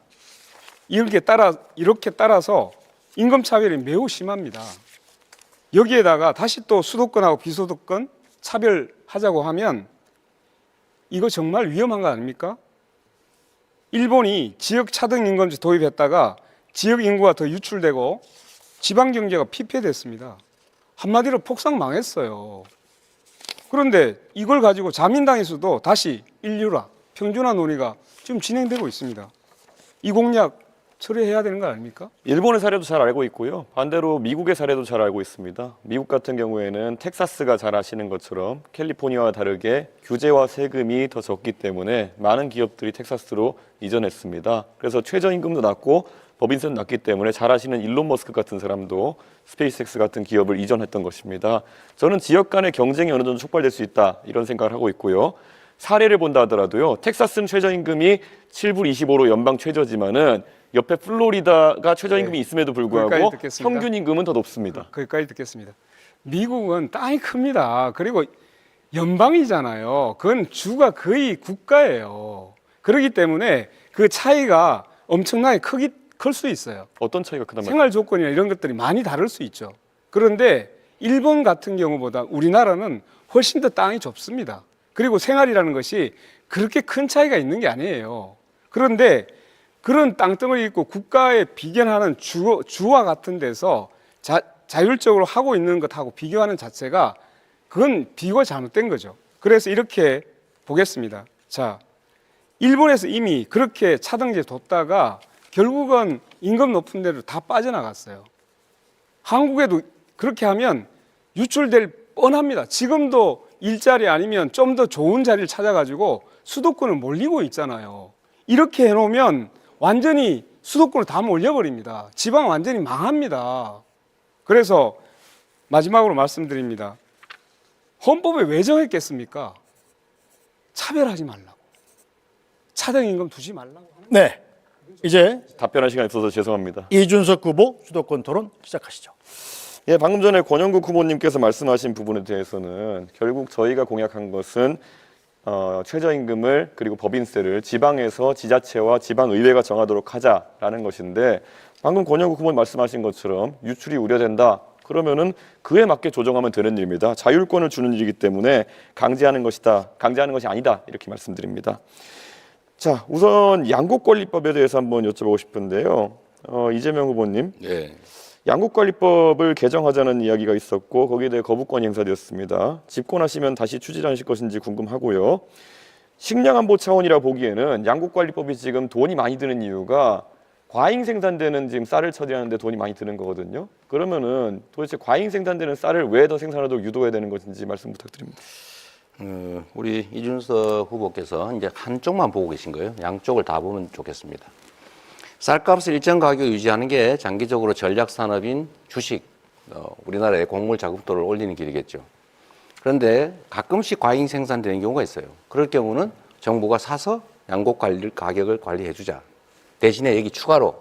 이렇게 따라서 임금 차별이 매우 심합니다. 여기에다가 다시 또 수도권하고 비수도권 차별하자고 하면 이거 정말 위험한 거 아닙니까? 일본이 지역 차등 임금제 도입했다가 지역 인구가 더 유출되고 지방 경제가 피폐됐습니다. 한마디로 폭삭 망했어요. 그런데 이걸 가지고 자민당에서도 다시 인류화, 평준화 논의가 지금 진행되고 있습니다. 이 공약 처리해야 되는 거 아닙니까? 일본의 사례도 잘 알고 있고요. 반대로 미국의 사례도 잘 알고 있습니다. 미국 같은 경우에는 텍사스가 잘 아시는 것처럼 캘리포니아와 다르게 규제와 세금이 더 적기 때문에 많은 기업들이 텍사스로 이전했습니다. 그래서 최저임금도 낮고 법인세도 낮기 때문에 잘 아시는 일론 머스크 같은 사람도 스페이스X 같은 기업을 이전했던 것입니다. 저는 지역 간의 경쟁이 어느 정도 촉발될 수 있다 이런 생각을 하고 있고요. 사례를 본다 하더라도요. 텍사스는 최저임금이 7불 25로 연방 최저지만은 옆에 플로리다가 최저임금이 네. 있음에도 불구하고 거기까지 듣겠습니다. 평균 임금은 더 높습니다. 거기까지 듣겠습니다. 미국은 땅이 큽니다. 그리고 연방이잖아요. 그건 주가 거의 국가예요. 그렇기 때문에 그 차이가 엄청나게 클 수 있어요. 어떤 차이가 크단 말이에요? 생활 조건이나 이런 것들이 많이 다를 수 있죠. 그런데 일본 같은 경우보다 우리나라는 훨씬 더 땅이 좁습니다. 그리고 생활이라는 것이 그렇게 큰 차이가 있는 게 아니에요. 그런데 그런 땅덩어리 있고 국가에 비견하는 주와 같은 데서 자율적으로 하고 있는 것하고 비교하는 자체가 그건 비교가 잘못된 거죠. 그래서 이렇게 보겠습니다. 자, 일본에서 이미 그렇게 차등제 뒀다가 결국은 임금 높은 데로 다 빠져나갔어요. 한국에도 그렇게 하면 유출될 뻔합니다. 지금도 일자리 아니면 좀 더 좋은 자리를 찾아가지고 수도권을 몰리고 있잖아요. 이렇게 해놓으면 완전히 수도권을 다 몰려버립니다. 지방 완전히 망합니다. 그래서 마지막으로 말씀드립니다. 헌법에 왜 정했겠습니까? 차별하지 말라고. 차등임금 두지 말라고. 네, 이제 답변할 시간이 없어서 죄송합니다. 이준석 후보 수도권 토론 시작하시죠. 예, 방금 전에 권영국 후보님께서 말씀하신 부분에 대해서는 결국 저희가 공약한 것은 최저임금을 그리고 법인세를 지방에서 지자체와 지방의회가 정하도록 하자라는 것인데 방금 권영국 후보님 말씀하신 것처럼 유출이 우려된다. 그러면은 그에 맞게 조정하면 되는 일입니다. 자율권을 주는 일이기 때문에 강제하는 것이 아니다. 이렇게 말씀드립니다. 자, 우선 양곡관리법에 대해서 한번 여쭤보고 싶은데요. 이재명 후보님. 네. 양곡관리법을 개정하자는 이야기가 있었고 거기에 대해 거부권이 행사되었습니다. 집권하시면 다시 추진하실 것인지 궁금하고요. 식량안보 차원이라 보기에는 양곡관리법이 지금 돈이 많이 드는 이유가 과잉 생산되는 지금 쌀을 처리하는데 돈이 많이 드는 거거든요. 그러면은 도대체 과잉 생산되는 쌀을 왜 더 생산하도록 유도해야 되는 것인지 말씀 부탁드립니다. 우리 이준석 후보께서 이제 한쪽만 보고 계신 거예요. 양쪽을 다 보면 좋겠습니다. 쌀값을 일정 가격 유지하는 게 장기적으로 전략 산업인 주식, 우리나라의 곡물 자급도를 올리는 길이겠죠. 그런데 가끔씩 과잉 생산되는 경우가 있어요. 그럴 경우는 정부가 사서 양곡 가격을 관리해 주자. 대신에 여기 추가로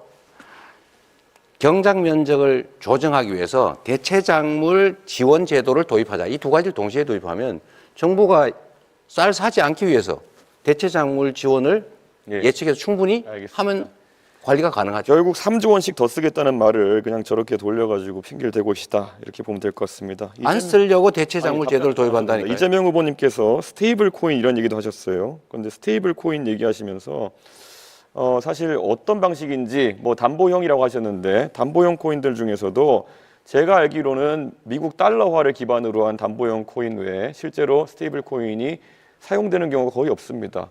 경작 면적을 조정하기 위해서 대체작물 지원 제도를 도입하자. 이 두 가지를 동시에 도입하면 정부가 쌀 사지 않기 위해서 대체작물 지원을 예측해서 충분히 하면 관리가 가능하죠. 결국 3조 원씩 더 쓰겠다는 말을 그냥 저렇게 돌려가지고 핑계를 대고 계시다 이렇게 보면 될 것 같습니다. 안 쓰려고 대체작물 제도를 도입한다니까요. 이재명 후보님께서 스테이블 코인 이런 얘기도 하셨어요. 그런데 스테이블 코인 얘기하시면서 사실 어떤 방식인지 뭐 담보형이라고 하셨는데 담보형 코인들 중에서도 제가 알기로는 미국 달러화를 기반으로 한 담보형 코인 외에 실제로 스테이블 코인이 사용되는 경우가 거의 없습니다.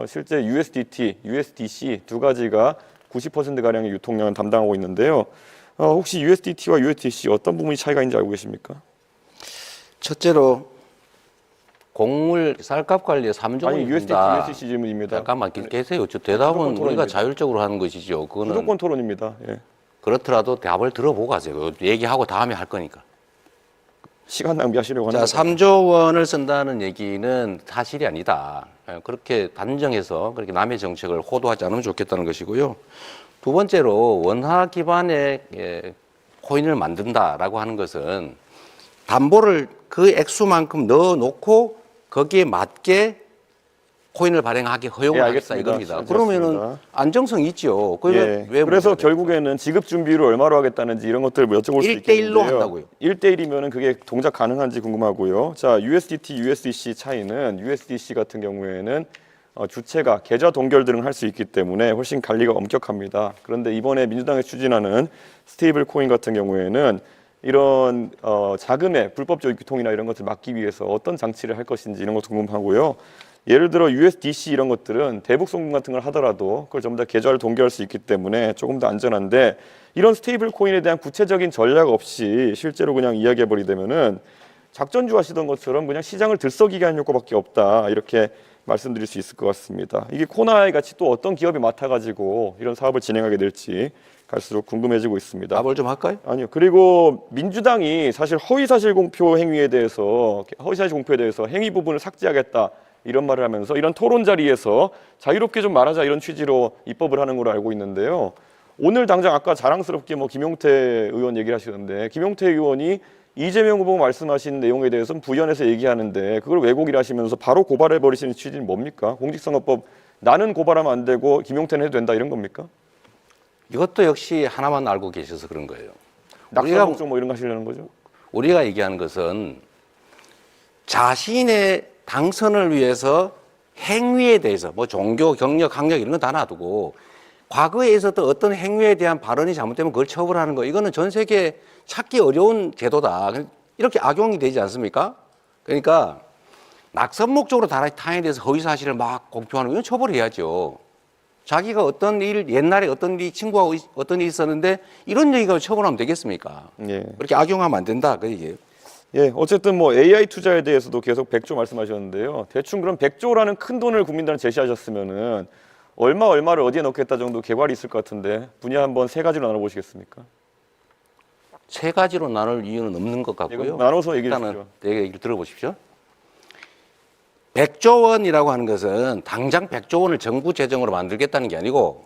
실제 USDT, USDC 두 가지가 90%가량의 유통량을 담당하고 있는데요. 혹시 USDT와 USDC 어떤 부분이 차이가 있는지 알고 계십니까? 첫째로 곡물 쌀값 관리에 3조 원이 USDT, 든다. USDC 질문입니다. 잠깐만 계세요. 저 대답은 우리가 자율적으로 하는 것이죠. 그거는 무조건 토론입니다. 예. 그렇더라도 답을 들어보고 가세요. 얘기하고 다음에 할 거니까. 시간 낭비하시려고 하는 자, 3조 원을 쓴다는 얘기는 사실이 아니다. 그렇게 단정해서 그렇게 남의 정책을 호도하지 않으면 좋겠다는 것이고요. 두 번째로 원화 기반의 코인을 만든다라고 하는 것은 담보를 그 액수만큼 넣어놓고 거기에 맞게 코인을 발행하게 허용을 하겠다 이겁니다. 그러면은 안정성이 있죠. 그래서 결국에는 지급 준비를 얼마로 하겠다는지 이런 것들을 여쭤볼 수 있겠는데요. 1대1로 한다고요. 1대1이면은 그게 동작 가능한지 궁금하고요. 자, USDT, USDC 차이는 USDC 같은 경우에는 주체가 계좌 동결 등을 할 수 있기 때문에 훨씬 관리가 엄격합니다. 그런데 이번에 민주당이 추진하는 스테이블 코인 같은 경우에는 이런 자금의 불법적 유통이나 이런 것을 막기 위해서 어떤 장치를 할 것인지 이런 것도 궁금하고요. 예를 들어 USDC 이런 것들은 대북 송금 같은 걸 하더라도 그걸 전부 다 계좌를 동결할 수 있기 때문에 조금 더 안전한데 이런 스테이블 코인에 대한 구체적인 전략 없이 실제로 그냥 이야기해버리되면은 작전주 하시던 것처럼 그냥 시장을 들썩이게 하는 효과밖에 없다 이렇게 말씀드릴 수 있을 것 같습니다. 이게 코나이 같이 또 어떤 기업이 맡아가지고 이런 사업을 진행하게 될지 갈수록 궁금해지고 있습니다. 답을 좀 할까요? 아니요. 그리고 민주당이 사실 허위사실 공표 행위에 대해서 행위 부분을 삭제하겠다. 이런 말을 하면서 이런 토론 자리에서 자유롭게 좀 말하자 이런 취지로 입법을 하는 걸로 알고 있는데요. 오늘 당장 아까 자랑스럽게 김용태 의원 얘기를 하시던데 김용태 의원이 이재명 후보 말씀하신 내용에 대해서는 부연해서 얘기하는데 그걸 왜곡이라 하시면서 바로 고발해버리시는 취지는 뭡니까? 공직선거법 나는 고발하면 안 되고 김용태는 해도 된다 이런 겁니까? 이것도 역시 하나만 알고 계셔서 그런 거예요. 낙선 목적 뭐 이런 거 하시려는 거죠? 우리가 얘기하는 것은 자신의 당선을 위해서 행위에 대해서 뭐 종교, 경력, 학력 이런 건 다 놔두고 과거에 있었던 어떤 행위에 대한 발언이 잘못되면 그걸 처벌하는 거 이거는 전 세계 찾기 어려운 제도다. 이렇게 악용이 되지 않습니까? 그러니까 낙선 목적으로 타인에 대해서 허위 사실을 막 공표하는 건 처벌해야죠. 자기가 어떤 일, 옛날에 어떤 일, 친구하고 어떤 일이 있었는데 이런 얘기가 처벌하면 되겠습니까? 예. 그렇게 악용하면 안 된다. 그 얘기예요. 예, 어쨌든 뭐 AI 투자에 대해서도 계속 100조 말씀하셨는데요. 대충 그럼 100조라는 큰 돈을 국민들한테 제시하셨으면은 얼마를 어디에 넣겠다 정도 개괄이 있을 것 같은데 분야 한번 세 가지로 나눠보시겠습니까? 세 가지로 나눌 이유는 없는 것 같고요. 나눠서 얘기해 일단은 주시죠. 내 얘기를 들어보십시오. 100조 원이라고 하는 것은 당장 100조 원을 정부 재정으로 만들겠다는 게 아니고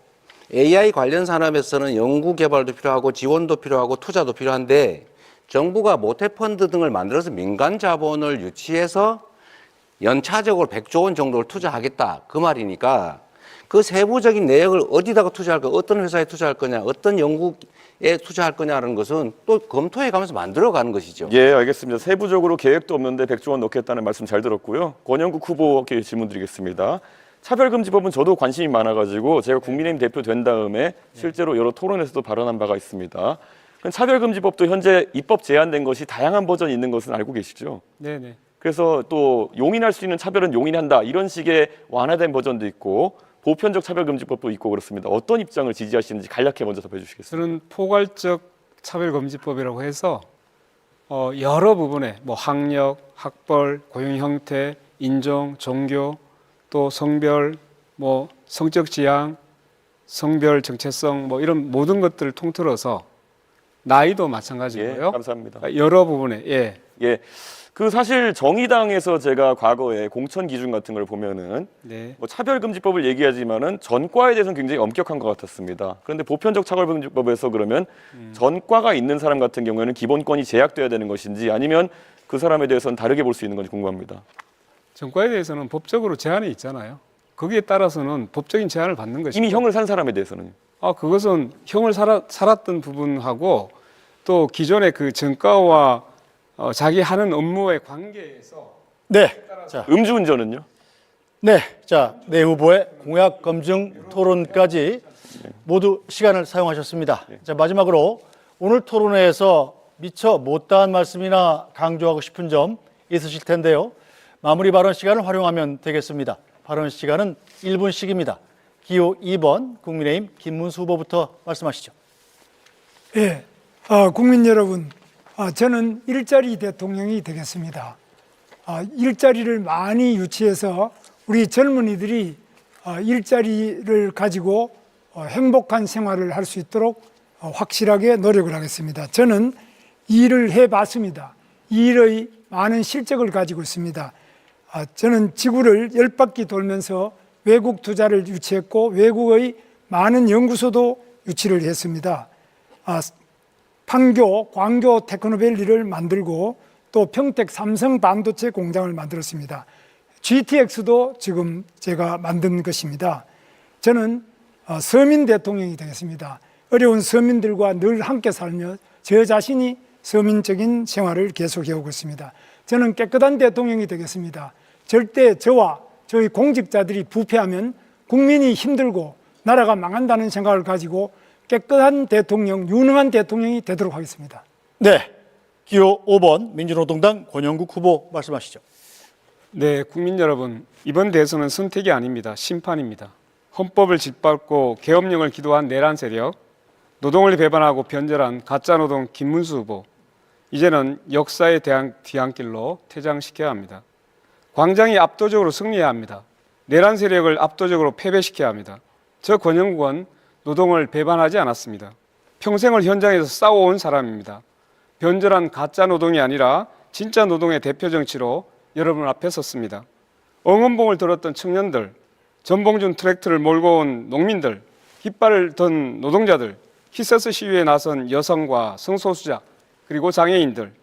AI 관련 산업에서는 연구 개발도 필요하고 지원도 필요하고 투자도 필요한데 정부가 모태펀드 등을 만들어서 민간 자본을 유치해서 연차적으로 100조 원 정도를 투자하겠다 그 말이니까 그 세부적인 내역을 어디다가 투자할 거냐, 어떤 회사에 투자할 거냐, 어떤 연구에 투자할 거냐라는 것은 또 검토해 가면서 만들어가는 것이죠. 예, 알겠습니다. 세부적으로 계획도 없는데 100조 원 넣겠다는 말씀 잘 들었고요. 권영국 후보께 질문 드리겠습니다. 차별금지법은 저도 관심이 많아가지고 제가 국민의힘 대표 된 다음에 실제로 여러 토론에서도 발언한 바가 있습니다. 차별금지법도 현재 입법 제한된 것이 다양한 버전이 있는 것은 알고 계시죠? 네네. 그래서 또 용인할 수 있는 차별은 용인한다 이런 식의 완화된 버전도 있고 보편적 차별금지법도 있고 그렇습니다. 어떤 입장을 지지하시는지 간략히 먼저 짚어주시겠습니다. 저는 포괄적 차별금지법이라고 해서 여러 부분에 뭐 학력, 학벌, 고용 형태, 인종, 종교, 또 성별, 뭐 성적 지향, 성별 정체성 뭐 이런 모든 것들을 통틀어서 나이도 마찬가지고요. 예, 감사합니다. 여러 부분에 예. 그 사실 정의당에서 제가 과거에 공천 기준 같은 걸 보면은 네. 뭐 차별금지법을 얘기하지만은 전과에 대해서는 굉장히 엄격한 것 같았습니다. 그런데 보편적 차별금지법에서 그러면 전과가 있는 사람 같은 경우에는 기본권이 제약돼야 되는 것인지 아니면 그 사람에 대해서는 다르게 볼 수 있는 건지 궁금합니다. 전과에 대해서는 법적으로 제한이 있잖아요. 거기에 따라서는 법적인 제한을 받는 것이죠. 이미 형을 산 사람에 대해서는 그것은 형을 살았던 부분하고 또 기존의 그 전과와 자기 하는 업무의 관계에서 네. 자, 음주운전은요? 네. 자, 네 후보의 공약 검증 토론까지 모두 시간을 사용하셨습니다. 자, 마지막으로 오늘 토론회에서 미처 못다한 말씀이나 강조하고 싶은 점 있으실 텐데요. 마무리 발언 시간을 활용하면 되겠습니다. 발언 시간은 1분씩입니다. 기호 2번 국민의힘 김문수 후보부터 말씀하시죠. 예, 국민 여러분, 저는 일자리 대통령이 되겠습니다. 일자리를 많이 유치해서 우리 젊은이들이 일자리를 가지고 행복한 생활을 할 수 있도록 확실하게 노력을 하겠습니다. 저는 이 일을 해봤습니다. 이 일의 많은 실적을 가지고 있습니다. 저는 지구를 10바퀴 돌면서 외국 투자를 유치했고 외국의 많은 연구소도 유치를 했습니다. 판교, 광교 테크노밸리를 만들고 또 평택 삼성 반도체 공장을 만들었습니다. GTX도 지금 제가 만든 것입니다. 저는 서민 대통령이 되겠습니다. 어려운 서민들과 늘 함께 살며 저 자신이 서민적인 생활을 계속해오고 있습니다. 저는 깨끗한 대통령이 되겠습니다. 절대 저와 저희 공직자들이 부패하면 국민이 힘들고 나라가 망한다는 생각을 가지고 깨끗한 대통령, 유능한 대통령이 되도록 하겠습니다. 네. 기호 5번 민주노동당 권영국 후보 말씀하시죠. 네, 국민 여러분, 이번 대선은 선택이 아닙니다. 심판입니다. 헌법을 짓밟고 계엄령을 기도한 내란 세력, 노동을 배반하고 변절한 가짜노동 김문수 후보, 이제는 역사의 뒤안길로 퇴장시켜야 합니다. 광장이 압도적으로 승리해야 합니다. 내란 세력을 압도적으로 패배시켜야 합니다. 저 권영국은 노동을 배반하지 않았습니다. 평생을 현장에서 싸워온 사람입니다. 변절한 가짜 노동이 아니라 진짜 노동의 대표 정치로 여러분 앞에 섰습니다. 응원봉을 들었던 청년들, 전봉준 트랙터를 몰고 온 농민들, 깃발을 든 노동자들, 히세스 시위에 나선 여성과 성소수자, 그리고 장애인들,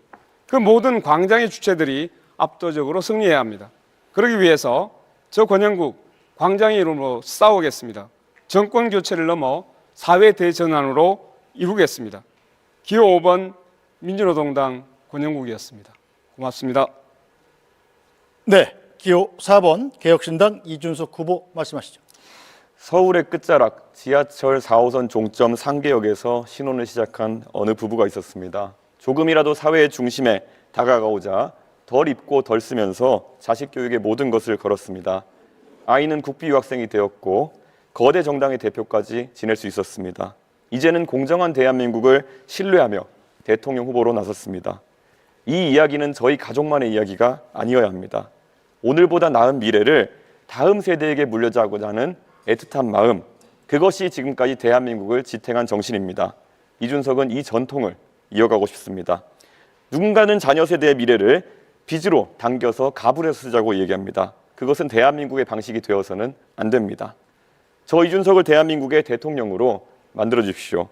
그 모든 광장의 주체들이 압도적으로 승리해야 합니다. 그러기 위해서 저 권영국 광장의 이름으로 싸우겠습니다. 정권 교체를 넘어 사회 대전환으로 이루겠습니다. 기호 5번 민주노동당 권영국이었습니다. 고맙습니다. 네. 기호 4번 개혁신당 이준석 후보 말씀하시죠. 서울의 끝자락 지하철 4호선 종점 상계역에서 신혼을 시작한 어느 부부가 있었습니다. 조금이라도 사회의 중심에 다가가고자 덜 입고 덜 쓰면서 자식 교육의 모든 것을 걸었습니다. 아이는 국비 유학생이 되었고 거대 정당의 대표까지 지낼 수 있었습니다. 이제는 공정한 대한민국을 신뢰하며 대통령 후보로 나섰습니다. 이 이야기는 저희 가족만의 이야기가 아니어야 합니다. 오늘보다 나은 미래를 다음 세대에게 물려주고자 하는 애틋한 마음, 그것이 지금까지 대한민국을 지탱한 정신입니다. 이준석은 이 전통을 이어가고 싶습니다. 누군가는 자녀 세대의 미래를 빚으로 당겨서 가불해서 쓰자고 얘기합니다. 그것은 대한민국의 방식이 되어서는 안 됩니다. 저 이준석을 대한민국의 대통령으로 만들어 주십시오.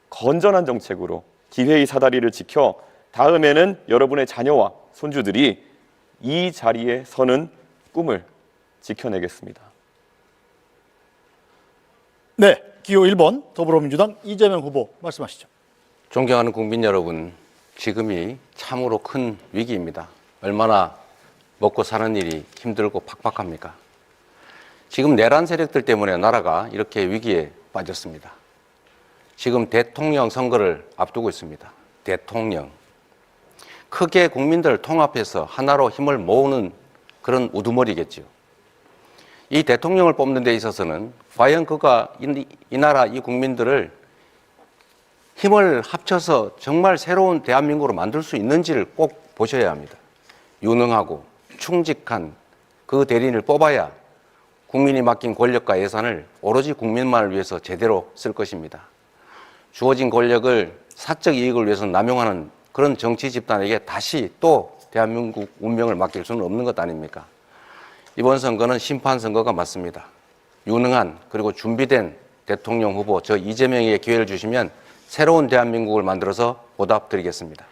건전한 정책으로 기회의 사다리를 지켜 다음에는 여러분의 자녀와 손주들이 이 자리에 서는 꿈을 지켜내겠습니다. 네, 기호 1번 더불어민주당 이재명 후보 말씀하시죠. 존경하는 국민 여러분, 지금이 참으로 큰 위기입니다. 얼마나 먹고 사는 일이 힘들고 팍팍합니까? 지금 내란 세력들 때문에 나라가 이렇게 위기에 빠졌습니다. 지금 대통령 선거를 앞두고 있습니다. 대통령. 크게 국민들을 통합해서 하나로 힘을 모으는 그런 우두머리겠죠. 이 대통령을 뽑는 데 있어서는 과연 그가 이 나라, 이 국민들을 힘을 합쳐서 정말 새로운 대한민국으로 만들 수 있는지를 꼭 보셔야 합니다. 유능하고 충직한 그 대리인을 뽑아야 국민이 맡긴 권력과 예산을 오로지 국민만을 위해서 제대로 쓸 것입니다. 주어진 권력을 사적 이익을 위해서 남용하는 그런 정치 집단에게 다시 또 대한민국 운명을 맡길 수는 없는 것 아닙니까? 이번 선거는 심판 선거가 맞습니다. 유능한 그리고 준비된 대통령 후보 저 이재명에게 기회를 주시면 새로운 대한민국을 만들어서 보답드리겠습니다.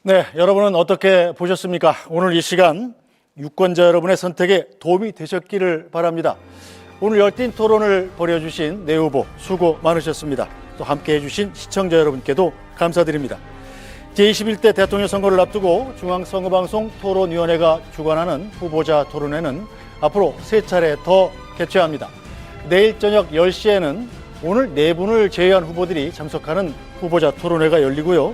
네, 여러분은 어떻게 보셨습니까? 오늘 이 시간 유권자 여러분의 선택에 도움이 되셨기를 바랍니다. 오늘 열띤 토론을 벌여주신 네 후보 수고 많으셨습니다. 또 함께해 주신 시청자 여러분께도 감사드립니다. 제21대 대통령 선거를 앞두고 중앙선거방송 토론위원회가 주관하는 후보자 토론회는 앞으로 3차례 더 개최합니다. 내일 저녁 10시에는 오늘 4분을 제외한 후보들이 참석하는 후보자 토론회가 열리고요.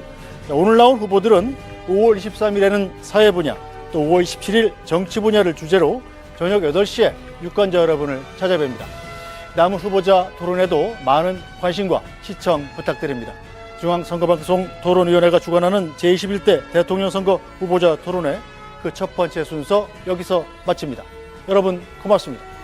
오늘 나온 후보들은 5월 23일에는 사회 분야, 또 5월 27일 정치 분야를 주제로 저녁 8시에 유권자 여러분을 찾아뵙니다. 남은 후보자 토론회도 많은 관심과 시청 부탁드립니다. 중앙선거방송 토론위원회가 주관하는 제21대 대통령 선거 후보자 토론회 그 첫 번째 순서 여기서 마칩니다. 여러분 고맙습니다.